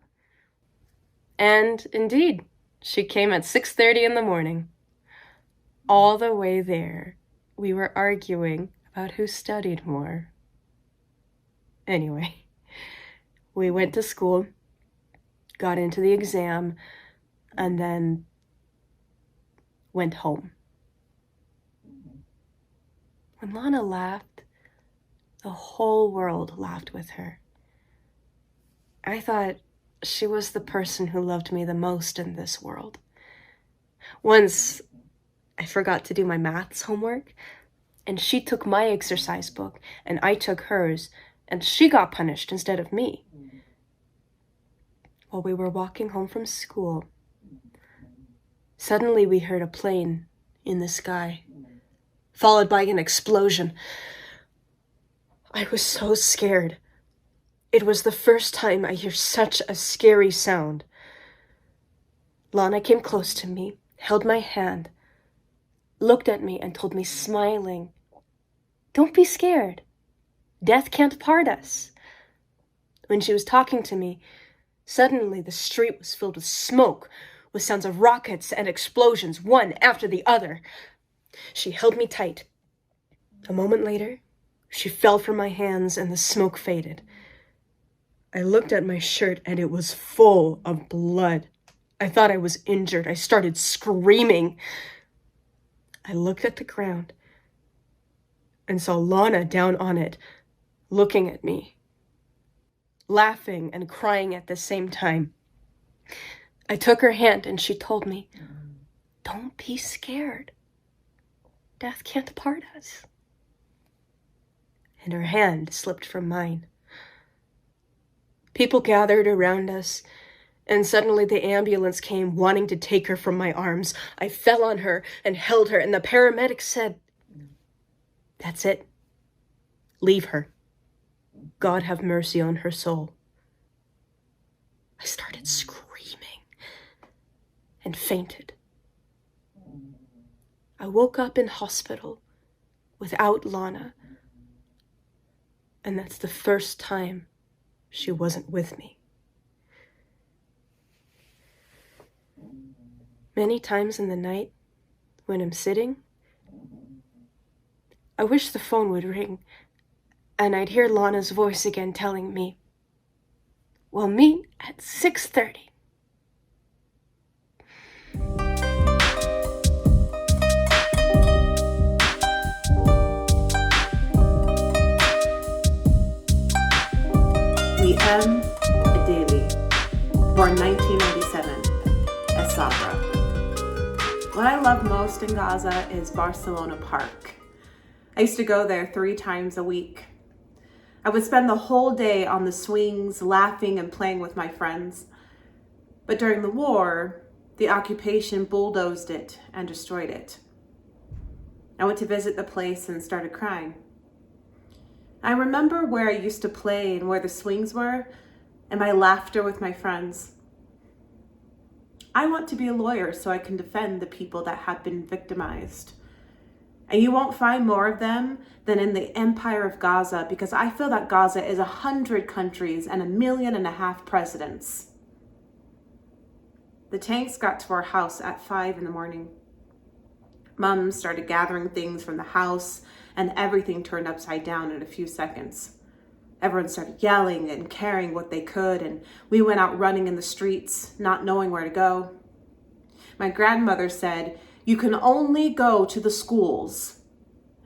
And indeed, she came at 6:30 in the morning. All the way there, we were arguing about who studied more. Anyway, we went to school, got into the exam, and then went home. When Lana laughed, the whole world laughed with her. I thought she was the person who loved me the most in this world. Once, I forgot to do my maths homework, and she took my exercise book, and I took hers, and she got punished instead of me. While we were walking home from school, suddenly we heard a plane in the sky, followed by an explosion. I was so scared. It was the first time I hear such a scary sound. Lana came close to me, held my hand, looked at me, and told me, smiling, "Don't be scared. Death can't part us." When she was talking to me, suddenly the street was filled with smoke, with sounds of rockets and explosions, one after the other. She held me tight. A moment later, she fell from my hands and the smoke faded. I looked at my shirt and it was full of blood. I thought I was injured. I started screaming. I looked at the ground and saw Lana down on it, looking at me, laughing and crying at the same time. I took her hand and she told me, "Don't be scared. Death can't part us." And her hand slipped from mine. People gathered around us, and suddenly the ambulance came, wanting to take her from my arms. I fell on her and held her, and the paramedic said, "That's it. Leave her. God have mercy on her soul." I started screaming and fainted. I woke up in hospital without Lana, and that's the first time she wasn't with me. Many times in the night, when I'm sitting, I wish the phone would ring, and I'd hear Lana's voice again telling me, "We'll meet at 6:30. Liam Adeli, born 1997, as Sabra. What I love most in Gaza is Barcelona Park. I used to go there 3 times a week. I would spend the whole day on the swings, laughing and playing with my friends. But during the war, the occupation bulldozed it and destroyed it. I went to visit the place and started crying. I remember where I used to play and where the swings were, and my laughter with my friends. I want to be a lawyer so I can defend the people that have been victimized. And you won't find more of them than in the empire of Gaza, because I feel that Gaza is 100 countries and 1.5 million presidents. The tanks got to our house at 5 in the morning. Mom started gathering things from the house, and everything turned upside down in a few seconds. Everyone started yelling and carrying what they could, and we went out running in the streets, not knowing where to go. My grandmother said, "You can only go to the schools."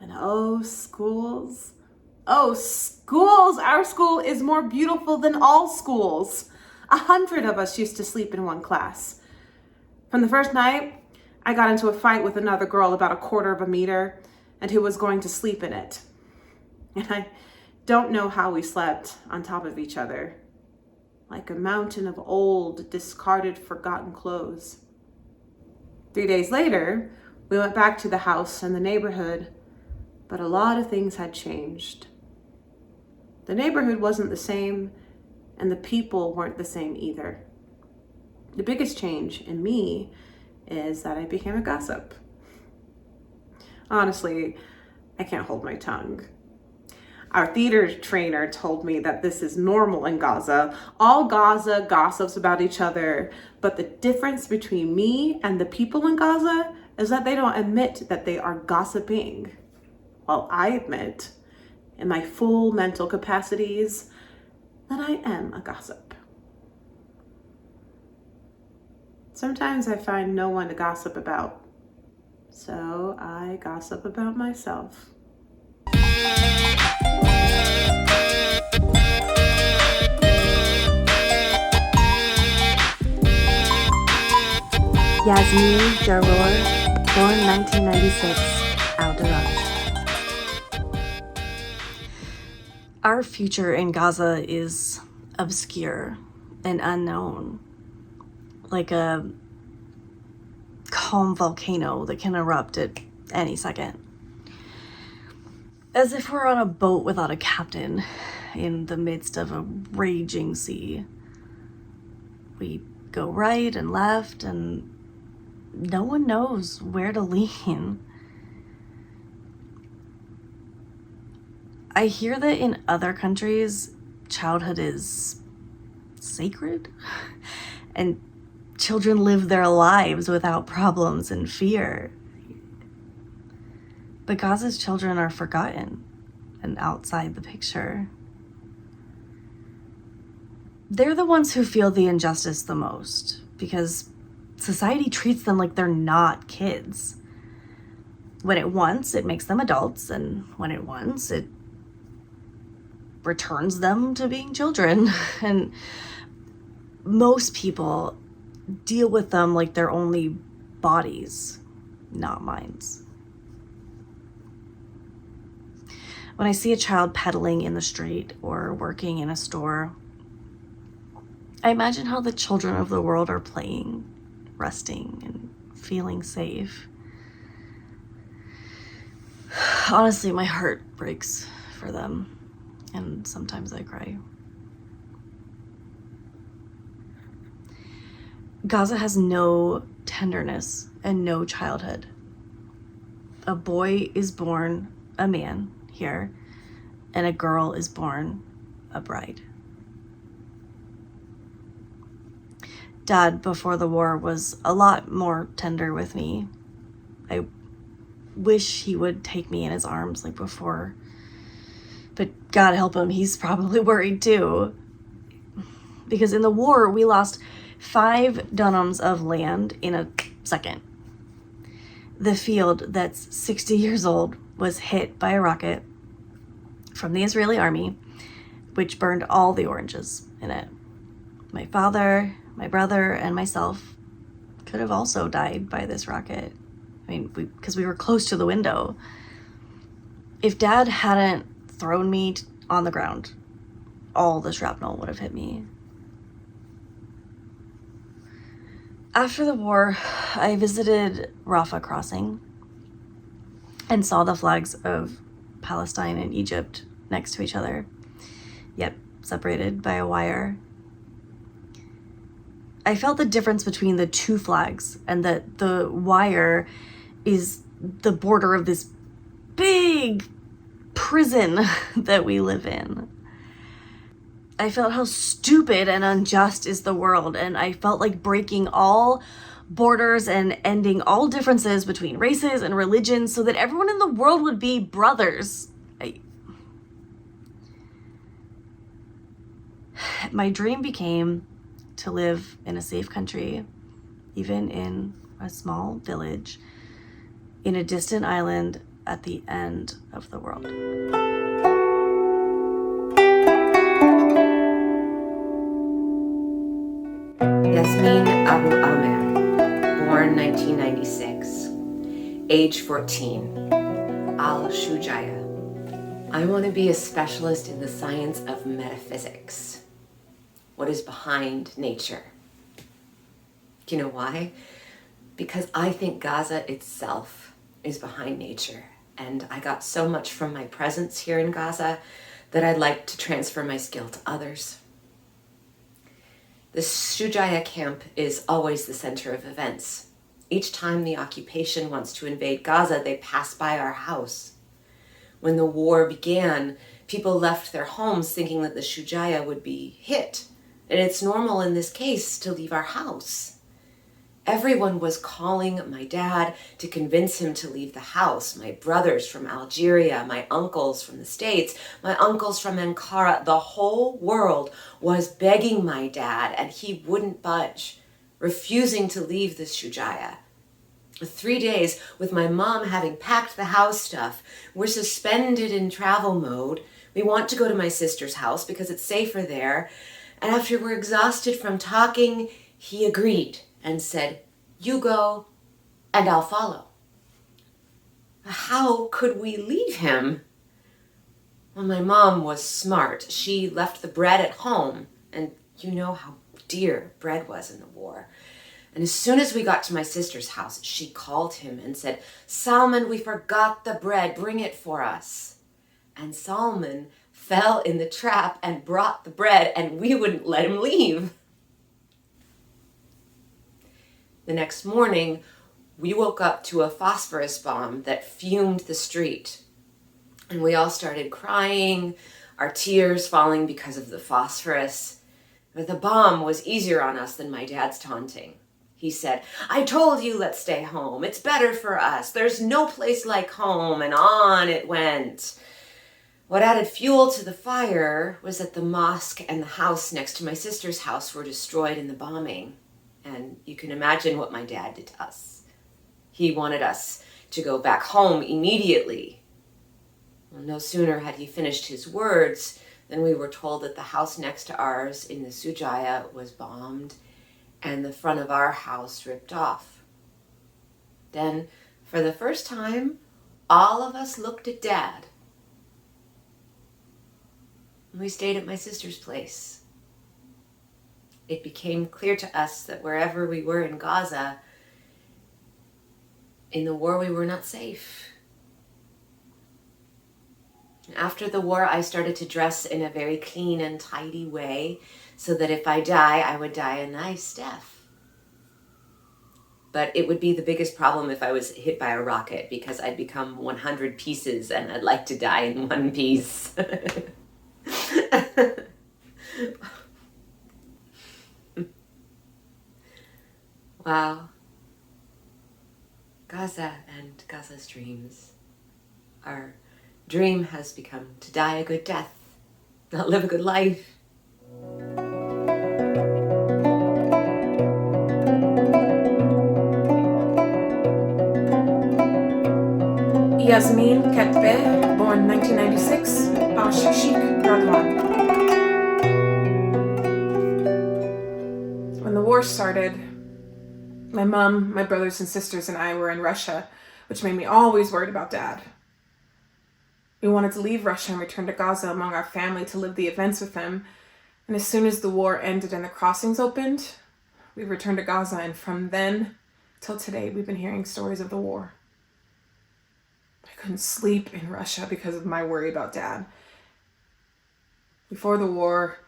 And oh, schools. Oh, schools! Our school is more beautiful than all schools. 100 of us used to sleep in one class. From the first night, I got into a fight with another girl about a quarter of a meter and who was going to sleep in it. And I don't know how we slept on top of each other, like a mountain of old, discarded, forgotten clothes. 3 days later, we went back to the house and the neighborhood, but a lot of things had changed. The neighborhood wasn't the same, and the people weren't the same either. The biggest change in me is that I became a gossip. Honestly, I can't hold my tongue. Our theater trainer told me that this is normal in Gaza. All Gaza gossips about each other, but the difference between me and the people in Gaza is that they don't admit that they are gossiping. While I admit, in my full mental capacities, that I am a gossip. Sometimes I find no one to gossip about, so I gossip about myself. Yasmin Jaror, born 1996, Al-Daraj. Our future in Gaza is obscure and unknown, like a calm volcano that can erupt at any second. As if we're on a boat without a captain in the midst of a raging sea. We go right and left, and no one knows where to lean. I hear that in other countries, childhood is sacred, and children live their lives without problems and fear. But Gaza's children are forgotten and outside the picture. They're the ones who feel the injustice the most because society treats them like they're not kids. When it wants, it makes them adults, and when it wants, it returns them to being children. And most people deal with them like they're only bodies, not minds. When I see a child pedaling in the street or working in a store, I imagine how the children of the world are playing, resting, and feeling safe. Honestly, my heart breaks for them, and sometimes I cry. Gaza has no tenderness and no childhood. A boy is born a man here, and a girl is born a bride. Dad, before the war, was a lot more tender with me. I wish he would take me in his arms like before. But God help him, he's probably worried too. Because in the war, we lost 5 dunams of land in a second. The field that's 60 years old was hit by a rocket from the Israeli army, which burned all the oranges in it. My father, my brother, and myself could have also died by this rocket. I mean, because we were close to the window. If Dad hadn't thrown me on the ground, all the shrapnel would have hit me. After the war, I visited Rafah Crossing and saw the flags of Palestine and Egypt next to each other, yet separated by a wire. I felt the difference between the two flags, and that the wire is the border of this big prison that we live in. I felt how stupid and unjust is the world, and I felt like breaking all borders and ending all differences between races and religions so that everyone in the world would be brothers. My dream became to live in a safe country, even in a small village, in a distant island at the end of the world. Yasmin Abu Amer, born 1996, age 14, Al-Shujaya. I want to be a specialist in the science of metaphysics. What is behind nature? Do you know why? Because I think Gaza itself is behind nature, and I got so much from my presence here in Gaza that I'd like to transfer my skill to others. The Shujaya camp is always the center of events. Each time the occupation wants to invade Gaza, they pass by our house. When the war began, people left their homes thinking that the Shujaya would be hit, and it's normal in this case to leave our house. Everyone was calling my dad to convince him to leave the house. My brothers from Algeria, my uncles from the States, my uncles from Ankara. The whole world was begging my dad, and he wouldn't budge, refusing to leave the Shujaya. 3 days with my mom having packed the house stuff. We're suspended in travel mode. We want to go to my sister's house because it's safer there. And after we're exhausted from talking, he agreed and said, "You go and I'll follow." How could we leave him? Well, my mom was smart. She left the bread at home, and you know how dear bread was in the war. And as soon as we got to my sister's house, she called him and said, "Salman, we forgot the bread. Bring it for us." And Salman fell in the trap and brought the bread, and we wouldn't let him leave. The next morning, we woke up to a phosphorus bomb that fumed the street. And we all started crying, our tears falling because of the phosphorus. But the bomb was easier on us than my dad's taunting. He said, "I told you, let's stay home. It's better for us. There's no place like home." And on it went. What added fuel to the fire was that the mosque and the house next to my sister's house were destroyed in the bombing. And you can imagine what my dad did to us. He wanted us to go back home immediately. Well, no sooner had he finished his words than we were told that the house next to ours in the Shujaya was bombed and the front of our house ripped off. Then, for the first time, all of us looked at Dad. We stayed at my sister's place. It became clear to us that wherever we were in Gaza, in the war we were not safe. After the war, I started to dress in a very clean and tidy way so that if I die, I would die a nice death. But it would be the biggest problem if I was hit by a rocket because I'd become 100 pieces and I'd like to die in one piece. Wow. Gaza and Gaza's dreams. Our dream has become to die a good death, not live a good life. Yasmin Ketbe, born 1996, Al-Shashik, Radwan. When the war started, my mom, my brothers and sisters, and I were in Russia, which made me always worried about Dad. We wanted to leave Russia and return to Gaza among our family to live the events with them. And as soon as the war ended and the crossings opened, we returned to Gaza. And from then till today, we've been hearing stories of the war. I couldn't sleep in Russia because of my worry about Dad. Before the war,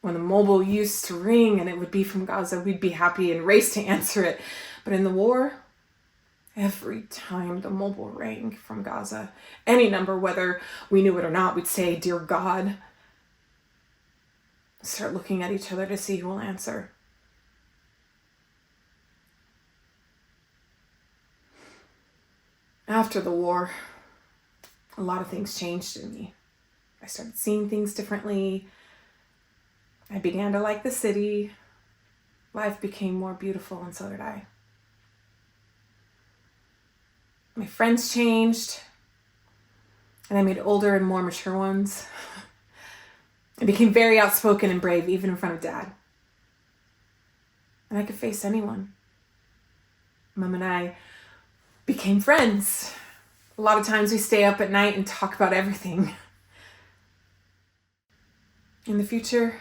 when the mobile used to ring and it would be from Gaza, we'd be happy and race to answer it. But in the war, every time the mobile rang from Gaza, any number, whether we knew it or not, we'd say, "Dear God." Start looking at each other to see who will answer. After the war, a lot of things changed in me. I started seeing things differently. I began to like the city. Life became more beautiful, and so did I. My friends changed, and I made older and more mature ones. I became very outspoken and brave, even in front of Dad. And I could face anyone. Mom and I became friends. A lot of times we stay up at night and talk about everything. In the future,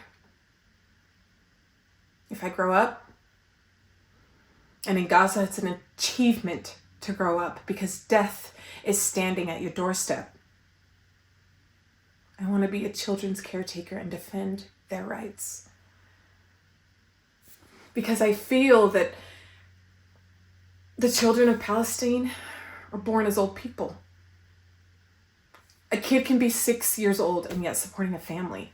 if I grow up, and in Gaza it's an achievement to grow up because death is standing at your doorstep. I want to be a children's caretaker and defend their rights. Because I feel that the children of Palestine are born as old people. A kid can be 6 years old and yet supporting a family.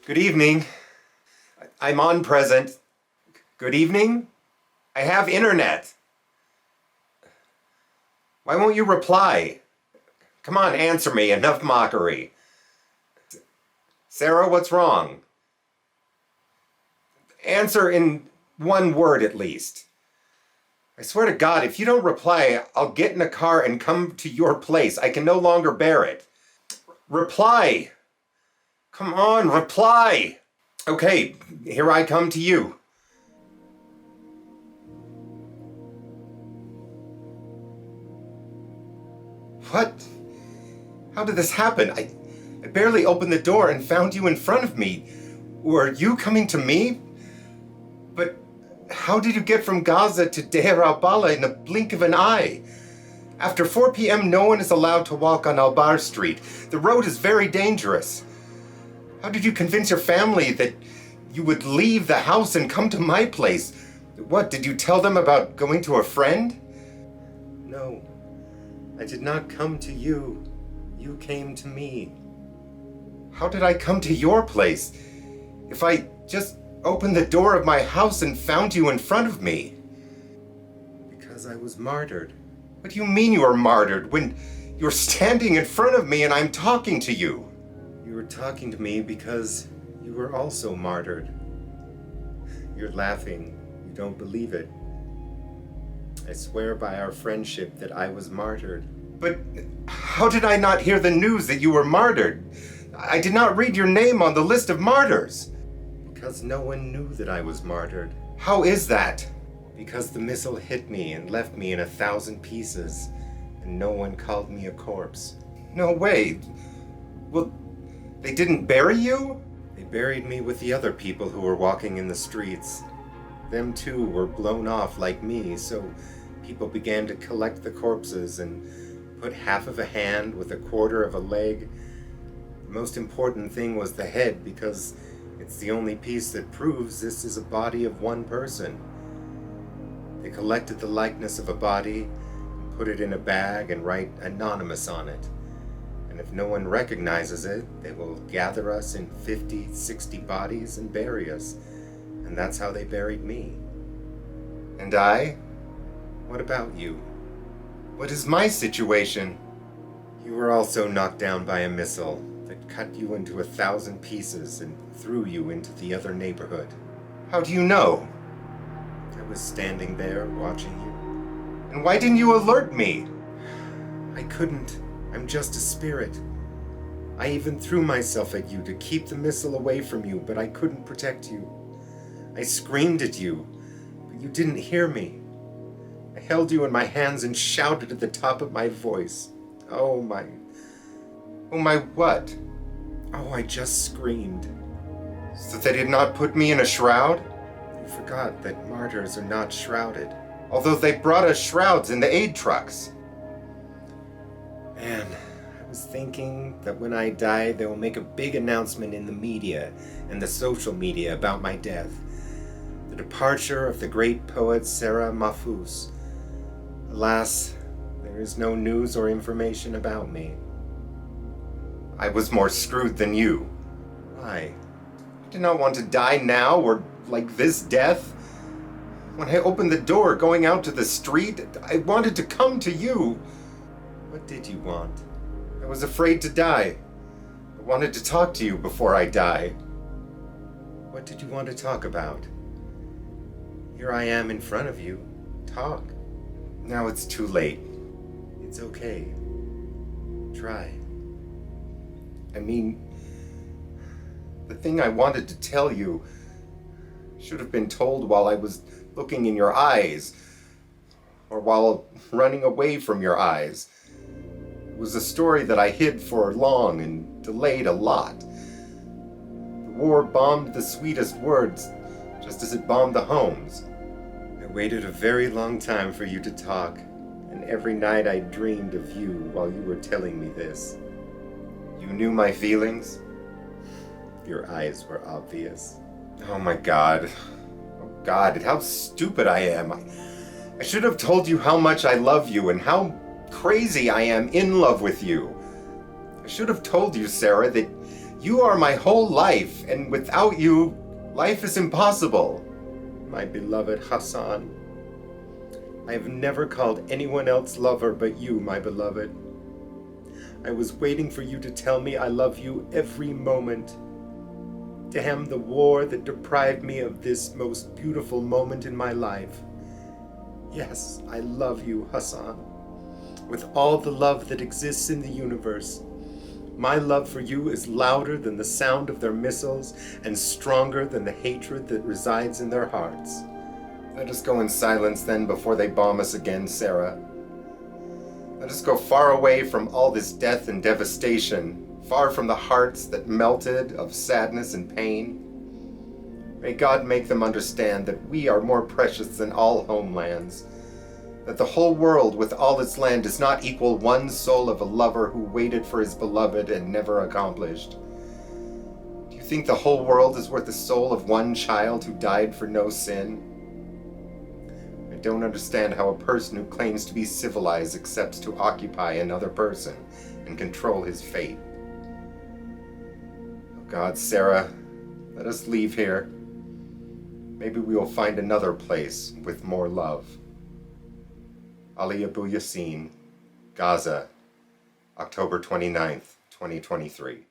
Good evening. I'm on present. Good evening. I have internet. Why won't you reply? Come on, answer me. Enough mockery. Sarah, what's wrong? Answer in one word at least. I swear to God, if you don't reply, I'll get in a car and come to your place. I can no longer bear it. Reply. Come on, reply. Okay, here I come to you. What? How did this happen? I barely opened the door and found you in front of me. Were you coming to me? But how did you get from Gaza to Deir al-Bala in a blink of an eye? After 4 p.m., no one is allowed to walk on Al-Bar Street. The road is very dangerous. How did you convince your family that you would leave the house and come to my place? What, did you tell them about going to a friend? No, I did not come to you. You came to me. How did I come to your place? If I just opened the door of my house and found you in front of me? Because I was martyred. What do you mean you were martyred when you're standing in front of me and I'm talking to you? You were talking to me because you were also martyred. You're laughing. You don't believe it. I swear by our friendship that I was martyred. But how did I not hear the news that you were martyred? I did not read your name on the list of martyrs. Because no one knew that I was martyred. How is that? Because the missile hit me and left me in 1,000 pieces, and no one called me a corpse. No way. Well, they didn't bury you? They buried me with the other people who were walking in the streets. Them too were blown off like me, so people began to collect the corpses and put half of a hand with a quarter of a leg. The most important thing was the head, because it's the only piece that proves this is a body of one person. They collected the likeness of a body, and put it in a bag and write anonymous on it. And if no one recognizes it, they will gather us in 50, 60 bodies and bury us. And that's how they buried me. And I? What about you? What is my situation? You were also knocked down by a missile that cut you into 1,000 pieces and threw you into the other neighborhood. How do you know? I was standing there watching you. And why didn't you alert me? I couldn't. I'm just a spirit. I even threw myself at you to keep the missile away from you, but I couldn't protect you. I screamed at you, but you didn't hear me. I held you in my hands and shouted at the top of my voice. Oh my what? Oh, I just screamed. So they did not put me in a shroud? You forgot that martyrs are not shrouded, although they brought us shrouds in the aid trucks. Man, I was thinking that when I die, they will make a big announcement in the media and the social media about my death. The departure of the great poet Sarah Mahfouz. Alas, there is no news or information about me. I was more screwed than you. Why? did not want to die now or like this death. When I opened the door going out to the street, I wanted to come to you. What did you want? I was afraid to die. I wanted to talk to you before I die. What did you want to talk about? Here I am in front of you. Talk. Now it's too late. It's okay. Try. I mean, the thing I wanted to tell you should have been told while I was looking in your eyes, or while running away from your eyes. It was a story that I hid for long and delayed a lot. The war bombed the sweetest words, just as it bombed the homes. I waited a very long time for you to talk, and every night I dreamed of you while you were telling me this. You knew my feelings? Your eyes were obvious. Oh my God. Oh God, how stupid I am. I should have told you how much I love you and how crazy I am in love with you. I should have told you, Sarah, that you are my whole life, and without you, life is impossible. My beloved Hassan. I have never called anyone else lover but you, my beloved. I was waiting for you to tell me I love you every moment. Damn the war that deprived me of this most beautiful moment in my life. Yes, I love you, Hassan, with all the love that exists in the universe. My love for you is louder than the sound of their missiles and stronger than the hatred that resides in their hearts. Let us go in silence then before they bomb us again, Sarah. Let us go far away from all this death and devastation, far from the hearts that melted of sadness and pain. May God make them understand that we are more precious than all homelands, that the whole world with all its land does not equal one soul of a lover who waited for his beloved and never accomplished. Do you think the whole world is worth the soul of one child who died for no sin? I don't understand how a person who claims to be civilized accepts to occupy another person and control his fate. Oh God, Sarah, let us leave here. Maybe we will find another place with more love. Ali Abu Yassin, Gaza, October 29th, 2023.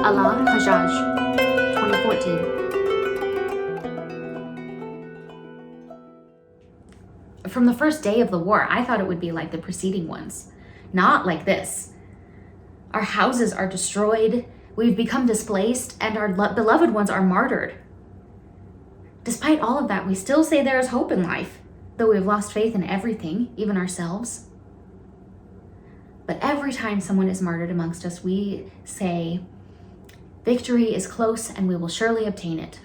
Allah Hajjaj, 2014. From the first day of the war, I thought it would be like the preceding ones. Not like this. Our houses are destroyed, we've become displaced, and our beloved ones are martyred. Despite all of that, we still say there is hope in life, though we've lost faith in everything, even ourselves. But every time someone is martyred amongst us, we say, victory is close and we will surely obtain it.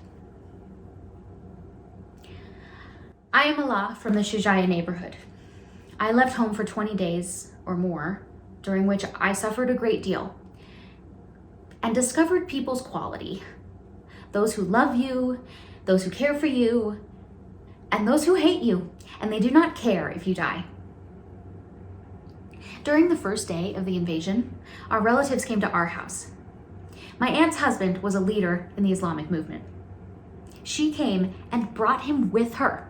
I am Allah from the Shujaya neighborhood. I left home for 20 days or more, during which I suffered a great deal and discovered people's quality. Those who love you, those who care for you, and those who hate you, and they do not care if you die. During the first day of the invasion, our relatives came to our house. My aunt's husband was a leader in the Islamic movement. She came and brought him with her.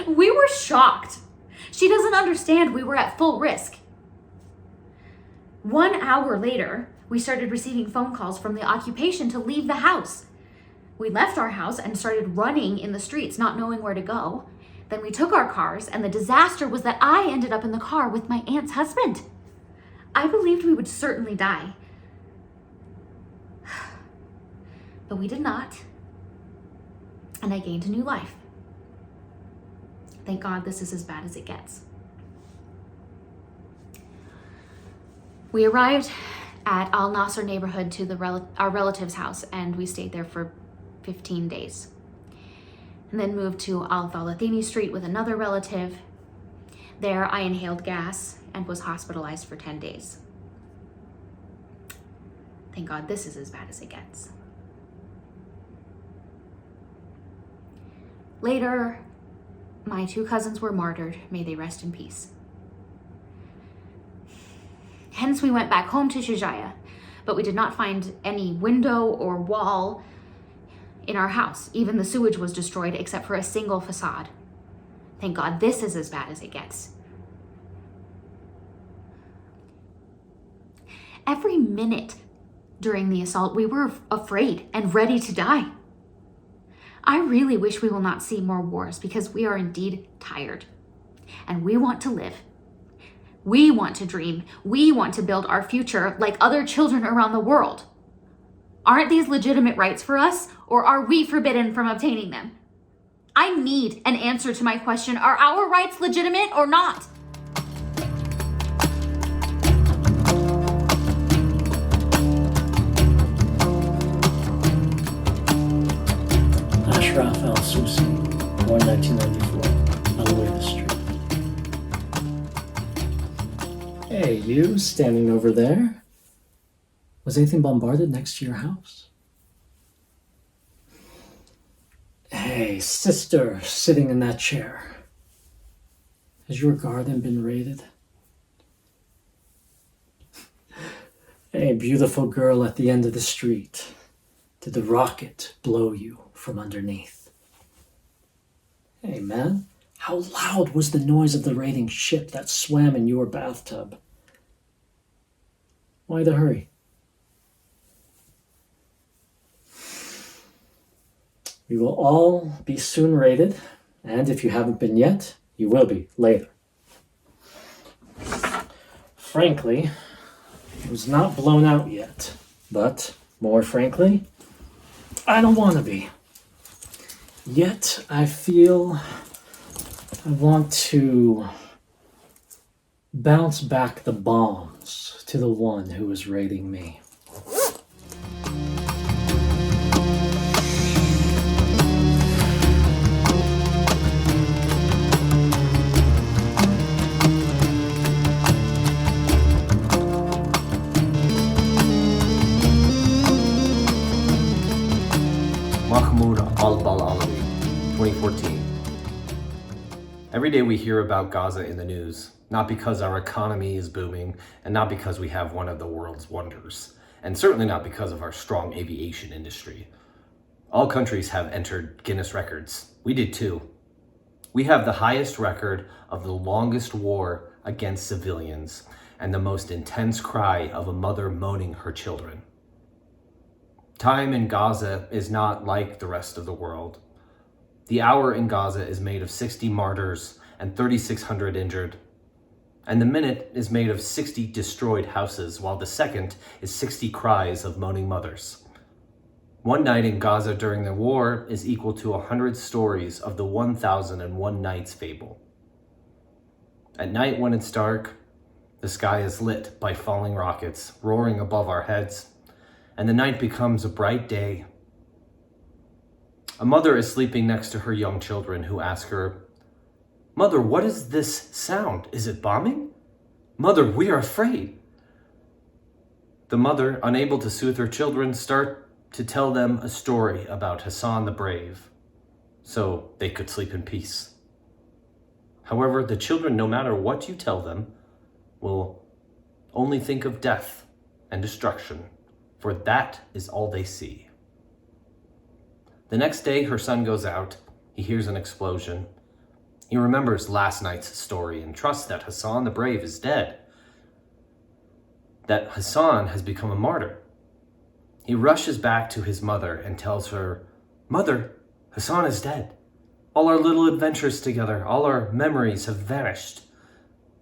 We were shocked. She doesn't understand we were at full risk. 1 hour later, we started receiving phone calls from the occupation to leave the house. We left our house and started running in the streets, not knowing where to go. Then we took our cars, and the disaster was that I ended up in the car with my aunt's husband. I believed we would certainly die. But we did not, and I gained a new life. Thank God this is as bad as it gets. We arrived at Al Nasser neighborhood to our relative's house, and we stayed there for 15 days. And then moved to Al Thalathini Street with another relative. There I inhaled gas and was hospitalized for 10 days. Thank God this is as bad as it gets. Later, my 2 cousins were martyred. May they rest in peace. Hence, we went back home to Shujaya, but we did not find any window or wall in our house. Even the sewage was destroyed except for a single facade. Thank God this is as bad as it gets. Every minute during the assault, we were afraid and ready to die. I really wish we will not see more wars because we are indeed tired. And we want to live. We want to dream. We want to build our future like other children around the world. Aren't these legitimate rights for us, or are we forbidden from obtaining them? I need an answer to my question. Are our rights legitimate or not? Ashraf al-Susi, born 1994, Al Street. Hey, you standing over there? Was anything bombarded next to your house? Hey, sister, sitting in that chair. Has your garden been raided? Hey, beautiful girl at the end of the street. Did the rocket blow you from underneath? Hey, man, how loud was the noise of the raiding ship that swam in your bathtub? Why the hurry? We will all be soon raided, and if you haven't been yet, you will be later. Frankly, it was not blown out yet, but more frankly, I don't want to be. Yet I feel I want to bounce back the bombs to the one who is raiding me. Mahmoud al-Balalawi, 2014. Every day we hear about Gaza in the news, not because our economy is booming, and not because we have one of the world's wonders, and certainly not because of our strong aviation industry. All countries have entered Guinness records. We did too. We have the highest record of the longest war against civilians, and the most intense cry of a mother moaning her children. Time in Gaza is not like the rest of the world. The hour in Gaza is made of 60 martyrs and 3,600 injured. And the minute is made of 60 destroyed houses, while the second is 60 cries of moaning mothers. One night in Gaza during the war is equal to 100 stories of the 1001 Nights fable. At night when it's dark, the sky is lit by falling rockets roaring above our heads, and the night becomes a bright day. A mother is sleeping next to her young children who ask her, "Mother, what is this sound? Is it bombing? Mother, we are afraid." The mother, unable to soothe her children, start to tell them a story about Hassan the Brave, so they could sleep in peace. However, the children, no matter what you tell them, will only think of death and destruction, for that is all they see. The next day, her son goes out. He hears an explosion. He remembers last night's story and trusts that Hassan the Brave is dead, that Hassan has become a martyr. He rushes back to his mother and tells her, "Mother, Hassan is dead. All our little adventures together, all our memories have vanished.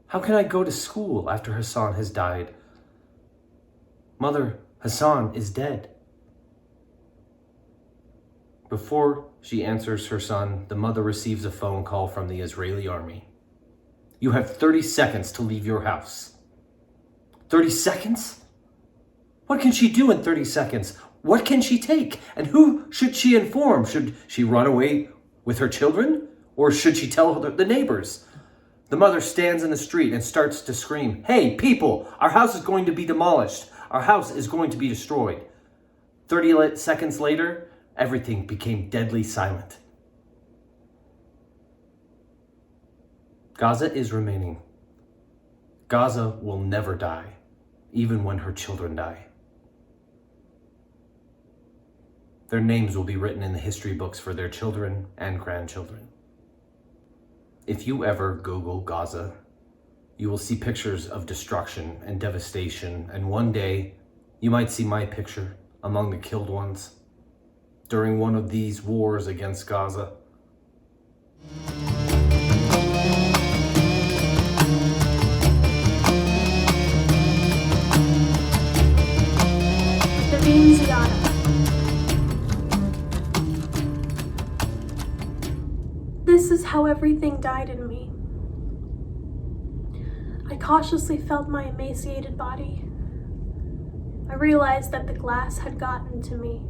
How can I go to school after Hassan has died? Mother, Hassan is dead." Before she answers her son, the mother receives a phone call from the Israeli army. "You have 30 seconds to leave your house." 30 seconds? What can she do in 30 seconds? What can she take? And who should she inform? Should she run away with her children? Or should she tell the neighbors? The mother stands in the street and starts to scream, "Hey, people, our house is going to be demolished. Our house is going to be destroyed. 30 seconds later, everything became deadly silent. Gaza is remaining. Gaza will never die, even when her children die. Their names will be written in the history books for their children and grandchildren. If you ever Google Gaza, you will see pictures of destruction and devastation, and one day you might see my picture among the killed ones during one of these wars against Gaza. Naveen Ziada. This is how everything died in me. I cautiously felt my emaciated body. I realized that the glass had gotten to me.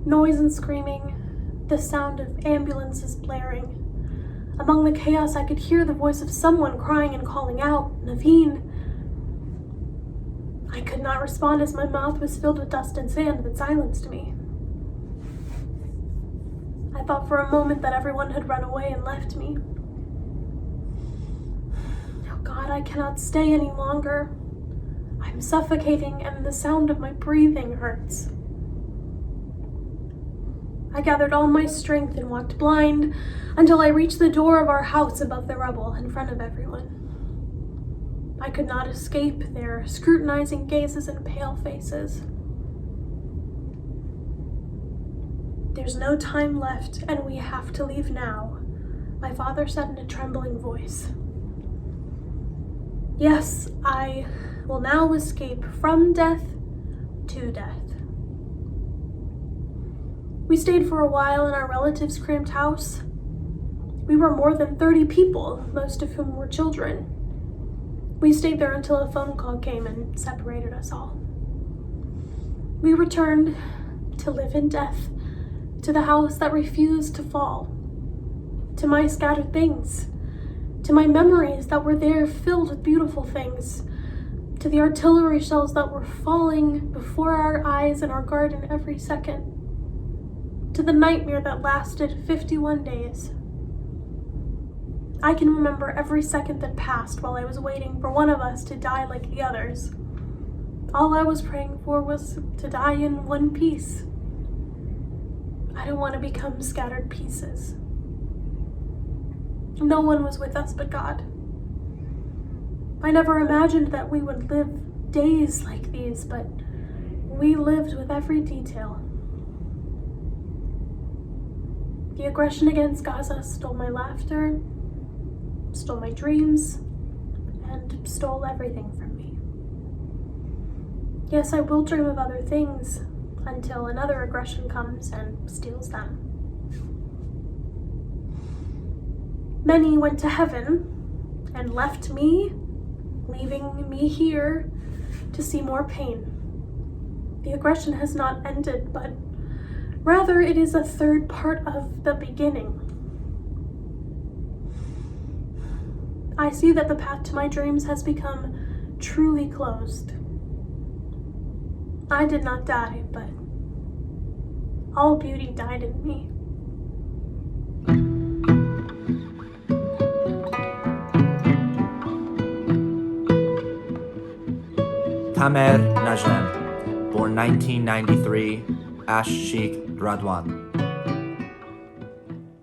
Noise and screaming, the sound of ambulances blaring. Among the chaos, I could hear the voice of someone crying and calling out, "Naveen." I could not respond as my mouth was filled with dust and sand that silenced me. I thought for a moment that everyone had run away and left me. Oh God, I cannot stay any longer. I'm suffocating and the sound of my breathing hurts. I gathered all my strength and walked blind until I reached the door of our house above the rubble in front of everyone. I could not escape their scrutinizing gazes and pale faces. There's no time left, and we have to leave now, my father said in a trembling voice. Yes, I will now escape from death to death. We stayed for a while in our relatives' cramped house. We were more than 30 people, most of whom were children. We stayed there until a phone call came and separated us all. We returned to live in death, to the house that refused to fall, to my scattered things, to my memories that were there filled with beautiful things, to the artillery shells that were falling before our eyes in our garden every second, to the nightmare that lasted 51 days. I can remember every second that passed while I was waiting for one of us to die like the others. All I was praying for was to die in one piece. I don't want to become scattered pieces. No one was with us but God. I never imagined that we would live days like these, but we lived with every detail. The aggression against Gaza stole my laughter, stole my dreams, and stole everything from me. Yes, I will dream of other things until another aggression comes and steals them. Many went to heaven and left me, leaving me here to see more pain. The aggression has not ended, but rather it is a third part of the beginning. I see that the path to my dreams has become truly closed. I did not die, but all beauty died in me. Tamer Najem, born 1993, Ash Sheikh Radwan.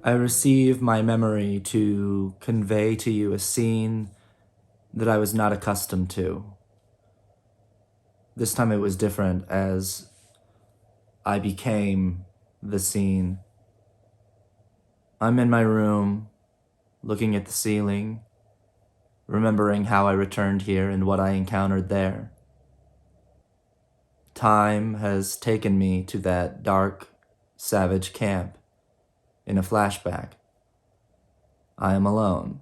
I receive my memory to convey to you a scene that I was not accustomed to. This time it was different as I became the scene. I'm in my room, looking at the ceiling, remembering how I returned here and what I encountered there. Time has taken me to that dark, savage camp. In a flashback, I am alone.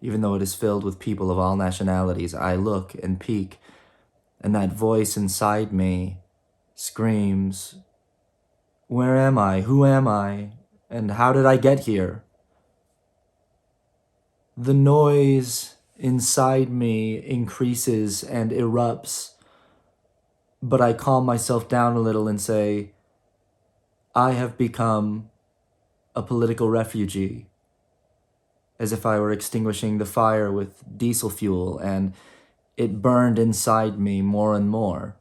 Even though it is filled with people of all nationalities, I look and peek, and that voice inside me screams, "Where am I? Who am I? And how did I get here?" The noise inside me increases and erupts, but I calm myself down a little and say, I have become a political refugee, as if I were extinguishing the fire with diesel fuel, and it burned inside me more and more.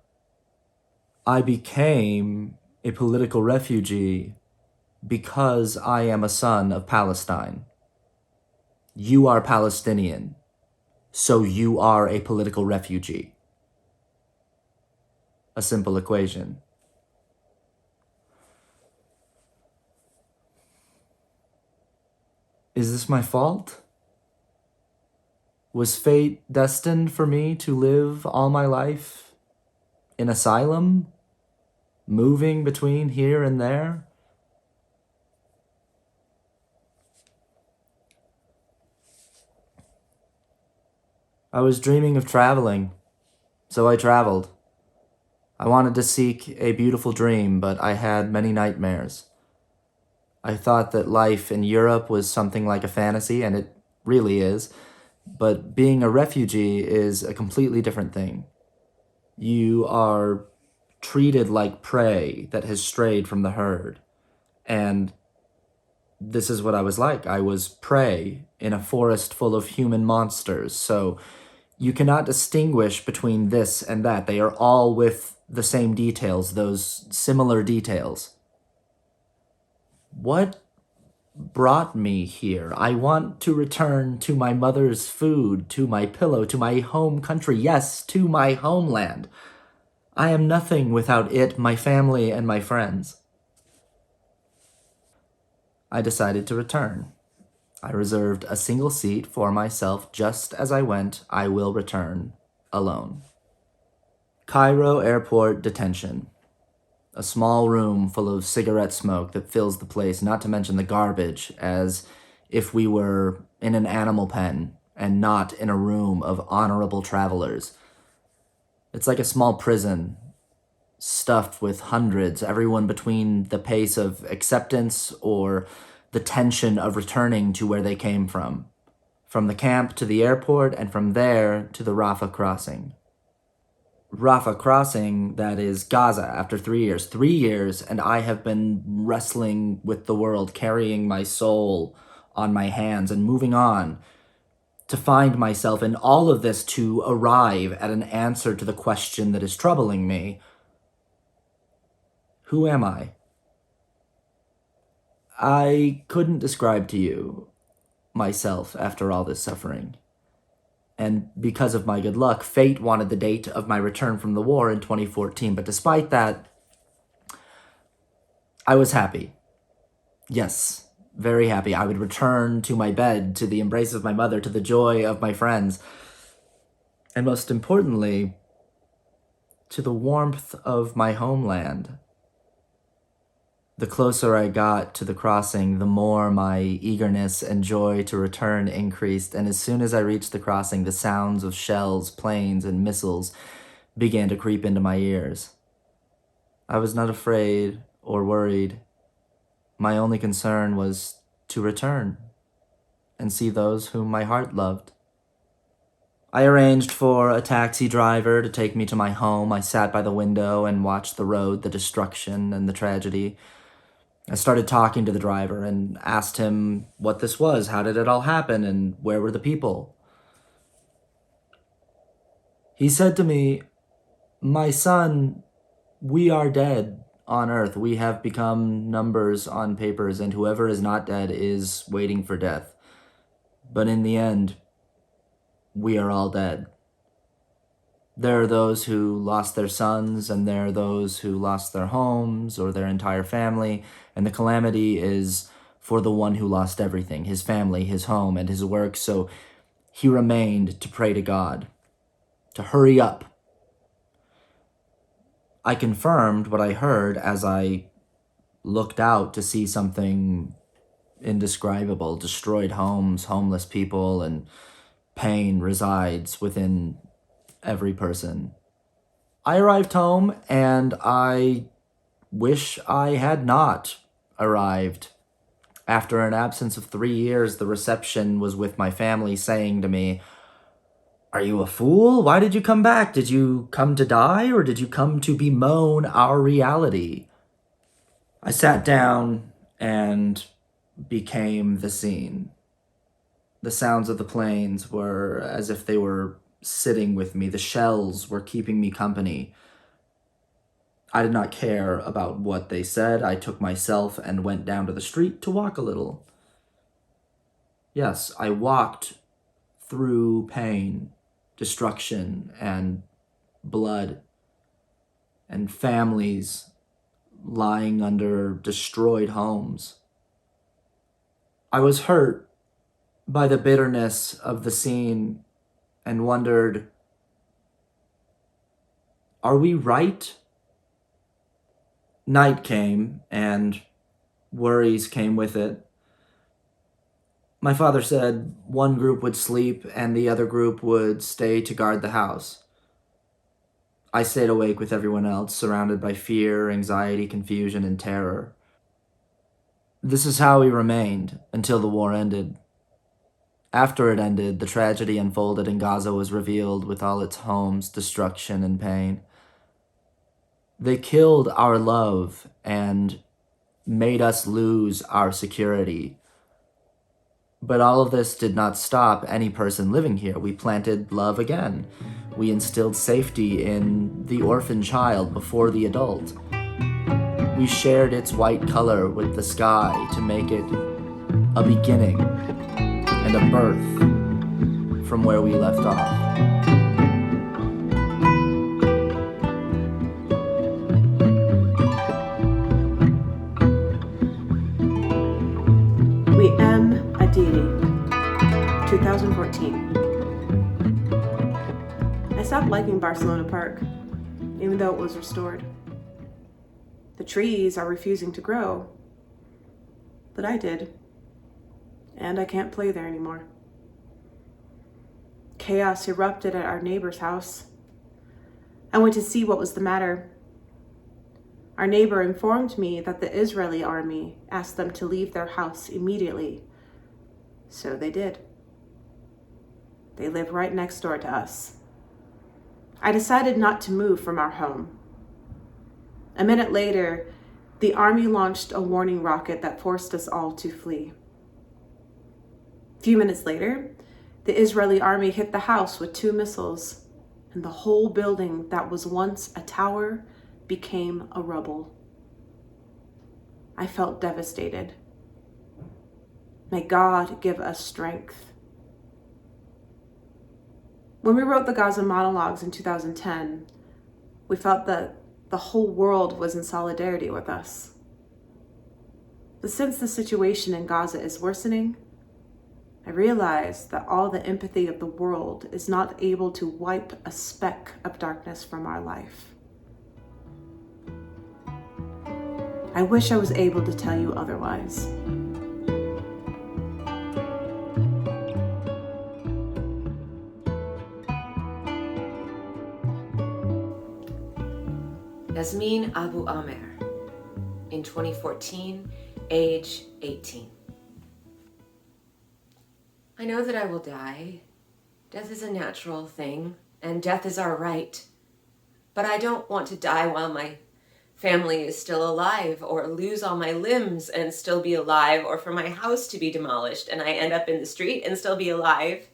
I became a political refugee because I am a son of Palestine. You are Palestinian, so you are a political refugee. A simple equation. Is this my fault? Was fate destined for me to live all my life in asylum, moving between here and there? I was dreaming of traveling, so I traveled. I wanted to seek a beautiful dream, but I had many nightmares. I thought that life in Europe was something like a fantasy, and it really is, but being a refugee is a completely different thing. You are treated like prey that has strayed from the herd, and this is what I was like. I was prey in a forest full of human monsters, so you cannot distinguish between this and that. They are all with the same details, those similar details. What brought me here? I want to return to my mother's food, to my pillow, to my home country, yes, to my homeland. I am nothing without it, my family, and my friends. I decided to return. I reserved a single seat for myself just as I went. I will return alone. Cairo Airport Detention. A small room full of cigarette smoke that fills the place, not to mention the garbage, as if we were in an animal pen and not in a room of honorable travelers. It's like a small prison, stuffed with hundreds, everyone between the pace of acceptance or the tension of returning to where they came from the camp to the airport, and from there to the Rafah crossing. Rafah crossing, that is Gaza, after 3 years. 3 years, and I have been wrestling with the world, carrying my soul on my hands and moving on to find myself in all of this, to arrive at an answer to the question that is troubling me. Who am I? I couldn't describe to you myself after all this suffering. And because of my good luck, fate wanted the date of my return from the war in 2014. But despite that, I was happy. Yes, very happy. I would return to my bed, to the embrace of my mother, to the joy of my friends. And most importantly, to the warmth of my homeland. The closer I got to the crossing, the more my eagerness and joy to return increased, and as soon as I reached the crossing, the sounds of shells, planes, and missiles began to creep into my ears. I was not afraid or worried. My only concern was to return and see those whom my heart loved. I arranged for a taxi driver to take me to my home. I sat by the window and watched the road, the destruction, and the tragedy. I started talking to the driver and asked him what this was, how did it all happen, and where were the people? He said to me, "My son, we are dead on earth. We have become numbers on papers, and whoever is not dead is waiting for death. But in the end, we are all dead. There are those who lost their sons, and there are those who lost their homes or their entire family, and the calamity is for the one who lost everything, his family, his home, and his work. So he remained to pray to God, to hurry up." I confirmed what I heard as I looked out to see something indescribable. Destroyed homes, homeless people, and pain resides within every person. I arrived home, and I wish I had not arrived. After an absence of 3 years, the reception was with my family saying to me, Are you a fool? Why did you come back? Did you come to die, or did you come to bemoan our reality? I sat down and became the scene. The sounds of the planes were as if they were sitting with me. The shells were keeping me company. I did not care about what they said. I took myself and went down to the street to walk a little. Yes, I walked through pain, destruction, and blood, and families lying under destroyed homes. I was hurt by the bitterness of the scene and wondered, are we right? Night came, and worries came with it. My father said one group would sleep and the other group would stay to guard the house. I stayed awake with everyone else, surrounded by fear, anxiety, confusion, and terror. This is how we remained until the war ended. After it ended, the tragedy unfolded and Gaza was revealed with all its homes, destruction, and pain. They killed our love and made us lose our security. But all of this did not stop any person living here. We planted love again. We instilled safety in the orphan child before the adult. We shared its white color with the sky to make it a beginning and a birth from where we left off. We am Adiri, 2014. I stopped liking Barcelona Park, even though it was restored. The trees are refusing to grow, but I did, and I can't play there anymore. Chaos erupted at our neighbor's house. I went to see what was the matter. Our neighbor informed me that the Israeli army asked them to leave their house immediately. So they did. They live right next door to us. I decided not to move from our home. A minute later, the army launched a warning rocket that forced us all to flee. A few minutes later, the Israeli army hit the house with 2 missiles, and the whole building that was once a tower became a rubble. I felt devastated. May God give us strength. When we wrote the Gaza Monologues in 2010, we felt that the whole world was in solidarity with us. But since the situation in Gaza is worsening, I realized that all the empathy of the world is not able to wipe a speck of darkness from our life. I wish I was able to tell you otherwise. Yasmin Abu Amer, in 2014, age 18. I know that I will die. Death is a natural thing, and death is our right. But I don't want to die while my family is still alive, or lose all my limbs and still be alive, or for my house to be demolished and I end up in the street and still be alive.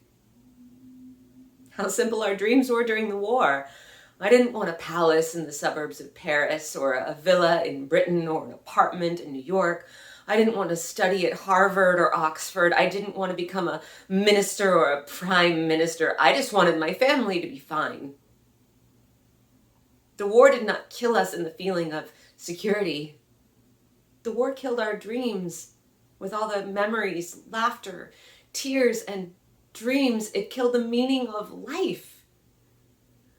How simple our dreams were during the war. I didn't want a palace in the suburbs of Paris, or a villa in Britain, or an apartment in New York. I didn't want to study at Harvard or Oxford. I didn't want to become a minister or a prime minister. I just wanted my family to be fine. The war did not kill us in the feeling of security. The war killed our dreams with all the memories, laughter, tears, and dreams. It killed the meaning of life.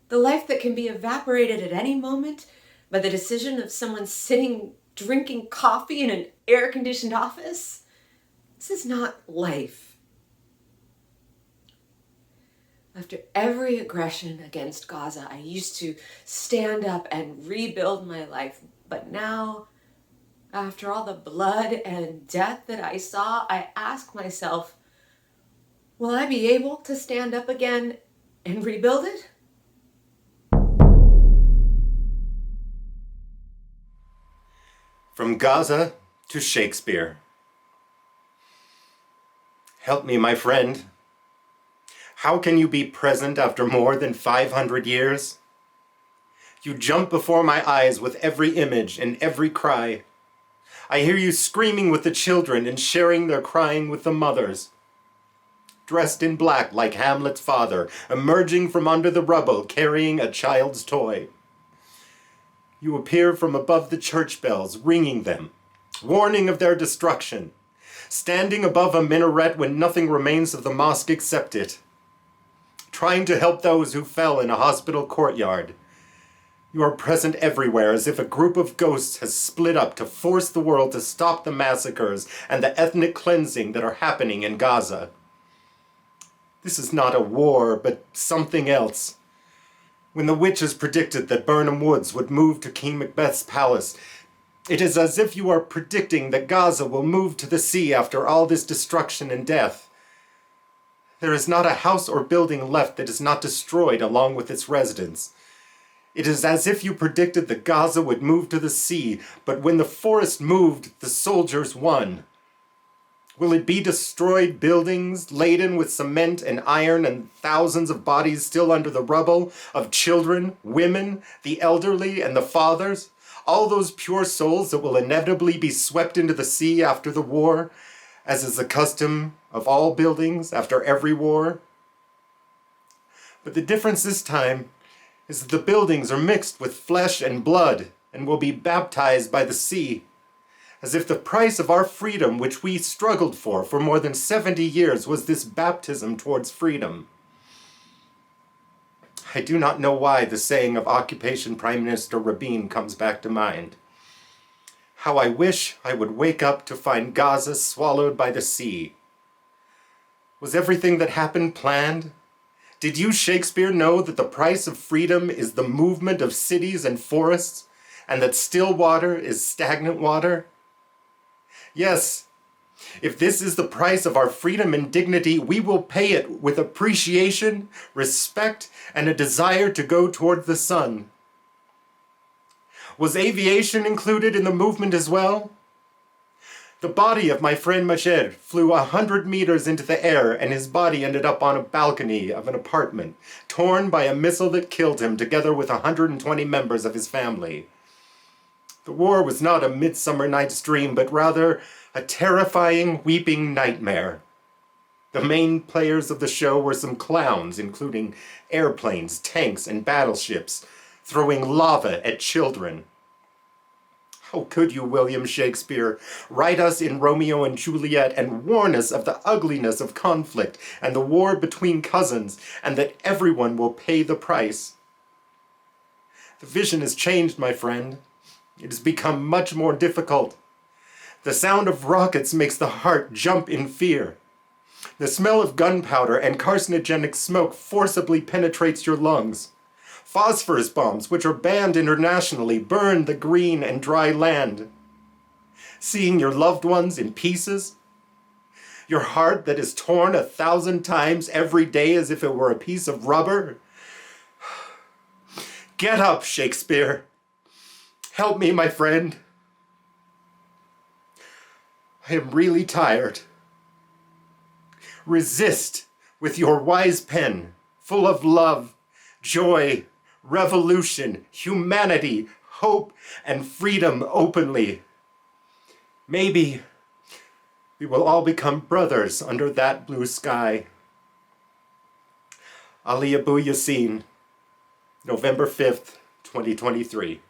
The life that can be evaporated at any moment by the decision of someone sitting drinking coffee in an air-conditioned office. This is not life. After every aggression against Gaza, I used to stand up and rebuild my life. But now, after all the blood and death that I saw, I ask myself, will I be able to stand up again And rebuild it? From Gaza to Shakespeare. Help me, my friend. How can you be present after more than 500 years? You jump before my eyes with every image and every cry. I hear you screaming with the children and sharing their crying with the mothers. Dressed in black like Hamlet's father, emerging from under the rubble carrying a child's toy. You appear from above the church bells, ringing them, warning of their destruction, standing above a minaret when nothing remains of the mosque except it, trying to help those who fell in a hospital courtyard. You are present everywhere as if a group of ghosts has split up to force the world to stop the massacres and the ethnic cleansing that are happening in Gaza. This is not a war, but something else. When the witches predicted that Burnham Woods would move to King Macbeth's palace, it is as if you are predicting that Gaza will move to the sea after all this destruction and death. There is not a house or building left that is not destroyed along with its residents. It is as if you predicted that Gaza would move to the sea, but when the forest moved, the soldiers won. Will it be destroyed buildings laden with cement and iron and thousands of bodies still under the rubble, of children, women, the elderly, and the fathers? All those pure souls that will inevitably be swept into the sea after the war, as is the custom of all buildings after every war? But the difference this time is that the buildings are mixed with flesh and blood and will be baptized by the sea, as if the price of our freedom, which we struggled for more than 70 years, was this baptism towards freedom. I do not know why the saying of Occupation Prime Minister Rabin comes back to mind. How I wish I would wake up to find Gaza swallowed by the sea. Was everything that happened planned? Did you, Shakespeare, know that the price of freedom is the movement of cities and forests, and that still water is stagnant water? Yes, if this is the price of our freedom and dignity, we will pay it with appreciation, respect, and a desire to go toward the sun. Was aviation included in the movement as well? The body of my friend Masher flew 100 meters into the air, and his body ended up on a balcony of an apartment, torn by a missile that killed him together with 120 members of his family. The war was not a Midsummer Night's Dream, but rather a terrifying, weeping nightmare. The main players of the show were some clowns, including airplanes, tanks, and battleships, throwing lava at children. How could you, William Shakespeare, write us in Romeo and Juliet and warn us of the ugliness of conflict and the war between cousins, and that everyone will pay the price? The vision has changed, my friend. It has become much more difficult. The sound of rockets makes the heart jump in fear. The smell of gunpowder and carcinogenic smoke forcibly penetrates your lungs. Phosphorus bombs, which are banned internationally, burn the green and dry land. Seeing your loved ones in pieces, your heart that is torn 1,000 times every day as if it were a piece of rubber. Get up, Shakespeare. Help me, my friend. I am really tired. Resist with your wise pen, full of love, joy, revolution, humanity, hope, and freedom openly. Maybe we will all become brothers under that blue sky. Ali Abu Yassin, November 5th, 2023.